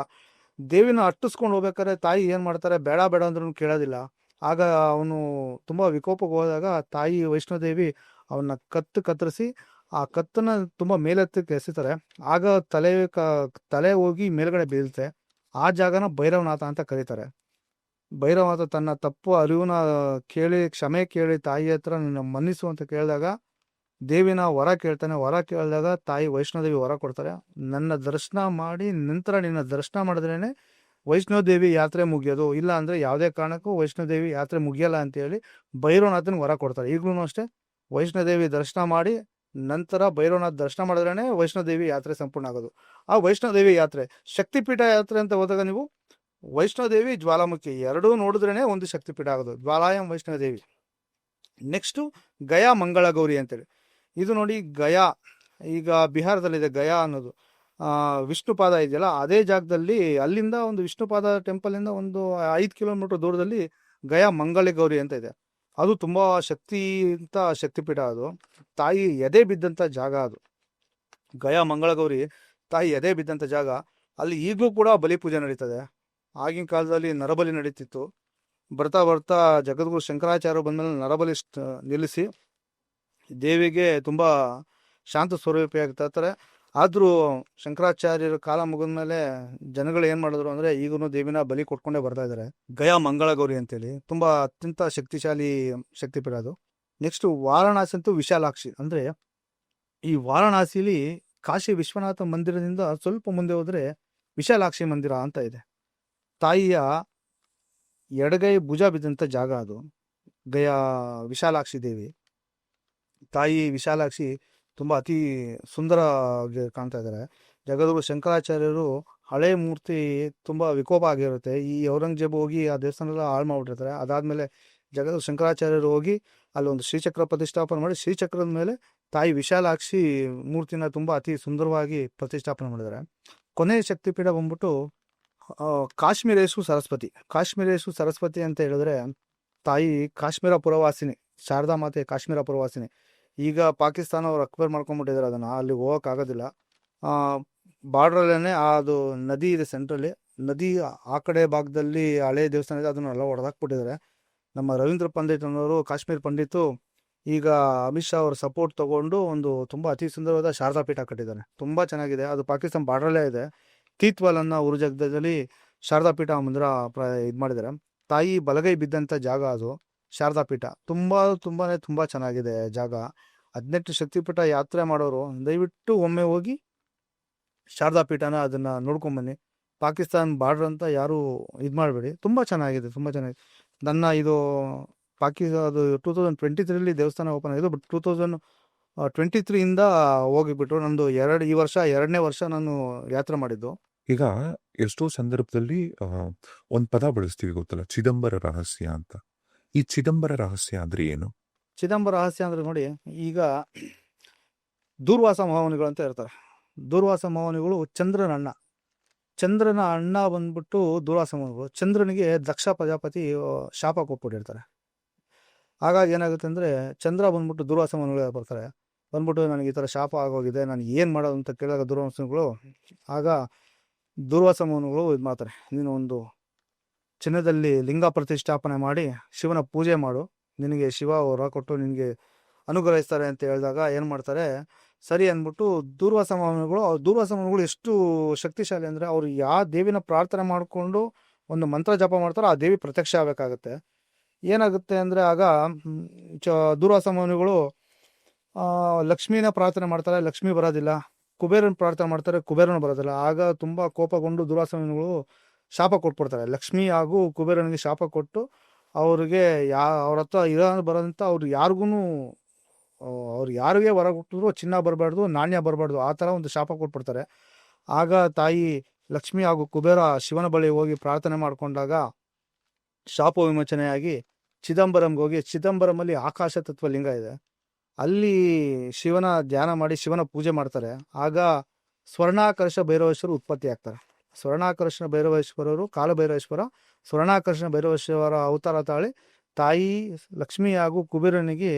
ದೇವಿನ ಅಟ್ಟಿಸ್ಕೊಂಡು ಹೋಗ್ಬೇಕಾದ್ರೆ ತಾಯಿ ಏನು ಮಾಡ್ತಾರೆ, ಬೇಡ ಬೇಡ ಅಂದ್ರೂ ಕೇಳೋದಿಲ್ಲ. ಆಗ ಅವನು ತುಂಬ ವಿಕೋಪಕ್ಕೆ ಹೋದಾಗ ತಾಯಿ ವೈಷ್ಣೋದೇವಿ ಅವನ್ನ ಕತ್ತರಿಸಿ ಆ ಕತ್ತನ್ನು ತುಂಬ ಮೇಲೆತ್ತಕ್ಕೆ ಎಸಿತಾರೆ. ಆಗ ತಲೆ ಹೋಗಿ ಮೇಲ್ಗಡೆ ಬೀಳುತ್ತೆ. ಆ ಜಾಗನ ಭೈರವನಾಥ ಅಂತ ಕರೀತಾರೆ. ಭೈರವನಾಥ ತನ್ನ ತಪ್ಪು ಅರಿವಿನ ಕೇಳಿ, ಕ್ಷಮೆ ಕೇಳಿ ತಾಯಿ ಹತ್ರ ನನ್ನ ಮನ್ನಿಸು ಅಂತ ಕೇಳಿದಾಗ ದೇವಿನ ವರ ಕೇಳ್ತಾನೆ. ವರ ಕೇಳಿದಾಗ ತಾಯಿ ವೈಷ್ಣೋದೇವಿ ವರ ಕೊಡ್ತಾರೆ, ನನ್ನ ದರ್ಶನ ಮಾಡಿ ನಂತರ ನಿನ್ನ ದರ್ಶನ ಮಾಡಿದ್ರೇ ವೈಷ್ಣೋದೇವಿ ಯಾತ್ರೆ ಮುಗಿಯೋದು, ಇಲ್ಲ ಅಂದರೆ ಯಾವುದೇ ಕಾರಣಕ್ಕೂ ವೈಷ್ಣೋದೇವಿ ಯಾತ್ರೆ ಮುಗಿಯಲ್ಲ ಅಂತೇಳಿ ಭೈರವನಾಥನ ವರ ಕೊಡ್ತಾರೆ. ಈಗಲೂ ಅಷ್ಟೇ, ವೈಷ್ಣೋದೇವಿ ದರ್ಶನ ಮಾಡಿ ನಂತರ ಭೈರವನಾಥ ದರ್ಶನ ಮಾಡಿದ್ರೇ ವೈಷ್ಣೋದೇವಿ ಯಾತ್ರೆ ಸಂಪೂರ್ಣ ಆಗೋದು. ಆ ವೈಷ್ಣೋದೇವಿ ಯಾತ್ರೆ, ಶಕ್ತಿಪೀಠ ಯಾತ್ರೆ ಅಂತ ಹೋದಾಗ ನೀವು ವೈಷ್ಣೋದೇವಿ, ಜ್ವಾಲಾಮುಖಿ ಎರಡೂ ನೋಡಿದ್ರೇ ಒಂದು ಶಕ್ತಿಪೀಠ ಆಗೋದು, ಜ್ವಾಲಾಯಂ ವೈಷ್ಣೋದೇವಿ. ನೆಕ್ಸ್ಟು ಗಯಾ ಮಂಗಳ ಗೌರಿ ಅಂತೇಳಿ. ಇದು ನೋಡಿ, ಗಯಾ ಈಗ ಬಿಹಾರದಲ್ಲಿದೆ. ಗಯಾ ಅನ್ನೋದು ವಿಷ್ಣುಪಾದ ಇದೆಯಲ್ಲ, ಅದೇ ಜಾಗದಲ್ಲಿ, ಅಲ್ಲಿಂದ ಒಂದು ವಿಷ್ಣುಪಾದ ಟೆಂಪಲಿಂದ ಒಂದು 5 ಕಿಲೋಮೀಟರ್ ದೂರದಲ್ಲಿ ಗಯಾ ಮಂಗಳ ಗೌರಿ ಅಂತ ಇದೆ. ಅದು ತುಂಬ ಶಕ್ತಿಪೀಠ. ಅದು ತಾಯಿ ಎದೆ ಬಿದ್ದಂಥ ಜಾಗ. ಅದು ಗಯಾ ಮಂಗಳ ಗೌರಿ ತಾಯಿ ಎದೆ ಬಿದ್ದಂಥ ಜಾಗ. ಅಲ್ಲಿ ಈಗಲೂ ಕೂಡ ಬಲಿ ಪೂಜೆ ನಡೀತದೆ. ಆಗಿನ ಕಾಲದಲ್ಲಿ ನರಬಲಿ ನಡೀತಿತ್ತು. ಬರ್ತಾ ಬರ್ತಾ ಜಗದ್ಗುರು ಶಂಕರಾಚಾರ್ಯ ಬಂದಮೇಲೆ ನರಬಲಿ ನಿಲ್ಲಿಸಿ ದೇವಿಗೆ ತುಂಬ ಶಾಂತ ಸ್ವರೂಪಿಯಾಗ್ತಾ ಇರ್ತಾರೆ. ಆದರೂ ಶಂಕರಾಚಾರ್ಯರ ಕಾಲ ಮುಗಿದ ಮೇಲೆ ಜನಗಳು ಏನು ಮಾಡಿದ್ರು ಅಂದರೆ ಈಗೂ ದೇವಿನ ಬಲಿ ಕೊಟ್ಕೊಂಡೇ ಬರ್ತಾ ಇದ್ದಾರೆ. ಗಯಾ ಮಂಗಳ ಗೌರಿ ಅಂತೇಳಿ ತುಂಬ ಅತ್ಯಂತ ಶಕ್ತಿಶಾಲಿ ಶಕ್ತಿಪೀಠ ಅದು. ನೆಕ್ಸ್ಟು ವಾರಣಾಸಿ ಅಂತೂ ವಿಶಾಲಾಕ್ಷಿ. ಅಂದರೆ ಈ ವಾರಣಾಸಿಲಿ ಕಾಶಿ ವಿಶ್ವನಾಥ ಮಂದಿರದಿಂದ ಸ್ವಲ್ಪ ಮುಂದೆ ಹೋದರೆ ವಿಶಾಲಾಕ್ಷಿ ಮಂದಿರ ಅಂತ ಇದೆ. ತಾಯಿಯ ಎಡಗೈ ಭುಜ ಬಿದ್ದಂಥ ಜಾಗ ಅದು ಗಯಾ ವಿಶಾಲಾಕ್ಷಿ ದೇವಿ. ತಾಯಿ ವಿಶಾಲಾಕ್ಷಿ ತುಂಬ ಅತಿ ಸುಂದರವಾಗಿ ಕಾಣ್ತಾ ಇದ್ದಾರೆ. ಜಗದ್ಗುರು ಶಂಕರಾಚಾರ್ಯರು ಹಳೆ ಮೂರ್ತಿ ತುಂಬ ವಿಕೋಪ ಆಗಿರುತ್ತೆ. ಈ ಔರಂಗಜೇಬ್ ಹೋಗಿ ಆ ದೇವಸ್ಥಾನದ ಹಾಳು ಮಾಡಿಬಿಟ್ಟಿರ್ತಾರೆ. ಅದಾದಮೇಲೆ ಜಗದ್ಗುರು ಶಂಕರಾಚಾರ್ಯರು ಹೋಗಿ ಅಲ್ಲಿ ಒಂದು ಶ್ರೀಚಕ್ರ ಪ್ರತಿಷ್ಠಾಪನೆ ಮಾಡಿ ಶ್ರೀಚಕ್ರದ ಮೇಲೆ ತಾಯಿ ವಿಶಾಲಾಕ್ಷಿ ಮೂರ್ತಿನ ತುಂಬ ಅತಿ ಸುಂದರವಾಗಿ ಪ್ರತಿಷ್ಠಾಪನೆ ಮಾಡಿದ್ದಾರೆ. ಕೊನೆಯ ಶಕ್ತಿಪೀಠ ಬಂದ್ಬಿಟ್ಟು ಕಾಶ್ಮೀರೇಶು ಸರಸ್ವತಿ ಅಂತ ಹೇಳಿದ್ರೆ ತಾಯಿ ಕಾಶ್ಮೀರ ಪುರವಾಸಿನಿ, ಶಾರದಾ ಮಾತೆ ಕಾಶ್ಮೀರ ಪುರವಾಸಿನಿ. ಈಗ ಪಾಕಿಸ್ತಾನ ಅವ್ರು ಅಕ್ವೈರ್ ಮಾಡ್ಕೊಂಡ್ಬಿಟ್ಟಿದ್ದಾರೆ ಅದನ್ನು, ಅಲ್ಲಿ ಹೋಗೋಕ್ಕಾಗೋದಿಲ್ಲ. ಬಾರ್ಡ್ರಲ್ಲೇ ಅದು ನದಿ ಇದೆ ಸೆಂಟ್ರಲ್ಲಿ. ನದಿ ಆ ಕಡೆ ಭಾಗದಲ್ಲಿ ಹಳೆ ದೇವಸ್ಥಾನ ಇದೆ, ಅದನ್ನೆಲ್ಲ ಹೊಡೆದಾಕ್ಬಿಟ್ಟಿದ್ದಾರೆ. ನಮ್ಮ ರವೀಂದ್ರ ಪಂಡಿತ್ ಅನ್ನೋರು, ಕಾಶ್ಮೀರ್ ಪಂಡಿತು, ಈಗ ಅಮಿತ್ ಶಾ ಅವರ ಸಪೋರ್ಟ್ ತಗೊಂಡು ಒಂದು ತುಂಬ ಅತಿ ಸುಂದರವಾದ ಶಾರದಾ ಪೀಠ ಕಟ್ಟಿದ್ದಾರೆ. ತುಂಬ ಚೆನ್ನಾಗಿದೆ. ಅದು ಪಾಕಿಸ್ತಾನ ಬಾರ್ಡ್ರಲ್ಲೇ ಇದೆ. ತೀತ್ವಾಲ್ ಅನ್ನೋ ಊರ ಜಾಗದಲ್ಲಿ ಶಾರದಾ ಪೀಠ ಮಂದಿರ ಇದು ಮಾಡಿದ್ದಾರೆ. ತಾಯಿ ಬಲಗೈ ಬಿದ್ದಂಥ ಜಾಗ ಅದು ಶಾರದಾ ಪೀಠ. ತುಂಬ ಚೆನ್ನಾಗಿದೆ ಜಾಗ. 18 ಶಕ್ತಿಪೀಠ ಯಾತ್ರೆ ಮಾಡೋರು ದಯವಿಟ್ಟು ಒಮ್ಮೆ ಹೋಗಿ ಶಾರದಾ ಪೀಠನ ಅದನ್ನು ನೋಡ್ಕೊಂಬನ್ನಿ. ಪಾಕಿಸ್ತಾನ್ ಬಾರ್ಡ್ರ್ ಅಂತ ಯಾರು ಇದು ಮಾಡಬೇಡಿ. ತುಂಬ ಚೆನ್ನಾಗಿದೆ. ನನ್ನ ಇದು ಅದು 2023 ದೇವಸ್ಥಾನ ಓಪನ್ ಆಗಿದೆ. ಬಟ್ 2023 ಹೋಗಿಬಿಟ್ರು. ನಂದು ಈ ವರ್ಷ 2ನೇ ವರ್ಷ ನಾನು ಯಾತ್ರೆ ಮಾಡಿದ್ದು. ಈಗ ಎಷ್ಟೋ ಸಂದರ್ಭದಲ್ಲಿ ಒಂದು ಪದ ಬಳಸ್ತೀವಿ ಗೊತ್ತಲ್ಲ, ಚಿದಂಬರ ರಹಸ್ಯ ಅಂತ. ಈ ಚಿದಂಬರ ರಹಸ್ಯ ಅಂದ್ರೆ ಏನು? ಚಿದಂಬರ ರಹಸ್ಯ ಅಂದ್ರೆ ನೋಡಿ, ಈಗ ದೂರ್ವಾಸ ಮಹಾಮುನಿಗಳು ಅಂತ ಇರ್ತಾರೆ. ದೂರ್ವಾಸ ಮಹಾಮುನಿಗಳು ಚಂದ್ರನ ಅಣ್ಣ ಬಂದ್ಬಿಟ್ಟು ದೂರ್ವಾಸ ಮಹಾಮುನಿಗಳು. ಚಂದ್ರನಿಗೆ ದಕ್ಷ ಪ್ರಜಾಪತಿ ಶಾಪ ಕೊಟ್ಬಿಟ್ಟಿರ್ತಾರೆ. ಹಾಗಾಗಿ ಏನಾಗುತ್ತೆ ಅಂದರೆ, ಚಂದ್ರ ಬಂದ್ಬಿಟ್ಟು ದೂರ್ವಾಸ ಮಹಾಮುನಿಗಳು ಬರ್ತಾರೆ. ಬಂದ್ಬಿಟ್ಟು ನನಗೆ ಈ ಥರ ಶಾಪ ಆಗೋಗಿದೆ, ನಾನು ಏನು ಮಾಡೋದು ಅಂತ ಕೇಳಿದಾಗ ದೂರ್ವಾಸ ಮಹಾಮುನಿಗಳು ಇದು ಮಾಡ್ತಾರೆ, ನೀನು ಒಂದು ಚಿನ್ನದಲ್ಲಿ ಲಿಂಗ ಪ್ರತಿಷ್ಠಾಪನೆ ಮಾಡಿ ಶಿವನ ಪೂಜೆ ಮಾಡು, ನಿನಗೆ ಶಿವ ವರ ಕೊಟ್ಟು ನಿನಗೆ ಅನುಗ್ರಹಿಸ್ತಾರೆ ಅಂತ ಹೇಳಿದಾಗ ಏನು ಮಾಡ್ತಾರೆ, ಸರಿ ಅಂದ್ಬಿಟ್ಟು ದೂರ್ವಾಸ ಮಹಾಮುನಿಗಳು ಎಷ್ಟು ಶಕ್ತಿಶಾಲಿ ಅಂದರೆ, ಅವರು ಯಾವ ದೇವಿನ ಪ್ರಾರ್ಥನೆ ಮಾಡಿಕೊಂಡು ಒಂದು ಮಂತ್ರ ಜಪ ಮಾಡ್ತಾರೋ ಆ ದೇವಿ ಪ್ರತ್ಯಕ್ಷ ಆಗಬೇಕಾಗತ್ತೆ. ಏನಾಗುತ್ತೆ ಅಂದರೆ, ಆಗ ದೂರ್ವಾಸ ಮಹಾಮುನಿಗಳು ಲಕ್ಷ್ಮೀನ ಪ್ರಾರ್ಥನೆ ಮಾಡ್ತಾರೆ, ಲಕ್ಷ್ಮೀ ಬರೋದಿಲ್ಲ. ಕುಬೇರನ ಪ್ರಾರ್ಥನೆ ಮಾಡ್ತಾರೆ, ಕುಬೇರನ ಬರೋದಿಲ್ಲ. ಆಗ ತುಂಬ ಕೋಪಗೊಂಡು ದೂರ್ವಾಸ ಮಹಾಮುನಿಗಳು ಶಾಪ ಕೊಟ್ಬಿಡ್ತಾರೆ. ಲಕ್ಷ್ಮಿ ಹಾಗೂ ಕುಬೇರನಿಗೆ ಶಾಪ ಕೊಟ್ಟು ಅವ್ರಿಗೆ ಅವ್ರ ಹತ್ರ ಬರೋದಂತ ಅವ್ರು ಯಾರಿಗೆ ಹೊರ ಕೊಟ್ಟಿದ್ರು ಚಿನ್ನ ಬರಬಾರ್ದು, ನಾಣ್ಯ ಬರಬಾರ್ದು, ಆ ಥರ ಒಂದು ಶಾಪ ಕೊಟ್ಬಿಡ್ತಾರೆ. ಆಗ ತಾಯಿ ಲಕ್ಷ್ಮಿ ಹಾಗೂ ಕುಬೇರ ಶಿವನ ಬಳಿ ಹೋಗಿ ಪ್ರಾರ್ಥನೆ ಮಾಡಿಕೊಂಡಾಗ ಶಾಪ ವಿಮೋಚನೆಯಾಗಿ ಚಿದಂಬರಂಗೆ ಹೋಗಿ, ಚಿದಂಬರಮಲ್ಲಿ ಆಕಾಶ ತತ್ವ ಲಿಂಗ ಇದೆ, ಅಲ್ಲಿ ಶಿವನ ಧ್ಯಾನ ಮಾಡಿ ಶಿವನ ಪೂಜೆ ಮಾಡ್ತಾರೆ. ಆಗ ಸ್ವರ್ಣಾಕರ್ಷ ಭೈರವೇಶ್ವರ ಉತ್ಪತ್ತಿ ಆಗ್ತಾರೆ. ಸ್ವರ್ಣಾಕರ್ಷಣ ಭೈರವೇಶ್ವರರು ಕಾಲಭೈರವೇಶ್ವರ, ಸ್ವರ್ಣಾಕರ್ಷಣ ಭೈರವೇಶ್ವರ ಅವತಾರ ತಾಳಿ ತಾಯಿ ಲಕ್ಷ್ಮಿ ಹಾಗೂ ಕುಬೇರನಿಗೆ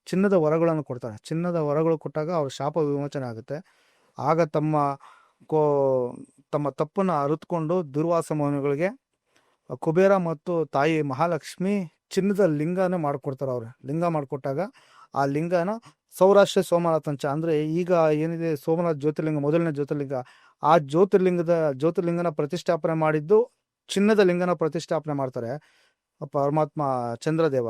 ಚಿನ್ನದ ವರಗಳನ್ನು ಕೊಡ್ತಾರೆ. ಚಿನ್ನದ ವರಗಳು ಕೊಟ್ಟಾಗ ಅವ್ರ ಶಾಪ ವಿಮೋಚನೆ ಆಗುತ್ತೆ. ಆಗ ತಮ್ಮ ತಪ್ಪನ್ನು ಅರಿತುಕೊಂಡು ದುರ್ವಾಸ ಮಹಾಮುನಿಗಳಿಗೆ ಕುಬೇರ ಮತ್ತು ತಾಯಿ ಮಹಾಲಕ್ಷ್ಮಿ ಚಿನ್ನದ ಲಿಂಗನ ಮಾಡಿಕೊಡ್ತಾರೆ. ಅವ್ರು ಲಿಂಗ ಮಾಡಿಕೊಟ್ಟಾಗ ಆ ಲಿಂಗನ ಸೌರಾಷ್ಟ್ರ ಸೋಮನಾಥಂಚ ಅಂದರೆ, ಈಗ ಏನಿದೆ ಸೋಮನಾಥ್ ಜ್ಯೋತಿರ್ಲಿಂಗ, ಮೊದಲನೇ ಜ್ಯೋತಿರ್ಲಿಂಗ, ಆ ಜ್ಯೋತಿರ್ಲಿಂಗನ ಪ್ರತಿಷ್ಠಾಪನೆ ಮಾಡಿದ್ದು ಚಿನ್ನದ ಲಿಂಗನ ಪ್ರತಿಷ್ಠಾಪನೆ ಮಾಡ್ತಾರೆ ಪರಮಾತ್ಮ ಚಂದ್ರದೇವ.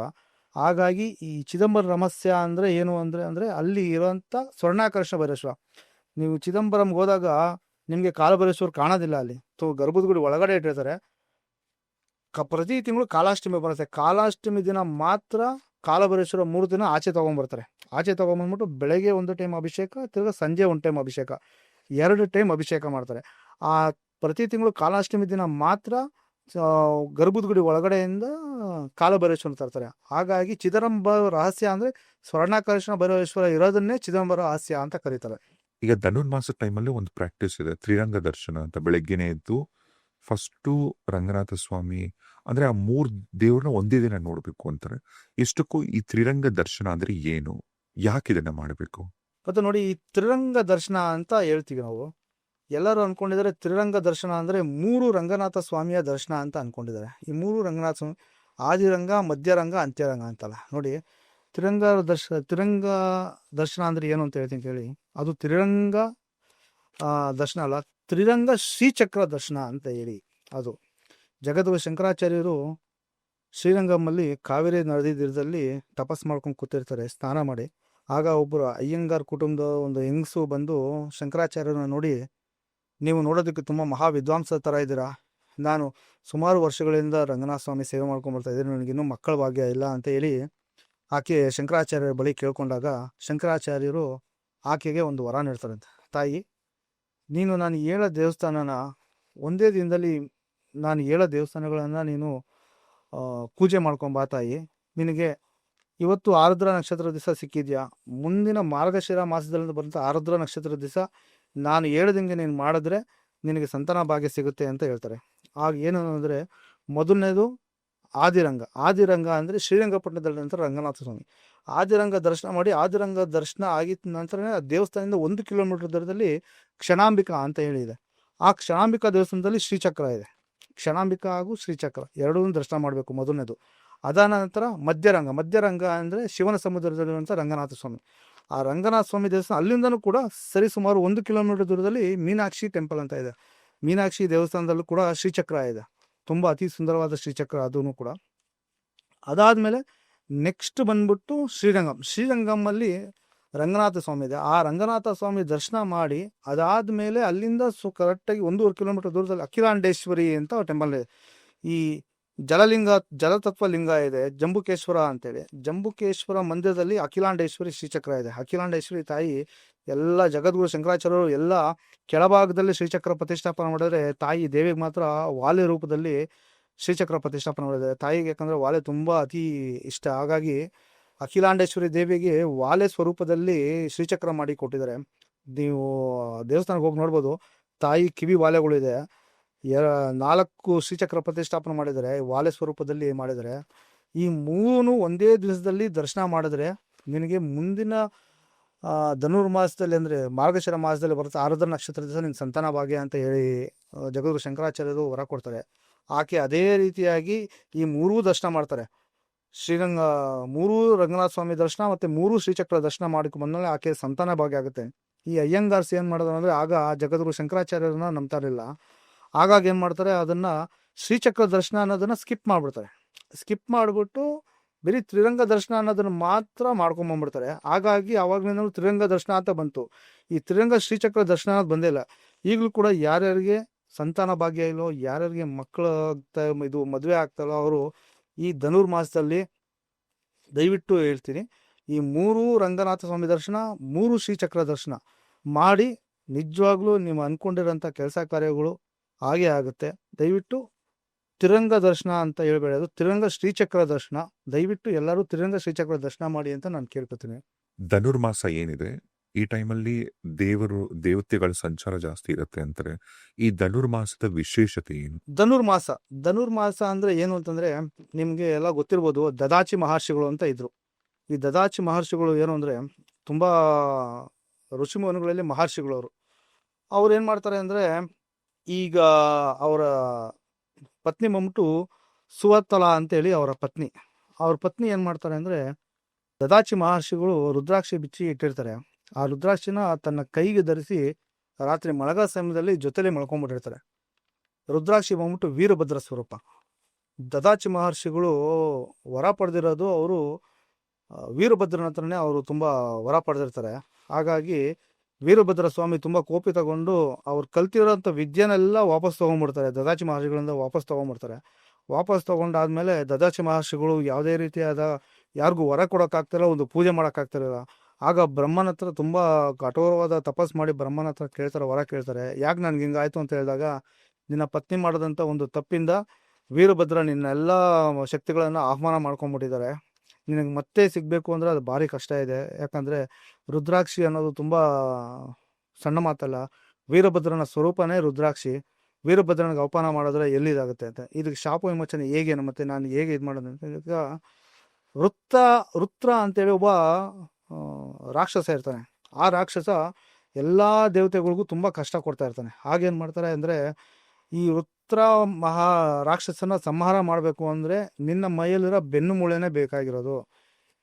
ಹಾಗಾಗಿ ಈ ಚಿದಂಬರ ರಹಸ್ಯ ಅಂದರೆ ಏನು ಅಂದರೆ ಅಲ್ಲಿ ಇರೋಂಥ ಸ್ವರ್ಣಾಕರ್ಷಣ ಭೈರವೇಶ್ವರ. ನೀವು ಚಿದಂಬರಂಗೆ ಹೋದಾಗ ನಿಮಗೆ ಕಾಲಭೈರವೇಶ್ವರ ಕಾಣೋದಿಲ್ಲ. ಅಲ್ಲಿ ಗರ್ಭದ ಗುಡಿ ಒಳಗಡೆ ಇಟ್ಟಿರ್ತಾರೆ. ಪ್ರತಿ ತಿಂಗಳು ಕಾಲಾಷ್ಟಮಿ ಬರುತ್ತೆ. ಕಾಲಾಷ್ಟಮಿ ದಿನ ಮಾತ್ರ ಕಾಲಭೈರವೇಶ್ವರ 3 ದಿನ ಆಚೆ ತೊಗೊಂಬರ್ತಾರೆ. ಆಚೆ ತೊಗೊಂಬಂದ್ಬಿಟ್ಟು ಬೆಳಗ್ಗೆ ಒಂದು ಟೈಮ್ ಅಭಿಷೇಕ, ತಿರ್ಗಾ ಸಂಜೆ ಒಂದು ಟೈಮ್ ಅಭಿಷೇಕ, 2 ಟೈಮ್ ಅಭಿಷೇಕ ಮಾಡ್ತಾರೆ. ಆ ಪ್ರತಿ ತಿಂಗಳು ಕಾಲಾಷ್ಟಮಿ ದಿನ ಮಾತ್ರ ಗರ್ಭದ ಗುಡಿ ಒಳಗಡೆಯಿಂದ ಕಾಲಭೈರವೇಶ್ವರ ತರ್ತಾರೆ. ಹಾಗಾಗಿ ಚಿದಂಬರ ರಹಸ್ಯ ಅಂದರೆ ಸ್ವರ್ಣಾಕರ್ಷಣ ಭೈರವೇಶ್ವರ ಇರೋದನ್ನೇ ಚಿದಂಬರ ರಹಸ್ಯ ಅಂತ ಕರೀತಾರೆ. ಈಗ ಧನುರ್ಮಾಸ ಟೈಮಲ್ಲಿ ಒಂದು ಪ್ರಾಕ್ಟೀಸ್ ಇದೆ, ತ್ರಿರಂಗ ದರ್ಶನ ಅಂತ. ಬೆಳಗ್ಗೆನೆ ಎದ್ದು ಫಸ್ಟು ರಂಗನಾಥ ಸ್ವಾಮಿ ಅಂದ್ರೆ ಆ 3 ದೇವ್ರನ್ನ ಒಂದೇ ದಿನ ನೋಡ್ಬೇಕು ಅಂತಾರೆ. ಇಷ್ಟಕ್ಕೂ ಈ ತ್ರಿರಂಗ ದರ್ಶನ ಅಂದ್ರೆ ಏನು, ಯಾಕೆ ಇದನ್ನ ಮಾಡಬೇಕು? ಮತ್ತೆ ನೋಡಿ, ಈ ತ್ರಿರಂಗ ದರ್ಶನ ಅಂತ ಹೇಳ್ತೀವಿ ನಾವು. ಎಲ್ಲರೂ ಅನ್ಕೊಂಡಿದ್ದಾರೆ ತ್ರಿರಂಗ ದರ್ಶನ ಅಂದರೆ 3 ರಂಗನಾಥ ಸ್ವಾಮಿಯ ದರ್ಶನ ಅಂತ ಅನ್ಕೊಂಡಿದ್ದಾರೆ. ಈ 3 ರಂಗನಾಥ ಸ್ವಾಮಿ ಆದಿರಂಗ, ಮಧ್ಯರಂಗ, ಅಂತ್ಯರಂಗ ಅಂತಲ್ಲ. ನೋಡಿ, ತ್ರಿರಂಗ ದರ್ಶನ ಅಂದರೆ ಏನು ಅಂತ ಹೇಳ್ತೀನಿ ಕೇಳಿ. ಅದು ತ್ರಿರಂಗ ದರ್ಶನ ಅಲ್ಲ, ತ್ರಿರಂಗ ಶ್ರೀಚಕ್ರ ದರ್ಶನ ಅಂತ ಹೇಳಿ. ಅದು ಜಗದ್ಗುರು ಶಂಕರಾಚಾರ್ಯರು ಶ್ರೀರಂಗಮಲ್ಲಿ ಕಾವೇರಿ ನದಿ ತೀರದಲ್ಲಿ ತಪಸ್ ಮಾಡ್ಕೊಂಡು ಕೂತಿರ್ತಾರೆ ಸ್ನಾನ ಮಾಡಿ. ಆಗ ಒಬ್ಬರು ಅಯ್ಯಂಗಾರ್ ಕುಟುಂಬದ ಒಂದು ಹೆಂಗಸು ಬಂದು ಶಂಕರಾಚಾರ್ಯರನ್ನ ನೋಡಿ, ನೀವು ನೋಡೋದಕ್ಕೆ ತುಂಬ ಮಹಾ ವಿದ್ವಾಂಸರ ಥರ ಇದ್ದೀರಾ, ನಾನು ಸುಮಾರು ವರ್ಷಗಳಿಂದ ರಂಗನಾಥ ಸ್ವಾಮಿ ಸೇವೆ ಮಾಡ್ಕೊಂಡು ಬರ್ತಾ ಇದ್ದೀನಿ, ನನಗಿನ್ನೂ ಮಕ್ಕಳ ಭಾಗ್ಯ ಇಲ್ಲ ಅಂತ ಹೇಳಿ ಆಕೆ ಶಂಕರಾಚಾರ್ಯರ ಬಳಿ ಕೇಳ್ಕೊಂಡಾಗ ಶಂಕರಾಚಾರ್ಯರು ಆಕೆಗೆ ಒಂದು ವರ ನೀಡ್ತಾರಂತೆ. ತಾಯಿ, ನೀನು ನಾನು ಹೇಳೋ ದೇವಸ್ಥಾನನ ಒಂದೇ ದಿನದಲ್ಲಿ ನಾನು ಹೇಳೋ ದೇವಸ್ಥಾನಗಳನ್ನು ನೀನು ಪೂಜೆ ಮಾಡ್ಕೊಂಬಾ ತಾಯಿ. ನಿನಗೆ ಇವತ್ತು ಆರುದ್ರ ನಕ್ಷತ್ರ ದಿವಸ ಸಿಕ್ಕಿದ್ಯಾ, ಮುಂದಿನ ಮಾರ್ಗಶಿರ ಮಾಸದಲ್ಲಿ ಬರುವಂಥ ಆರುದ್ರ ನಕ್ಷತ್ರ ದಿವಸ ನಾನು ಹೇಳ್ದಂಗೆ ನೀನು ಮಾಡಿದ್ರೆ ನಿನಗೆ ಸಂತಾನ ಭಾಗ್ಯ ಸಿಗುತ್ತೆ ಅಂತ ಹೇಳ್ತಾರೆ. ಆಗ ಏನು ಅಂದರೆ, ಮೊದಲನೇದು ಆದಿರಂಗ ಅಂದರೆ ಶ್ರೀರಂಗಪಟ್ಟಣದಲ್ಲಿ ನಂತರ ರಂಗನಾಥ ಸ್ವಾಮಿ. ಆದಿರಂಗ ದರ್ಶನ ಮಾಡಿ, ಆದಿರಂಗ ದರ್ಶನ ಆಗಿದ ನಂತರ ದೇವಸ್ಥಾನದಿಂದ 1 ಕಿಲೋಮೀಟರ್ ದೂರದಲ್ಲಿ ಕ್ಷಣಾಂಬಿಕಾ ಅಂತ ಹೇಳಿದೆ. ಆ ಕ್ಷಣಾಂಬಿಕಾ ದೇವಸ್ಥಾನದಲ್ಲಿ ಶ್ರೀಚಕ್ರ ಇದೆ. ಕ್ಷಣಾಂಬಿಕಾ ಹಾಗೂ ಶ್ರೀಚಕ್ರ ಎರಡೂ ದರ್ಶನ ಮಾಡಬೇಕು ಮೊದಲನೇದು. ಅದಾದ ನಂತರ ಮಧ್ಯರಂಗ ಅಂದರೆ ಶಿವನ ಸಮುದ್ರದಲ್ಲಿರುವಂಥ ರಂಗನಾಥ ಸ್ವಾಮಿ. ಆ ರಂಗನಾಥ ಸ್ವಾಮಿ ದೇವಸ್ಥಾನ ಅಲ್ಲಿಂದನೂ ಕೂಡ ಸರಿಸುಮಾರು 1 ಕಿಲೋಮೀಟರ್ ದೂರದಲ್ಲಿ ಮೀನಾಕ್ಷಿ ಟೆಂಪಲ್ ಅಂತ ಇದೆ. ಮೀನಾಕ್ಷಿ ದೇವಸ್ಥಾನದಲ್ಲೂ ಕೂಡ ಶ್ರೀಚಕ್ರ ಇದೆ. ತುಂಬ ಅತಿ ಸುಂದರವಾದ ಶ್ರೀಚಕ್ರ ಅದೂ ಕೂಡ. ಅದಾದಮೇಲೆ ನೆಕ್ಸ್ಟ್ ಬಂದ್ಬಿಟ್ಟು ಶ್ರೀರಂಗಮಲ್ಲಿ ರಂಗನಾಥ ಸ್ವಾಮಿ ಇದೆ. ಆ ರಂಗನಾಥ ಸ್ವಾಮಿ ದರ್ಶನ ಮಾಡಿ ಅದಾದಮೇಲೆ ಅಲ್ಲಿಂದ ಕರೆಕ್ಟಾಗಿ 1.5 ಕಿಲೋಮೀಟರ್ ದೂರದಲ್ಲಿ ಅಖಿಲಾಂಡೇಶ್ವರಿ ಅಂತ ಟೆಂಪಲ್ ಇದೆ. ಈ ಜಲತತ್ವ ಲಿಂಗ ಇದೆ, ಜಂಬುಕೇಶ್ವರ ಅಂತೇಳಿ. ಜಂಬುಕೇಶ್ವರ ಮಂದಿರದಲ್ಲಿ ಅಖಿಲಾಂಡೇಶ್ವರಿ ಶ್ರೀಚಕ್ರ ಇದೆ. ಅಖಿಲಾಂಡೇಶ್ವರಿ ತಾಯಿ ಎಲ್ಲ ಜಗದ್ಗುರು ಶಂಕರಾಚಾರ್ಯರು ಎಲ್ಲ ಕೆಳಭಾಗದಲ್ಲಿ ಶ್ರೀಚಕ್ರ ಪ್ರತಿಷ್ಠಾಪನೆ ಮಾಡಿದ್ರೆ, ತಾಯಿ ದೇವಿಗೆ ಮಾತ್ರ ವಾಲೆ ರೂಪದಲ್ಲಿ ಶ್ರೀಚಕ್ರ ಪ್ರತಿಷ್ಠಾಪನೆ ಮಾಡಿದ್ದಾರೆ. ತಾಯಿಗೆ ಯಾಕಂದರೆ ವಾಲೆ ತುಂಬ ಅತಿ ಇಷ್ಟ. ಹಾಗಾಗಿ ಅಖಿಲಾಂಡೇಶ್ವರಿ ದೇವಿಗೆ ವಾಲೆ ಸ್ವರೂಪದಲ್ಲಿ ಶ್ರೀಚಕ್ರ ಮಾಡಿ ಕೊಟ್ಟಿದ್ದಾರೆ. ನೀವು ದೇವಸ್ಥಾನಕ್ಕೆ ಹೋಗಿ ನೋಡ್ಬೋದು, ತಾಯಿ ಕಿವಿ ವಾಲೆಗಳಿದೆ. 4 ಶ್ರೀಚಕ್ರ ಪ್ರತಿಷ್ಠಾಪನೆ ಮಾಡಿದರೆ ವಾಲೆ ಸ್ವರೂಪದಲ್ಲಿ ಮಾಡಿದರೆ. ಈ 3 ಒಂದೇ ದಿವಸದಲ್ಲಿ ದರ್ಶನ ಮಾಡಿದ್ರೆ ನಿನಗೆ ಮುಂದಿನ ಧನುರ್ಮಾಸದಲ್ಲಿ ಅಂದರೆ ಮಾರ್ಗಶಿರ ಮಾಸದಲ್ಲಿ ಬರುತ್ತೆ ಆರುದ್ರ ನಕ್ಷತ್ರ ದಿವಸ ನಿನ್ನ ಸಂತಾನ ಭಾಗ್ಯ ಅಂತ ಹೇಳಿ ಜಗದ್ಗುರು ಶಂಕರಾಚಾರ್ಯರು ವರ ಕೊಡ್ತಾರೆ. ಆಕೆ ಅದೇ ರೀತಿಯಾಗಿ ಈ 3 ದರ್ಶನ ಮಾಡ್ತಾರೆ. 3 ರಂಗನಾಥ ಸ್ವಾಮಿ ದರ್ಶನ ಮತ್ತು 3 ಶ್ರೀಚಕ್ರ ದರ್ಶನ ಮಾಡಿಕೊಂಡು ಬಂದಮೇಲೆ ಆಕೆ ಸಂತಾನ ಭಾಗ್ಯ ಆಗುತ್ತೆ. ಈ ಅಯ್ಯಂಗಾರ್ಸ್ ಏನು ಮಾಡೋದು ಅಂದರೆ, ಆಗ ಜಗದ್ಗುರು ಶಂಕರಾಚಾರ್ಯರನ್ನ ನಂಬ್ತಾ ಇರಲಿಲ್ಲ. ಹಾಗಾಗಿ ಏನು ಮಾಡ್ತಾರೆ, ಅದನ್ನು ಶ್ರೀಚಕ್ರ ದರ್ಶನ ಅನ್ನೋದನ್ನು ಸ್ಕಿಪ್ ಮಾಡಿಬಿಟ್ಟು ಬರೀ ತ್ರಿರಂಗ ದರ್ಶನ ಅನ್ನೋದನ್ನು ಮಾತ್ರ ಮಾಡ್ಕೊಂಬಂದ್ಬಿಡ್ತಾರೆ. ಹಾಗಾಗಿ ಆವಾಗಲಿಂದ ತ್ರಿರಂಗ ದರ್ಶನ ಅಂತ ಬಂತು. ಈ ತ್ರಿರಂಗ ಶ್ರೀಚಕ್ರ ದರ್ಶನ ಅನ್ನೋದು ಬಂದೇ ಇಲ್ಲ. ಈಗಲೂ ಕೂಡ ಯಾರ್ಯಾರಿಗೆ ಸಂತಾನ ಭಾಗ್ಯ ಇಲ್ಲೋ, ಯಾರ್ಯಾರಿಗೆ ಮಕ್ಕಳು ಮದುವೆ ಆಗ್ತಾರೋ ಅವರು ಈ ಧನುರ್ಮಾಸದಲ್ಲಿ ದಯವಿಟ್ಟು ಹೇಳ್ತೀನಿ, ಈ 3 ರಂಗನಾಥ ಸ್ವಾಮಿ ದರ್ಶನ, 3 ಶ್ರೀಚಕ್ರ ದರ್ಶನ ಮಾಡಿ ನಿಜವಾಗ್ಲೂ ನೀವು ಅಂದ್ಕೊಂಡಿರೋಂಥ ಕೆಲಸ ಕಾರ್ಯಗಳು ಹಾಗೆ ಆಗುತ್ತೆ. ದಯವಿಟ್ಟು ತ್ರಿರಂಗ ದರ್ಶನ ಅಂತ ಹೇಳ್ಬೇಡಿ, ಅದು ತ್ರಿರಂಗ ಶ್ರೀಚಕ್ರ ದರ್ಶನ. ದಯವಿಟ್ಟು ಎಲ್ಲರೂ ತ್ರಿರಂಗ ಶ್ರೀಚಕ್ರ ದರ್ಶನ ಮಾಡಿ ಅಂತ ನಾನು ಕೇಳ್ಕೊತೀನಿ. ಧನುರ್ಮಾಸ ಏನಿದೆ, ಈ ಟೈಮಲ್ಲಿ ದೇವತೆಗಳ ಸಂಚಾರ ಜಾಸ್ತಿ ಇರುತ್ತೆ ಅಂತಾರೆ. ಈ ಧನುರ್ಮಾಸದ ವಿಶೇಷತೆ ಏನು? ಧನುರ್ಮಾಸ ಅಂದ್ರೆ ಏನು ಅಂತಂದ್ರೆ, ನಿಮ್ಗೆ ಎಲ್ಲ ಗೊತ್ತಿರ್ಬೋದು, ದದಾಚಿ ಮಹರ್ಷಿಗಳು ಅಂತ ಇದ್ರು. ಈ ದದಾಚಿ ಮಹರ್ಷಿಗಳು ಏನು ಅಂದ್ರೆ ತುಂಬಾ ಋಷಿಮುನಿಗಳಲ್ಲಿ ಮಹರ್ಷಿಗಳು. ಅವ್ರು ಏನ್ ಮಾಡ್ತಾರೆ ಅಂದ್ರೆ, ಈಗ ಅವರ ಪತ್ನಿ ಬಂದ್ಬಿಟ್ಟು ಸುವರ್ತಲ ಅಂತೇಳಿ ಅವ್ರ ಪತ್ನಿ ಏನ್ ಮಾಡ್ತಾರೆ ಅಂದ್ರೆ, ದದಾಚಿ ಮಹರ್ಷಿಗಳು ರುದ್ರಾಕ್ಷಿ ಬಿಚ್ಚಿ ಇಟ್ಟಿರ್ತಾರೆ. ಆ ರುದ್ರಾಕ್ಷಿನ ತನ್ನ ಕೈಗೆ ಧರಿಸಿ ರಾತ್ರಿ ಮಲಗೋ ಸಮಯದಲ್ಲಿ ಜೊತೆಲೆ ಮಲ್ಕೊಂಡ್ಬಿಟ್ಟಿರ್ತಾರೆ. ರುದ್ರಾಕ್ಷಿ ಬಂದ್ಬಿಟ್ಟು ವೀರಭದ್ರ ಸ್ವರೂಪ. ದದಾಚಿ ಮಹರ್ಷಿಗಳು ವರ ಪಡೆದಿರೋದು ಅವರು ವೀರಭದ್ರನ ಹತ್ರನೇ ಅವರು ತುಂಬಾ ವರ ಪಡೆದಿರ್ತಾರೆ. ಹಾಗಾಗಿ ವೀರಭದ್ರ ಸ್ವಾಮಿ ತುಂಬಾ ಕೋಪಿತಗೊಂಡು ಅವ್ರು ಕಲ್ತಿರೋಂಥ ವಿದ್ಯೆನೆಲ್ಲ ವಾಪಸ್ ತೊಗೊಂಡ್ಬಿಡ್ತಾರೆ. ದದಾಚಿ ಮಹರ್ಷಿಗಳಿಂದ ವಾಪಸ್ ತೊಗೊಂಡಾದ್ಮೇಲೆ ದದಾಚಿ ಮಹರ್ಷಿಗಳು ಯಾವುದೇ ರೀತಿಯಾದ ಯಾರಿಗೂ ವರ ಕೊಡೋಕ್ಕಾಗ್ತಿಲ್ಲ, ಒಂದು ಪೂಜೆ ಮಾಡೋಕ್ಕಾಗ್ತಿರಲಿಲ್ಲ. ಆಗ ಬ್ರಹ್ಮನ ಹತ್ರ ತುಂಬ ಕಠೋರವಾದ ತಪಸ್ ಮಾಡಿ ಬ್ರಹ್ಮನ ಹತ್ರ ವರ ಕೇಳ್ತಾರೆ. ಯಾಕೆ ನನ್ಗೆ ಹಿಂಗಾಯ್ತು ಅಂತ ಹೇಳಿದಾಗ, ನಿನ್ನ ಪತ್ನಿ ಮಾಡೋದಂಥ ಒಂದು ತಪ್ಪಿಂದ ವೀರಭದ್ರ ನಿನ್ನೆಲ್ಲ ಶಕ್ತಿಗಳನ್ನು ಆಹ್ವಾನ ಮಾಡ್ಕೊಂಡ್ಬಿಟ್ಟಿದ್ದಾರೆ. ನಿನಗೆ ಮತ್ತೆ ಸಿಗಬೇಕು ಅಂದರೆ ಅದು ಭಾರಿ ಕಷ್ಟ ಇದೆ. ಯಾಕಂದರೆ ರುದ್ರಾಕ್ಷಿ ಅನ್ನೋದು ತುಂಬ ಸಣ್ಣ ಮಾತಲ್ಲ. ವೀರಭದ್ರನ ಸ್ವರೂಪನೇ ರುದ್ರಾಕ್ಷಿ. ವೀರಭದ್ರನಿಗೆ ಅವಮಾನ ಮಾಡಿದ್ರೆ ಎಲ್ಲಿದಾಗುತ್ತೆ ಅಂತ. ಇದಕ್ಕೆ ಶಾಪ ವಿಮೋಚನೆ ಹೇಗೇನು, ಮತ್ತು ನಾನು ಹೇಗೆ ಇದು ಮಾಡೋದು ಅಂತ. ಈಗ ವೃತ್ರ ಅಂತೇಳಿ ಒಬ್ಬ ರಾಕ್ಷಸ ಇರ್ತಾನೆ. ಆ ರಾಕ್ಷಸ ಎಲ್ಲ ದೇವತೆಗಳಿಗೂ ತುಂಬ ಕಷ್ಟ ಕೊಡ್ತಾ ಇರ್ತಾನೆ. ಹಾಗೇನು ಮಾಡ್ತಾರೆ ಅಂದರೆ, ಈ ವೃತ್ರ ರಾಕ್ಷಸನ ಸಂಹಾರ ಮಾಡಬೇಕು ಅಂದರೆ ನಿನ್ನ ಮೈಯಲ್ಲಿರೋ ಬೆನ್ನು ಮೂಳೆನೇ ಬೇಕಾಗಿರೋದು.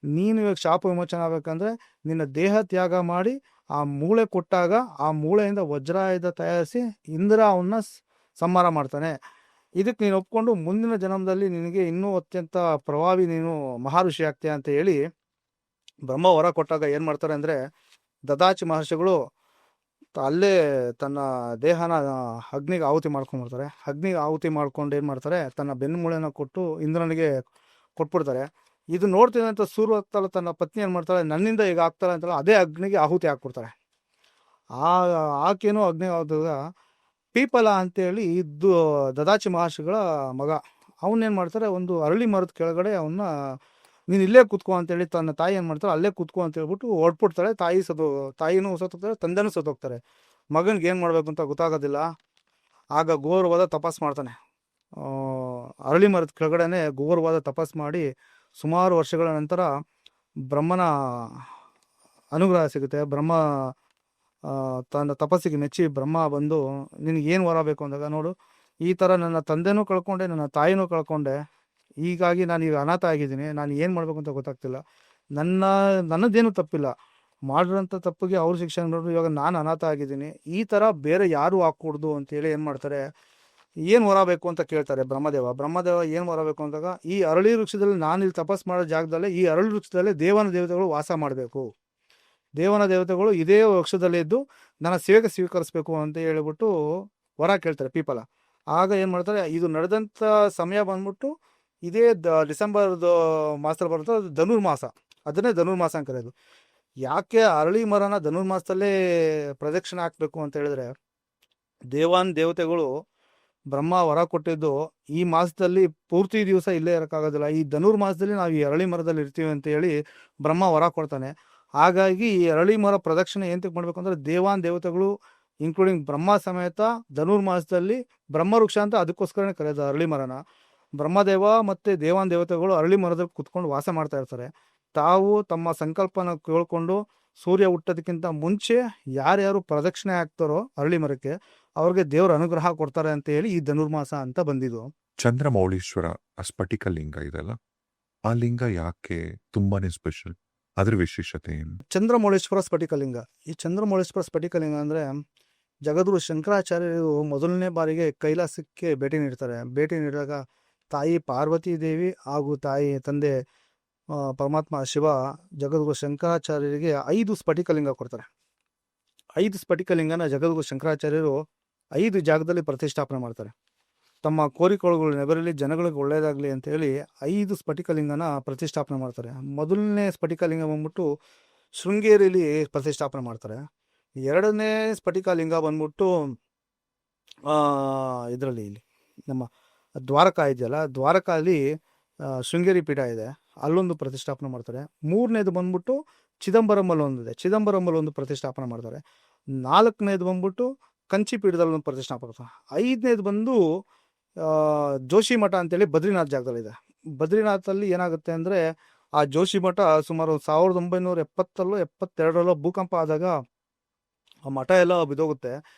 ನೀನು ಇವಾಗ ಶಾಪ ವಿಮೋಚನೆ ಆಗಬೇಕಂದ್ರೆ ನಿನ್ನ ದೇಹ ತ್ಯಾಗ ಮಾಡಿ ಆ ಮೂಳೆ ಕೊಟ್ಟಾಗ ಆ ಮೂಳೆಯಿಂದ ವಜ್ರಾಯುಧ ತಯಾರಿಸಿ ಇಂದ್ರ ಅವನ್ನ ಸಂಹಾರ ಮಾಡ್ತಾನೆ. ಇದಕ್ಕೆ ನೀನು ಒಪ್ಕೊಂಡು ಮುಂದಿನ ಜನ್ಮದಲ್ಲಿ ನಿನಗೆ ಇನ್ನೂ ಅತ್ಯಂತ ಪ್ರಭಾವಿ ನೀನು ಮಹರ್ಷಿ ಆಗ್ತೀಯ ಅಂತ ಹೇಳಿ ಬ್ರಹ್ಮ ವರ ಕೊಟ್ಟಾಗ ಏನು ಮಾಡ್ತಾರೆ ಅಂದರೆ, ದದಾಚಿ ಮಹರ್ಷಿಗಳು ಅಲ್ಲೇ ತನ್ನ ದೇಹನ ಅಗ್ನಿಗೆ ಆಹುತಿ ಮಾಡ್ಕೊಂಡ್ಬಿಡ್ತಾರೆ. ಅಗ್ನಿಗೆ ಆಹುತಿ ಮಾಡ್ಕೊಂಡು ಏನು ಮಾಡ್ತಾರೆ, ತನ್ನ ಬೆನ್ನು ಮೂಳೆನ ಕೊಟ್ಟು ಇಂದ್ರನಿಗೆ ಕೊಟ್ಬಿಡ್ತಾರೆ. ಇದು ನೋಡ್ತಿದ್ದಂಥ ಸೂರ್ವರ್ತಲ ತನ್ನ ಪತ್ನಿ ಏನು ಮಾಡ್ತಾಳೆ, ನನ್ನಿಂದ ಈಗ ಆಗ್ತಾಳೆ ಅಂತಲ್ಲ, ಅದೇ ಅಗ್ನಿಗೆ ಆಹುತಿ ಹಾಕ್ಬಿಡ್ತಾರೆ. ಆಕೆನೂ ಅಗ್ನಿ ಆದಾಗ ಪೀಪಲ ಅಂತೇಳಿ ಇದ್ದು ದದಾಚಿ ಮಹರ್ಷಿಗಳ ಮಗ ಅವನ್ನೇನು ಮಾಡ್ತಾರೆ, ಒಂದು ಅರಳಿ ಮರದ ಕೆಳಗಡೆ ಅವನ್ನ ನೀನು ಇಲ್ಲೇ ಕೂತ್ಕೋ ಅಂತೇಳಿ ತನ್ನ ತಾಯಿ ಏನು ಮಾಡ್ತಾರೆ, ಅಲ್ಲೇ ಕೂತ್ಕೋ ಅಂತ ಹೇಳ್ಬಿಟ್ಟು ಹೊಡ್ಬಿಡ್ತಾಳೆ. ತಾಯಿನೂ ಸತ್ತೋಗ್ತಾರೆ, ತಂದೆನೂ ಸತ್ತೋಗ್ತಾರೆ. ಮಗನಿಗೆ ಏನು ಮಾಡಬೇಕು ಅಂತ ಗೊತ್ತಾಗೋದಿಲ್ಲ. ಆಗ ಘೋರವಾದ ತಪಸ್ ಮಾಡ್ತಾನೆ. ಅರಳಿ ಮರದ ಕೆಳಗಡೆನೆ ಘೋರವಾದ ತಪಸ್ ಮಾಡಿ ಸುಮಾರು ವರ್ಷಗಳ ನಂತರ ಬ್ರಹ್ಮನ ಅನುಗ್ರಹ ಸಿಗುತ್ತೆ. ಬ್ರಹ್ಮ ತನ್ನ ತಪಸ್ಸಿಗೆ ಮೆಚ್ಚಿ ಬ್ರಹ್ಮ ಬಂದು ನಿನಗೆ ಏನು ವರ ಬೇಕು ಅಂದಾಗ, ನೋಡು ಈ ಥರ ನನ್ನ ತಂದೆನೂ ಕಳ್ಕೊಂಡೆ, ನನ್ನ ತಾಯಿನೂ ಕಳ್ಕೊಂಡೆ, ಹೀಗಾಗಿ ನಾನು ಈಗ ಅನಾಥ ಆಗಿದ್ದೀನಿ, ನಾನು ಏನು ಮಾಡಬೇಕು ಅಂತ ಗೊತ್ತಾಗ್ತಿಲ್ಲ, ನನ್ನದೇನು ತಪ್ಪಿಲ್ಲ, ಮಾಡಿರೋಂಥ ತಪ್ಪಿಗೆ ಅವ್ರು ಶಿಕ್ಷೆ ನೋಡ್ರು, ಇವಾಗ ನಾನು ಅನಾಥ ಆಗಿದ್ದೀನಿ, ಈ ಥರ ಬೇರೆ ಯಾರೂ ಹಾಕ್ಕೊಡ್ದು ಅಂತೇಳಿ ಏನು ಮಾಡ್ತಾರೆ, ಏನು ವರ ಬೇಕು ಅಂತ ಕೇಳ್ತಾರೆ ಬ್ರಹ್ಮದೇವ ಏನು ವರ ಬೇಕು ಅಂದಾಗ, ಈ ಅರಳಿ ವೃಕ್ಷದಲ್ಲಿ ನಾನು ಇಲ್ಲಿ ತಪಸ್ ಮಾಡೋ ಜಾಗದಲ್ಲೇ ಈ ಅರಳಿ ವೃಕ್ಷದಲ್ಲೇ ದೇವನ ದೇವತೆಗಳು ವಾಸ ಮಾಡಬೇಕು, ದೇವನ ದೇವತೆಗಳು ಇದೇ ವೃಕ್ಷದಲ್ಲಿ ಇದ್ದು ನನ್ನ ಸೇವೆಗೆ ಸ್ವೀಕರಿಸಬೇಕು ಅಂತ ಹೇಳಿಬಿಟ್ಟು ವರ ಕೇಳ್ತಾರೆ ಪೀಪಲ. ಆಗ ಏನು ಮಾಡ್ತಾರೆ, ಇದು ನಡೆದಂಥ ಸಮಯ ಬಂದ್ಬಿಟ್ಟು ಇದೇ ಡಿಸೆಂಬರ್ದು ಮಾಸದಲ್ಲಿ ಬರುತ್ತೆ, ಅದು ಧನುರ್ಮಾಸ, ಅದನ್ನೇ ಧನುರ್ಮಾಸ ಅಂತ ಕರೆಯೋದು. ಯಾಕೆ ಅರಳಿ ಮರನ ಧನುರ್ಮಾಸದಲ್ಲೇ ಪ್ರದಕ್ಷಿಣೆ ಹಾಕಬೇಕು ಅಂತ ಹೇಳಿದ್ರೆ, ದೇವತೆಗಳು ಬ್ರಹ್ಮ ವರ ಕೊಟ್ಟಿದ್ದು ಈ ಮಾಸದಲ್ಲಿ ಪೂರ್ತಿ ದಿವಸ ಇಲ್ಲೇ ಇರೋಕ್ಕಾಗೋದಿಲ್ಲ, ಈ ಧನುರ್ಮಾಸದಲ್ಲಿ ನಾವು ಈ ಅರಳಿ ಮರದಲ್ಲಿ ಇರ್ತೀವಿ ಅಂತ ಹೇಳಿ ಬ್ರಹ್ಮ ವರ ಕೊಡ್ತಾನೆ. ಹಾಗಾಗಿ ಈ ಅರಳಿ ಮರ ಪ್ರದಕ್ಷಿಣೆ ಏನಕ್ಕೆ ಮಾಡಬೇಕು ಅಂದರೆ, ದೇವತೆಗಳು ಇನ್ಕ್ಲೂಡಿಂಗ್ ಬ್ರಹ್ಮ ಸಮೇತ ಧನುರ್ಮಾಸದಲ್ಲಿ ಬ್ರಹ್ಮವೃಕ್ಷ ಅಂತ ಅದಕ್ಕೋಸ್ಕರನೇ ಕರೆಯೋದು ಅರಳಿ ಮರನ. ಬ್ರಹ್ಮದೇವ ಮತ್ತು ದೇವತೆಗಳು ಅರಳಿ ಮರದಲ್ಲಿ ಕುತ್ಕೊಂಡು ವಾಸ ಮಾಡ್ತಾ ಇರ್ತಾರೆ. ತಾವು ತಮ್ಮ ಸಂಕಲ್ಪನ ಕೇಳ್ಕೊಂಡು ಸೂರ್ಯ ಹುಟ್ಟೋದಕ್ಕಿಂತ ಮುಂಚೆ ಯಾರ್ಯಾರು ಪ್ರದಕ್ಷಿಣೆ ಹಾಕ್ತಾರೋ ಅರಳಿ ಮರಕ್ಕೆ, ಅವ್ರಿಗೆ ದೇವ್ರ ಅನುಗ್ರಹ ಕೊಡ್ತಾರೆ ಅಂತ ಹೇಳಿ ಈ ಧನುರ್ಮಾಸ ಅಂತ ಬಂದಿದ್ದು. ಚಂದ್ರಮೌಳೀಶ್ವರ ಆ ಸ್ಫಟಿಕ ಲಿಂಗ ಇದೆಲ್ಲ, ಆ ಲಿಂಗ ಯಾಕೆ ತುಂಬಾನೇ ಸ್ಪೆಷಲ್? ಅದ್ರ ವಿಶೇಷತೆ ಏನು? ಚಂದ್ರಮೌಳೇಶ್ವರ ಸ್ಫಟಿಕಲಿಂಗ, ಈ ಚಂದ್ರಮೌಳೇಶ್ವರ ಸ್ಫಟಿಕಲಿಂಗ ಅಂದರೆ, ಜಗದ್ಗುರು ಶಂಕರಾಚಾರ್ಯರು ಮೊದಲನೇ ಬಾರಿಗೆ ಕೈಲಾಸಕ್ಕೆ ಭೇಟಿ ನೀಡ್ತಾರೆ. ಭೇಟಿ ನೀಡಿದಾಗ ತಾಯಿ ಪಾರ್ವತಿ ದೇವಿ ಹಾಗೂ ತಂದೆ ಪರಮಾತ್ಮ ಶಿವ ಜಗದ್ಗುರು ಶಂಕರಾಚಾರ್ಯರಿಗೆ 5 ಸ್ಫಟಿಕಲಿಂಗ ಕೊಡ್ತಾರೆ. 5 ಸ್ಫಟಿಕಲಿಂಗನ ಜಗದ್ಗುರು ಶಂಕರಾಚಾರ್ಯರು 5 ಜಾಗದಲ್ಲಿ ಪ್ರತಿಷ್ಠಾಪನೆ ಮಾಡ್ತಾರೆ. ತಮ್ಮ ಕೋರಿಕೆಗಳು ನೆರವೇರಲಿ, ಜನಗಳಿಗೆ ಒಳ್ಳೆಯದಾಗಲಿ ಅಂತೇಳಿ 5 ಸ್ಫಟಿಕಲಿಂಗನ ಪ್ರತಿಷ್ಠಾಪನೆ ಮಾಡ್ತಾರೆ. ಮೊದಲನೇ ಸ್ಫಟಿಕಲಿಂಗ ಬಂದ್ಬಿಟ್ಟು ಶೃಂಗೇರಿಯಲ್ಲಿ ಪ್ರತಿಷ್ಠಾಪನೆ ಮಾಡ್ತಾರೆ. 2ನೇ ಸ್ಫಟಿಕಲಿಂಗ ಬಂದ್ಬಿಟ್ಟು ಇದರಲ್ಲಿ ಇಲ್ಲಿ ನಮ್ಮ ದ್ವಾರಕಾ ಇದೆಯಲ್ಲ, ದ್ವಾರಕಾಲಿ ಶೃಂಗೇರಿ ಪೀಠ ಇದೆ, ಅಲ್ಲೊಂದು ಪ್ರತಿಷ್ಠಾಪನೆ ಮಾಡ್ತಾರೆ. 3ನೇದು ಬಂದ್ಬಿಟ್ಟು ಚಿದಂಬರಮಲ್ಲಿ ಒಂದಿದೆ, ಚಿದಂಬರಮಲ್ಲಿ ಒಂದು ಪ್ರತಿಷ್ಠಾಪನೆ ಮಾಡ್ತಾರೆ. 4ನೇದು ಬಂದ್ಬಿಟ್ಟು ಕಂಚಿ ಪೀಠದಲ್ಲಿ ಒಂದು ಪ್ರತಿಷ್ಠಾಪನೆ ಮಾಡ್ತಾರೆ. 5ನೇದು ಬಂದು ಜೋಶಿ ಮಠ ಅಂತೇಳಿ ಬದ್ರಿನಾಥ್ ಜಾಗದಲ್ಲಿದೆ. ಬದ್ರಿನಾಥಲ್ಲಿ ಏನಾಗುತ್ತೆ ಅಂದರೆ, ಆ ಜೋಶಿ ಮಠ ಸುಮಾರು 1970 72 ಭೂಕಂಪ ಆದಾಗ ಆ ಮಠ ಎಲ್ಲ ಬಿದ್ದೋಗುತ್ತೆ.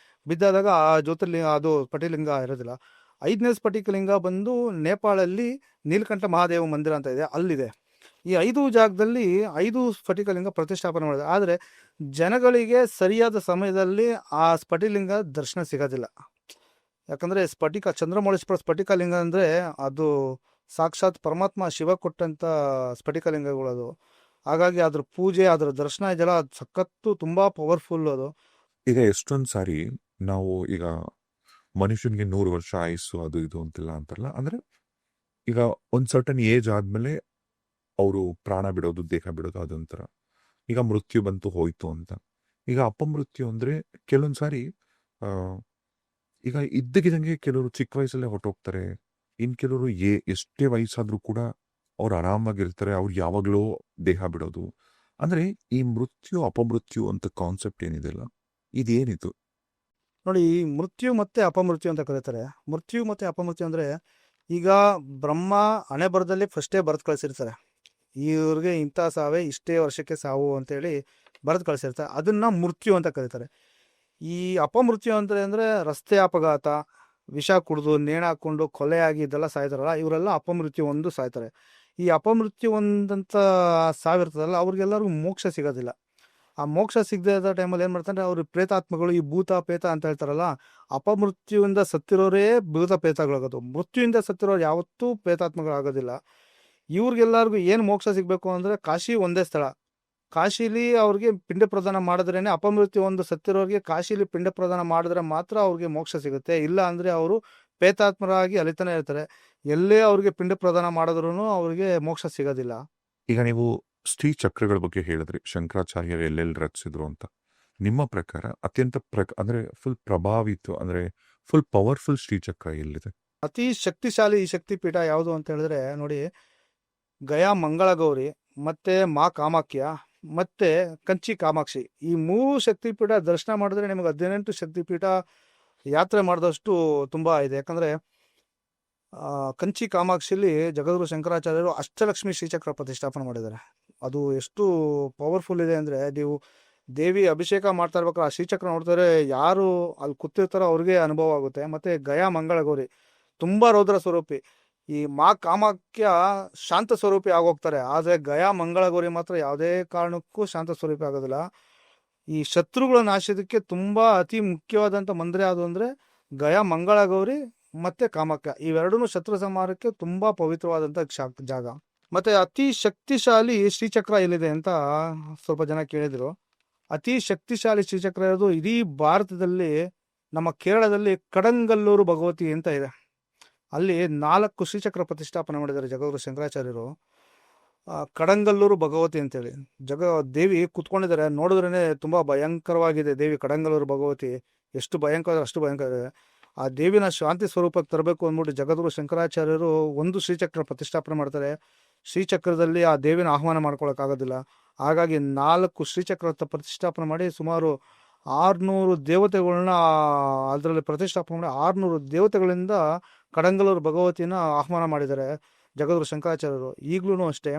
ಬಿದ್ದಾದಾಗ ಆ ಜ್ಯೋತಿರ್ಲಿಂಗ, ಅದು ಸ್ಫಟಿಕಲಿಂಗ ಇರೋದಿಲ್ಲ. 5ನೇ ಸ್ಫಟಿಕಲಿಂಗ ಬಂದು ನೇಪಾಳಲ್ಲಿ ನೀಲಕಂಠ ಮಹಾದೇವ ಮಂದಿರ ಅಂತ ಇದೆ, ಅಲ್ಲಿದೆ. ಈ 5 ಜಾಗದಲ್ಲಿ 5 ಸ್ಫಟಿಕಲಿಂಗ ಪ್ರತಿಷ್ಠಾಪನೆ ಮಾಡಿದೆ. ಆದರೆ ಜನಗಳಿಗೆ ಸರಿಯಾದ ಸಮಯದಲ್ಲಿ ಆ ಸ್ಫಟಿಕಲಿಂಗ ದರ್ಶನ ಸಿಗೋದಿಲ್ಲ. ಯಾಕಂದರೆ ಚಂದ್ರಮೌಳೇಶ್ವರ ಸ್ಫಟಿಕಲಿಂಗ ಅಂದರೆ ಅದು ಸಾಕ್ಷಾತ್ ಪರಮಾತ್ಮ ಶಿವ ಕೊಟ್ಟಂಥ ಸ್ಫಟಿಕಲಿಂಗಗಳು ಅದು. ಹಾಗಾಗಿ ಅದ್ರ ಪೂಜೆ, ಅದರ ದರ್ಶನ ಇದೆಲ್ಲ ಸಖತ್ತು ತುಂಬ ಪವರ್ಫುಲ್ ಅದು. ಈಗ ಎಷ್ಟೊಂದು ಸಾರಿ ನಾವು ಈಗ ಮನುಷ್ಯನಿಗೆ 100 ವರ್ಷ ಆಯುಸ್ಸು ಅದು ಇದು ಅಂತಿಲ್ಲ ಅಂತಾರಲ್ಲ, ಅಂದ್ರೆ ಈಗ ಒಂದು ಸರ್ಟನ್ ಏಜ್ ಆದ್ಮೇಲೆ ಅವರು ಪ್ರಾಣ ಬಿಡೋದು, ದೇಹ ಬಿಡೋದು ಅದೊಂಥರ. ಈಗ ಮೃತ್ಯು ಬಂತು ಹೋಯ್ತು ಅಂತ. ಈಗ ಅಪಮೃತ್ಯು ಅಂದ್ರೆ ಕೆಲವೊಂದು ಸಾರಿ ಈಗ ಇದ್ದಕ್ಕಿದ್ದಂಗೆ ಕೆಲವರು ಚಿಕ್ಕ ವಯಸ್ಸಲ್ಲೇ ಹೊರಟೋಗ್ತಾರೆ. ಇನ್ ಕೆಲವರು ಎಷ್ಟೇ ವಯಸ್ಸಾದ್ರೂ ಕೂಡ ಅವ್ರು ಆರಾಮಾಗಿರ್ತಾರೆ, ಅವ್ರು ಯಾವಾಗಲೂ ದೇಹ ಬಿಡೋದು. ಅಂದ್ರೆ ಈ ಮೃತ್ಯು ಅಪಮೃತ್ಯು ಅಂತ ಕಾನ್ಸೆಪ್ಟ್ ಏನಿದೆಲ್ಲ, ಇದೇನಿದು? ನೋಡಿ, ಈ ಮೃತ್ಯು ಮತ್ತು ಅಪಮೃತ್ಯು ಅಂತ ಕರೀತಾರೆ. ಮೃತ್ಯು ಮತ್ತು ಅಪಮೃತ್ಯು ಅಂದರೆ, ಈಗ ಬ್ರಹ್ಮ ಹಣೆ ಬರದಲ್ಲಿ ಫಸ್ಟೇ ಬರೆದು ಕಳಿಸಿರ್ತಾರೆ, ಇವ್ರಿಗೆ ಇಂಥ ಸಾವೇ, ಇಷ್ಟೇ ವರ್ಷಕ್ಕೆ ಸಾವು ಅಂತೇಳಿ ಬರೆದು ಕಳಿಸಿರ್ತಾರೆ. ಅದನ್ನು ಮೃತ್ಯು ಅಂತ ಕರೀತಾರೆ. ಈ ಅಪಮೃತ್ಯು ಅಂದರೆ ರಸ್ತೆ ಅಪಘಾತ, ವಿಷ ಕುಡಿದು ನೇಣು ಹಾಕ್ಕೊಂಡು ಕೊಲೆಯಾಗಿ ಇದೆಲ್ಲ ಸಾಯ್ತಾರಲ್ಲ, ಇವರೆಲ್ಲ ಅಪಮೃತ್ಯು ಒಂದು ಸಾಯ್ತಾರೆ. ಈ ಅಪಮೃತ್ಯು ಒಂದಂಥ ಸಾವಿರ್ತದಲ್ಲ, ಅವ್ರಿಗೆಲ್ಲರಿಗೂ ಮೋಕ್ಷ ಸಿಗೋದಿಲ್ಲ. ಆ ಮೋಕ್ಷ ಸಿಗದೆ ಇರೋ ಟೈಮಲ್ಲಿ ಏನು ಮಾಡ್ತಾರೆ, ಅವರು ಪ್ರೇತಾತ್ಮಗಳು, ಈ ಭೂತ ಪೇತ ಅಂತ ಹೇಳ್ತಾರಲ್ಲ, ಅಪಮೃತ್ಯುವಿಂದ ಸತ್ತಿರೋರೇ ಭೂತ ಪೇತಗಳಾಗೋದು. ಮೃತ್ಯುವಿಂದ ಸತ್ತಿರೋರು ಯಾವತ್ತೂ ಪ್ರೇತಾತ್ಮಗಳಾಗೋದಿಲ್ಲ. ಇವ್ರಿಗೆಲ್ಲರಿಗೂ ಏನು ಮೋಕ್ಷ ಸಿಗಬೇಕು ಅಂದರೆ ಕಾಶಿ ಒಂದೇ ಸ್ಥಳ. ಕಾಶಿಲಿ ಅವ್ರಿಗೆ ಪಿಂಡ ಪ್ರದಾನ ಮಾಡಿದ್ರೇ, ಅಪಮೃತ್ಯು ಒಂದು ಸತ್ತಿರೋರಿಗೆ ಕಾಶಿಲಿ ಪಿಂಡ ಪ್ರದಾನ ಮಾಡಿದ್ರೆ ಮಾತ್ರ ಅವ್ರಿಗೆ ಮೋಕ್ಷ ಸಿಗುತ್ತೆ. ಇಲ್ಲ ಅಂದರೆ ಅವರು ಪ್ರೇತಾತ್ಮರಾಗಿ ಅಲಿತಾನೆ ಇರ್ತಾರೆ. ಎಲ್ಲೇ ಅವ್ರಿಗೆ ಪಿಂಡ ಪ್ರದಾನ ಮಾಡಿದ್ರೂ ಅವ್ರಿಗೆ ಮೋಕ್ಷ ಸಿಗೋದಿಲ್ಲ. ಈಗ ನೀವು ಶ್ರೀ ಚಕ್ರಗಳ ಬಗ್ಗೆ ಹೇಳಿದ್ರಿ, ಶಂಕರಾಚಾರ್ಯರು ಎಲ್ಲೆಲ್ಲಿ ರಚಿಸಿದ್ರು ಅಂತ. ನಿಮ್ಮ ಪ್ರಕಾರ ಅತ್ಯಂತ ಅಂದ್ರೆ ಫುಲ್ ಪ್ರಭಾವಿತ, ಅಂದ್ರೆ ಫುಲ್ ಪವರ್ಫುಲ್ ಶ್ರೀಚಕ್ರ ಎಲ್ಲಿದೆ? ಅತಿ ಶಕ್ತಿಶಾಲಿ ಈ ಶಕ್ತಿಪೀಠ ಯಾವುದು ಅಂತ ಹೇಳಿದ್ರೆ, ನೋಡಿ, ಗಯಾ ಮಂಗಳಗೌರಿ, ಮತ್ತೆ ಮಾ ಕಾಮಾಖ್ಯ, ಮತ್ತೆ ಕಂಚಿ ಕಾಮಾಕ್ಷಿ, ಈ 3 ಶಕ್ತಿಪೀಠ ದರ್ಶನ ಮಾಡಿದ್ರೆ ನಿಮಗೆ 18 ಶಕ್ತಿಪೀಠ ಯಾತ್ರೆ ಮಾಡಿದಷ್ಟು ತುಂಬ ಇದೆ. ಯಾಕಂದರೆ ಕಂಚಿ ಕಾಮಾಕ್ಷಿಲಿ ಜಗದ್ಗುರು ಶಂಕರಾಚಾರ್ಯರು ಅಷ್ಟಲಕ್ಷ್ಮಿ ಶ್ರೀಚಕ್ರ ಪ್ರತಿಷ್ಠಾಪನೆ ಮಾಡಿದ್ದಾರೆ. ಅದು ಎಷ್ಟು ಪವರ್ಫುಲ್ ಇದೆ ಅಂದರೆ, ನೀವು ದೇವಿ ಅಭಿಷೇಕ ಮಾಡ್ತಾ ಇರ್ಬೇಕಾದ್ರೆ ಆ ಶ್ರೀಚಕ್ರ ನೋಡ್ತಾರೆ, ಯಾರು ಅಲ್ಲಿ ಕೂತಿರ್ತಾರೋ ಅವ್ರಿಗೆ ಅನುಭವ ಆಗುತ್ತೆ. ಮತ್ತು ಗಯಾ ಮಂಗಳ ಗೌರಿ ತುಂಬ ರೌದ್ರ ಸ್ವರೂಪಿ. ಈ ಮಾ ಕಾಮಾಖ್ಯ ಶಾಂತ ಸ್ವರೂಪಿ ಆಗೋಗ್ತಾರೆ, ಆದರೆ ಗಯಾ ಮಂಗಳ ಗೌರಿ ಮಾತ್ರ ಯಾವುದೇ ಕಾರಣಕ್ಕೂ ಶಾಂತ ಸ್ವರೂಪಿ ಆಗೋದಿಲ್ಲ. ಈ ಶತ್ರುಗಳ ನಾಶದಕ್ಕೆ ತುಂಬ ಅತಿ ಮುಖ್ಯವಾದಂಥ ಮಂದಿರ ಯಾವುದು ಅಂದರೆ ಗಯಾ ಮಂಗಳ ಗೌರಿ ಮತ್ತು ಕಾಮಾಖ್ಯ. ಇವೆರಡೂ ಶತ್ರು ಸಂಹಾರಕ್ಕೆ ತುಂಬ ಪವಿತ್ರವಾದಂಥ ಜಾಗ. ಮತ್ತು ಅತಿ ಶಕ್ತಿಶಾಲಿ ಶ್ರೀಚಕ್ರ ಎಲ್ಲಿದೆ ಅಂತ ಸ್ವಲ್ಪ ಜನ ಕೇಳಿದರು. ಅತಿ ಶಕ್ತಿಶಾಲಿ ಶ್ರೀಚಕ್ರ ಇರೋದು ಇಡೀ ಭಾರತದಲ್ಲಿ ನಮ್ಮ ಕೇರಳದಲ್ಲಿ ಕಡಂಗಲ್ಲೂರು ಭಗವತಿ ಅಂತ ಇದೆ. ಅಲ್ಲಿ 4 ಶ್ರೀಚಕ್ರ ಪ್ರತಿಷ್ಠಾಪನೆ ಮಾಡಿದ್ದಾರೆ ಜಗದ್ಗುರು ಶಂಕರಾಚಾರ್ಯರು. ಕಡಂಗಲ್ಲೂರು ಭಗವತಿ ಅಂತೇಳಿ ದೇವಿ ಕುತ್ಕೊಂಡಿದ್ದಾರೆ. ನೋಡಿದ್ರೇ ತುಂಬ ಭಯಂಕರವಾಗಿದೆ ದೇವಿ ಕಡಂಗಲ್ಲೂರು ಭಗವತಿ. ಎಷ್ಟು ಭಯಂಕರ ಅಷ್ಟು ಭಯಂಕರ ಇದೆ. ಆ ದೇವಿನ ಶಾಂತಿ ಸ್ವರೂಪಕ್ಕೆ ತರಬೇಕು ಅಂದ್ಬಿಟ್ಟು ಜಗದ್ಗುರು ಶಂಕರಾಚಾರ್ಯರು ಒಂದು ಶ್ರೀಚಕ್ರ ಪ್ರತಿಷ್ಠಾಪನೆ ಮಾಡ್ತಾರೆ. ಶ್ರೀಚಕ್ರದಲ್ಲಿ ಆ ದೇವಿನ ಆಹ್ವಾನ ಮಾಡ್ಕೊಳಕ್ಕಾಗೋದಿಲ್ಲ. ಹಾಗಾಗಿ 4 ಶ್ರೀಚಕ್ರ ಪ್ರತಿಷ್ಠಾಪನೆ ಮಾಡಿ ಸುಮಾರು 600 ದೇವತೆಗಳನ್ನ ಅದರಲ್ಲಿ ಪ್ರತಿಷ್ಠಾಪನೆ ಮಾಡಿ 600 ದೇವತೆಗಳಿಂದ ಕಡಂಗಲ್ಲೂರು ಭಗವತಿನ ಆಹ್ವಾನ ಮಾಡಿದ್ದಾರೆ ಜಗದ್ಗುರು ಶಂಕರಾಚಾರ್ಯರು. ಈಗಲೂ ಅಷ್ಟೇ,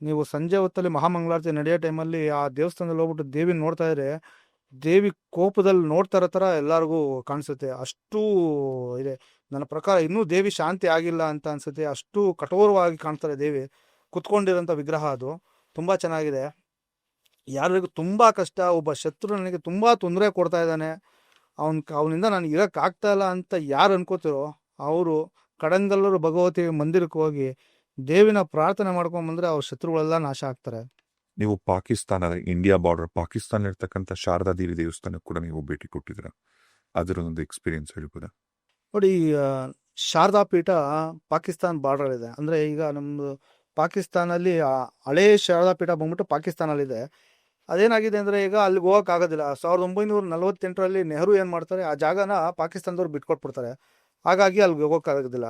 ನೀವು ಸಂಜೆ ಹೊತ್ತಲ್ಲಿ ಮಹಾಮಂಗಳಾರತಿ ನಡೆಯೋ ಟೈಮಲ್ಲಿ ಆ ದೇವಸ್ಥಾನದಲ್ಲಿ ಹೋಗ್ಬಿಟ್ಟು ದೇವಿ ನೋಡ್ತಾ ಇದ್ರೆ, ದೇವಿ ಕೋಪದಲ್ಲಿ ನೋಡ್ತಾ ಇರೋ ಥರ ಎಲ್ಲರಿಗೂ ಕಾಣಿಸುತ್ತೆ. ಅಷ್ಟು ಇದೆ. ನನ್ನ ಪ್ರಕಾರ ಇನ್ನೂ ದೇವಿ ಶಾಂತಿ ಆಗಿಲ್ಲ ಅಂತ ಅನ್ಸುತ್ತೆ. ಅಷ್ಟು ಕಠೋರವಾಗಿ ಕಾಣ್ತಾರೆ ದೇವಿ ಕುತ್ಕೊಂಡಿರೋಂಥ ವಿಗ್ರಹ. ಅದು ತುಂಬ ಚೆನ್ನಾಗಿದೆ. ಯಾರಿಗೂ ತುಂಬ ಕಷ್ಟ, ಒಬ್ಬ ಶತ್ರು ನನಗೆ ತುಂಬ ತೊಂದರೆ ಕೊಡ್ತಾ ಇದ್ದಾನೆ, ಅವನಿಂದ ನಾನು ಇರೋಕ್ಕಾಗ್ತಾ ಇಲ್ಲ ಅಂತ ಯಾರು ಅನ್ಕೋತಿರೋ ಅವರು ಕಡಂಗಲ್ಲೂರು ಭಗವತಿ ಮಂದಿರಕ್ಕೆ ಹೋಗಿ ದೇವಿನ ಪ್ರಾರ್ಥನೆ ಮಾಡ್ಕೊಂಡ್ಬಂದ್ರೆ ಅವ್ರ ಶತ್ರುಗಳೆಲ್ಲ ನಾಶ ಆಗ್ತಾರೆ. ನೀವು ಪಾಕಿಸ್ತಾನದ ಇಂಡಿಯಾ ಬಾರ್ಡರ್ ಪಾಕಿಸ್ತಾನ ಇರ್ತಕ್ಕಂಥ ಶಾರದಾ ದೇವಿ ದೇವಸ್ಥಾನಕ್ಕೆ ಕೂಡ ನೀವು ಭೇಟಿ ಕೊಟ್ಟಿದ್ದೀರಾ, ಅದರ ಒಂದು ಎಕ್ಸ್ಪೀರಿಯನ್ಸ್ ಹೇಳ್ಬೋದಾ? ನೋಡಿ, ಶಾರದಾ ಪೀಠ ಪಾಕಿಸ್ತಾನ ಬಾರ್ಡರ್ ಇದೆ. ಅಂದರೆ ಈಗ ನಮ್ಮದು ಪಾಕಿಸ್ತಾನಲ್ಲಿ ಹಳೇ ಶಾರದಾ ಪೀಠ ಬಂದ್ಬಿಟ್ಟು ಪಾಕಿಸ್ತಾನಲ್ಲಿದೆ. ಅದೇನಾಗಿದೆ ಅಂದರೆ ಈಗ ಅಲ್ಲಿಗೆ ಹೋಗೋಕ್ಕಾಗೋದಿಲ್ಲ. 1948ರಲ್ಲಿ ನೆಹರು ಏನು ಮಾಡ್ತಾರೆ, ಆ ಜಾಗನ ಪಾಕಿಸ್ತಾನದವ್ರು ಬಿಟ್ಕೊಟ್ಬಿಡ್ತಾರೆ. ಹಾಗಾಗಿ ಅಲ್ಲಿಗೆ ಹೋಗೋಕ್ಕಾಗೋದಿಲ್ಲ.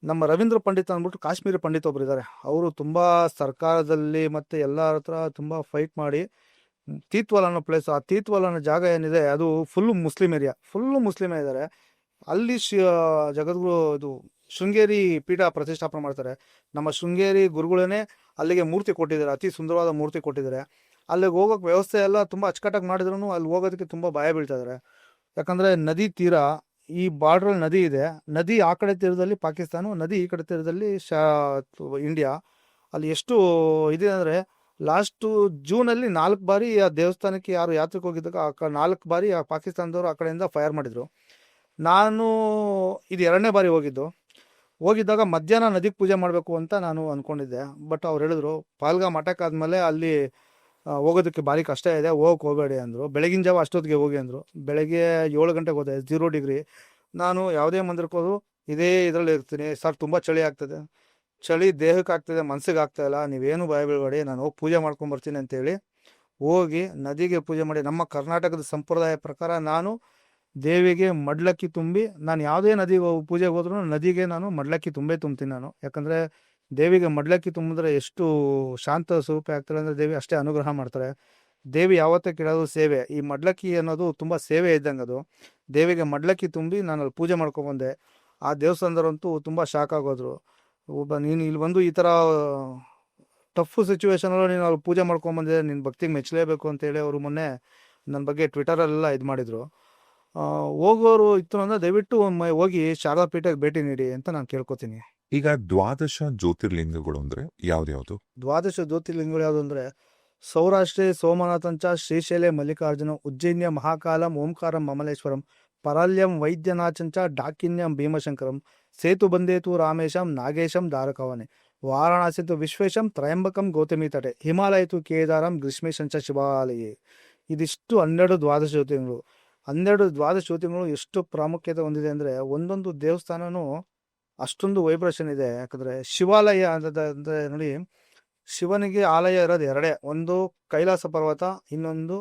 ನಮ್ಮ ರವೀಂದ್ರ ಪಂಡಿತ್ ಅಂದ್ಬಿಟ್ಟು ಕಾಶ್ಮೀರಿ ಪಂಡಿತ್ ಒಬ್ರು ಇದ್ದಾರೆ. ಅವರು ತುಂಬ ಸರ್ಕಾರದಲ್ಲಿ ಮತ್ತು ಎಲ್ಲರ ಹತ್ರ ತುಂಬ ಫೈಟ್ ಮಾಡಿ ತೀತ್ವಾಲ್ ಅನ್ನೋ ಪ್ಲೇಸ್, ಆ ತೀತ್ವಾಲ್ ಅನ್ನೋ ಜಾಗ ಏನಿದೆ ಅದು ಫುಲ್ಲು ಮುಸ್ಲಿಮ್ ಏರಿಯಾ, ಫುಲ್ಲು ಮುಸ್ಲಿಮೇ ಇದ್ದಾರೆ. ಅಲ್ಲಿ ಜಗದ್ಗುರು ಇದು ಶೃಂಗೇರಿ ಪೀಠ ಪ್ರತಿಷ್ಠಾಪನೆ ಮಾಡ್ತಾರೆ. ನಮ್ಮ ಶೃಂಗೇರಿ ಗುರುಗಳೇ ಅಲ್ಲಿಗೆ ಮೂರ್ತಿ ಕೊಟ್ಟಿದ್ದಾರೆ, ಅತಿ ಸುಂದರವಾದ ಮೂರ್ತಿ ಕೊಟ್ಟಿದ್ದಾರೆ. ಅಲ್ಲಿಗೆ ಹೋಗೋಕ್ಕೆ ವ್ಯವಸ್ಥೆ ಎಲ್ಲ ತುಂಬ ಅಚ್ಚುಕಟ್ಟಾಗಿ ಮಾಡಿದ್ರು ಅಲ್ಲಿ ಹೋಗೋದಕ್ಕೆ ತುಂಬ ಭಯ ಬೀಳ್ತಾ ಇದ್ದಾರೆ. ಯಾಕಂದರೆ ನದಿ ತೀರ, ಈ ಬಾರ್ಡ್ರಲ್ಲಿ ನದಿ ಇದೆ. ನದಿ ಆ ಕಡೆ ತೀರದಲ್ಲಿ ಪಾಕಿಸ್ತಾನ, ನದಿ ಈ ಕಡೆ ತೀರದಲ್ಲಿ ಇಂಡಿಯಾ. ಅಲ್ಲಿ ಎಷ್ಟು ಇದೆ ಅಂದರೆ, ಲಾಸ್ಟು ಜೂನಲ್ಲಿ 4 ಬಾರಿ ಆ ದೇವಸ್ಥಾನಕ್ಕೆ ಯಾರು ಯಾತ್ರೆಗೆ ಹೋಗಿದ್ದಾಗ 4 ಬಾರಿ ಆ ಪಾಕಿಸ್ತಾನದವರು ಆ ಕಡೆಯಿಂದ ಫೈರ್ ಮಾಡಿದರು. ನಾನು ಇದು 2ನೇ ಬಾರಿ ಹೋಗಿದ್ದಾಗ ಮಧ್ಯಾಹ್ನ ನದಿಗೆ ಪೂಜೆ ಮಾಡಬೇಕು ಅಂತ ನಾನು ಅಂದ್ಕೊಂಡಿದ್ದೆ. ಬಟ್ ಅವ್ರು ಹೇಳಿದ್ರು ಪಾಲ್ಗಾಮ್ ಅಟ್ಯಾಕ್ ಆದಮೇಲೆ ಅಲ್ಲಿ ಹೋಗೋದಕ್ಕೆ ಭಾರಿ ಕಷ್ಟ ಇದೆ, ಹೋಗಕ್ಕೆ ಹೋಗಬೇಡಿ ಅಂದರು. ಬೆಳಗಿನ ಜಾವ ಅಷ್ಟೊತ್ತಿಗೆ ಹೋಗಿ ಅಂದರು. ಬೆಳಗ್ಗೆ 7 ಗಂಟೆಗೆ ಹೋದೆ, 0 ಡಿಗ್ರಿ. ನಾನು ಯಾವುದೇ ಮಂದಿರಕ್ಕೆ ಹೋದ್ರು ಇದೇ ಇದರಲ್ಲಿ ಇರ್ತೀನಿ. ಸರ್ ತುಂಬ ಚಳಿ ಆಗ್ತದೆ, ಚಳಿ ದೇಹಕ್ಕೆ ಆಗ್ತದೆ, ಮನಸ್ಸಿಗೆ ಆಗ್ತಾ ಇಲ್ಲ, ನೀವೇನು ಭಯ ಬೀಳಬೇಡಿ, ನಾನು ಹೋಗಿ ಪೂಜೆ ಮಾಡ್ಕೊಂಬರ್ತೀನಿ ಅಂತೇಳಿ ಹೋಗಿ ನದಿಗೆ ಪೂಜೆ ಮಾಡಿ, ನಮ್ಮ ಕರ್ನಾಟಕದ ಸಂಪ್ರದಾಯ ಪ್ರಕಾರ ನಾನು ದೇವಿಗೆ ಮಡ್ಲಕ್ಕಿ ತುಂಬಿ, ನಾನು ಯಾವುದೇ ನದಿಗೆ ಪೂಜೆಗೆ ಹೋದ್ರೂ ನದಿಗೆ ನಾನು ಮಡ್ಲಕ್ಕಿ ತುಂಬ್ತೀನಿ ನಾನು. ಯಾಕಂದರೆ ದೇವಿಗೆ ಮಡ್ಲಕ್ಕಿ ತುಂಬಿದ್ರೆ ಎಷ್ಟು ಶಾಂತ ಸ್ವರೂಪ ಆಗ್ತಾರೆ ಅಂದರೆ ದೇವಿ ಅಷ್ಟೇ ಅನುಗ್ರಹ ಮಾಡ್ತಾರೆ. ದೇವಿ ಯಾವತ್ತೇ ಕೇಳೋದು ಸೇವೆ. ಈ ಮಡ್ಲಕ್ಕಿ ಅನ್ನೋದು ತುಂಬ ಸೇವೆ ಇದ್ದಂಗೆ. ಅದು ದೇವಿಗೆ ಮಡ್ಲಕ್ಕಿ ತುಂಬಿ ನಾನು ಅಲ್ಲಿ ಪೂಜೆ ಮಾಡ್ಕೊಬಂದೆ. ಆ ದೇವಸ್ಥಾನದವರಂತೂ ತುಂಬ ಶಾಕ್ ಆಗೋದ್ರು. ನೀನು ಇಲ್ಲಿ ಬಂದು ಈ ಥರ ಟಫ್ ಸಿಚುವೇಶನಲ್ಲೂ ನೀನು ಅಲ್ಲಿ ಪೂಜೆ ಮಾಡ್ಕೊಂಬಂದಿದೆ, ನಿನ್ನ ಭಕ್ತಿಗೆ ಮೆಚ್ಚಲೇಬೇಕು ಅಂತೇಳಿ ಅವರು ಮೊನ್ನೆ ನನ್ನ ಬಗ್ಗೆ ಟ್ವಿಟರಲ್ಲೆಲ್ಲ ಇದು ಮಾಡಿದರು. ಹೋಗೋರು ಇತ್ತು ಅಂದರೆ ದಯವಿಟ್ಟು ಒಮ್ಮೆ ಹೋಗಿ ಶಾರದಾ ಪೀಠಕ್ಕೆ ಭೇಟಿ ನೀಡಿ ಅಂತ ನಾನು ಕೇಳ್ಕೊತೀನಿ. ಈಗ ದ್ವಾದಶ ಜ್ಯೋತಿರ್ಲಿಂಗಗಳು ಅಂದರೆ ಯಾವ್ದ್ಯಾವುದು? ದ್ವಾದಶ ಜ್ಯೋತಿರ್ಲಿಂಗಗಳು ಯಾವುದು ಅಂದರೆ, ಸೌರಾಷ್ಟ್ರೇ ಸೋಮನಾಥಂಚ ಶ್ರೀಶೈಲೆ ಮಲ್ಲಿಕಾರ್ಜುನ ಉಜ್ಜಯಿನ್ಯ ಮಹಾಕಾಲಂ ಓಂಕಾರಂ ಮಮಲೇಶ್ವರಂ ಪರಾಲ್ಯಂ ವೈದ್ಯನಾಥಂಚ ಡಾಕಿನ್ಯಂ ಭೀಮಶಂಕರಂ ಸೇತು ಬಂದೇತು ರಾಮೇಶಂ ನಾಗೇಶಂ ದಾರಕವನೆ ವಾರಾಣಸಿತು ವಿಶ್ವೇಶಂ ತ್ರಯಂಬಕಂ ಗೌತಮಿ ತಟೆ ಹಿಮಾಲಯತು ಕೇದಾರಂ ಗ್ರೀಷ್ಮೇಶಂಚ ಶಿವಾಲಯೇ. ಇದಿಷ್ಟು 12 ದ್ವಾದಶ ಜ್ಯೋತಿರ್ಲಿಂಗಗಳು. 12 ದ್ವಾದಶ ಜ್ಯೋತಿರ್ಲಿಂಗಗಳು ಎಷ್ಟು ಪ್ರಾಮುಖ್ಯತೆ ಹೊಂದಿದೆ ಅಂದರೆ, ಒಂದೊಂದು ದೇವಸ್ಥಾನನೂ ಅಷ್ಟೊಂದು ವೈಬ್ರೇಷನ್ ಇದೆ. ಯಾಕಂದರೆ ಶಿವಾಲಯ ಅಂದರೆ ನೋಡಿ, ಶಿವನಿಗೆ ಆಲಯ ಇರೋದು 2, ಒಂದು ಕೈಲಾಸ ಪರ್ವತ, ಇನ್ನೊಂದು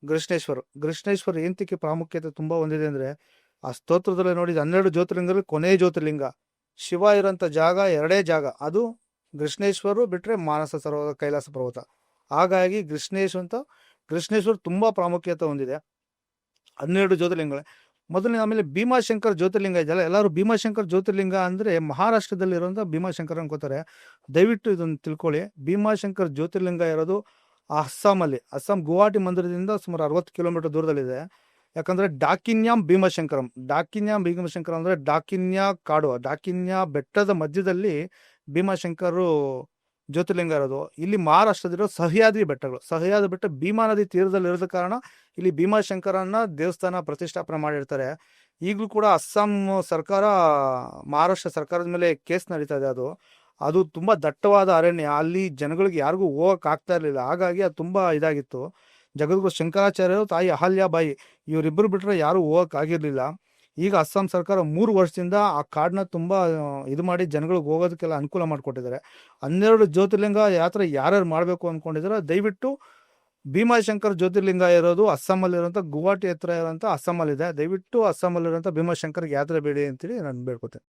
ಗೃಷ್ಣೇಶ್ವರ ಏಂತಕ್ಕೆ ಪ್ರಾಮುಖ್ಯತೆ ತುಂಬ ಹೊಂದಿದೆ ಅಂದರೆ, ಆ ಸ್ತೋತ್ರದಲ್ಲಿ ನೋಡಿ 12 ಜ್ಯೋತಿರ್ಲಿಂಗದಲ್ಲಿ ಕೊನೆಯ ಜ್ಯೋತಿರ್ಲಿಂಗ ಶಿವ ಇರೋಂಥ ಜಾಗ 2 ಜಾಗ, ಅದು ಗೃಷ್ಣೇಶ್ವರು ಬಿಟ್ಟರೆ ಮಾನಸ ಸರೋವರ, ಕೈಲಾಸ ಪರ್ವತ. ಹಾಗಾಗಿ ಗೃಷ್ಣೇಶ್ವರ ತುಂಬ ಪ್ರಾಮುಖ್ಯತೆ ಹೊಂದಿದೆ. 12 ಜ್ಯೋತಿರ್ಲಿಂಗಗಳೇ. ಮೊದಲನೇ, ಆಮೇಲೆ ಭೀಮಾಶಂಕರ್ ಜ್ಯೋತಿರ್ಲಿಂಗ ಇದೆಯಲ್ಲ, ಎಲ್ಲರೂ ಭೀಮಾಶಂಕರ್ ಜ್ಯೋತಿರ್ಲಿಂಗ ಅಂದರೆ ಮಹಾರಾಷ್ಟ್ರದಲ್ಲಿರುವಂಥ ಭೀಮಾಶಂಕರ್ ಅನ್ಕೋತಾರೆ. ದಯವಿಟ್ಟು ಇದನ್ನು ತಿಳ್ಕೊಳ್ಳಿ. ಭೀಮಾಶಂಕರ್ ಜ್ಯೋತಿರ್ಲಿಂಗ ಇರೋದು ಅಸ್ಸಾಮಲ್ಲಿ, ಅಸ್ಸಾಂ ಗುವಾಹಟಿ ಮಂದಿರದಿಂದ ಸುಮಾರು 60 ಕಿಲೋಮೀಟರ್ ದೂರದಲ್ಲಿದೆ. ಯಾಕಂದರೆ ಡಾಕಿನ್ಯಾಮ್ ಭೀಮಾಶಂಕರಂ, ಡಾಕಿನ್ಯಾಮ್ ಭೀಮಾಶಂಕರ ಅಂದರೆ ಡಾಕಿನ್ಯಾ ಕಾಡು, ಡಾಕಿನ್ಯಾ ಬೆಟ್ಟದ ಮಧ್ಯದಲ್ಲಿ ಭೀಮಾಶಂಕರು ಜ್ಯೋತಿರ್ಲಿಂಗ ಇರೋದು. ಇಲ್ಲಿ ಮಹಾರಾಷ್ಟ್ರದಲ್ಲಿರೋ ಸಹ್ಯಾದ್ರಿ ಬೆಟ್ಟಗಳು, ಸಹ್ಯಾದ್ರಿ ಬೆಟ್ಟ ಭೀಮಾ ನದಿ ತೀರದಲ್ಲಿರೋದ ಕಾರಣ ಇಲ್ಲಿ ಭೀಮಾಶಂಕರನ್ನ ದೇವಸ್ಥಾನ ಪ್ರತಿಷ್ಠಾಪನೆ ಮಾಡಿರ್ತಾರೆ. ಈಗಲೂ ಕೂಡ ಅಸ್ಸಾಂ ಸರ್ಕಾರ, ಮಹಾರಾಷ್ಟ್ರ ಸರ್ಕಾರದ ಮೇಲೆ ಕೇಸ್ ನಡೀತಾ ಇದೆ. ಅದು ತುಂಬ ದಟ್ಟವಾದ ಅರಣ್ಯ, ಅಲ್ಲಿ ಜನಗಳಿಗೆ ಯಾರಿಗೂ ಹೋಗಕ್ಕೆ ಆಗ್ತಾ ಇರಲಿಲ್ಲ. ಹಾಗಾಗಿ ಅದು ತುಂಬ ಇದಾಗಿತ್ತು. ಜಗದ್ಗುರು ಶಂಕರಾಚಾರ್ಯರು, ತಾಯಿ ಅಹಲ್ಯಾಬಾಯಿ ಇವರಿಬ್ಬರು ಬಿಟ್ಟರೆ ಯಾರೂ ಹೋಗಕ್ಕೆ ಆಗಿರಲಿಲ್ಲ. ಈಗ ಅಸ್ಸಾಂ ಸರ್ಕಾರ 3 ವರ್ಷದಿಂದ ಆ ಕಾಡನ್ನ ತುಂಬ ಇದು ಮಾಡಿ ಜನಗಳಿಗೆ ಹೋಗೋದಕ್ಕೆಲ್ಲ ಅನುಕೂಲ ಮಾಡಿಕೊಟ್ಟಿದ್ದಾರೆ. 12 ಜ್ಯೋತಿರ್ಲಿಂಗ ಯಾತ್ರೆ ಯಾರ್ಯಾರು ಮಾಡಬೇಕು ಅಂದ್ಕೊಂಡಿದ್ದಾರೆ ದಯವಿಟ್ಟು ಭೀಮಾಶಂಕರ್ ಜ್ಯೋತಿರ್ಲಿಂಗ ಇರೋದು ಅಸ್ಸಾಮಲ್ಲಿರೋಂಥ ಗುವಾಹಟಿ ಹತ್ರ ಇರೋಂಥ ಅಸ್ಸಾಮಲ್ಲಿದೆ. ದಯವಿಟ್ಟು ಅಸ್ಸಾಮಲ್ಲಿರೋಂಥ ಭೀಮಾಶಂಕರ್ಗೆ ಯಾತ್ರೆ ಬೇಡಿ ಅಂತೇಳಿ ನಾನು ಬೇಡ್ಕೊತೇನೆ.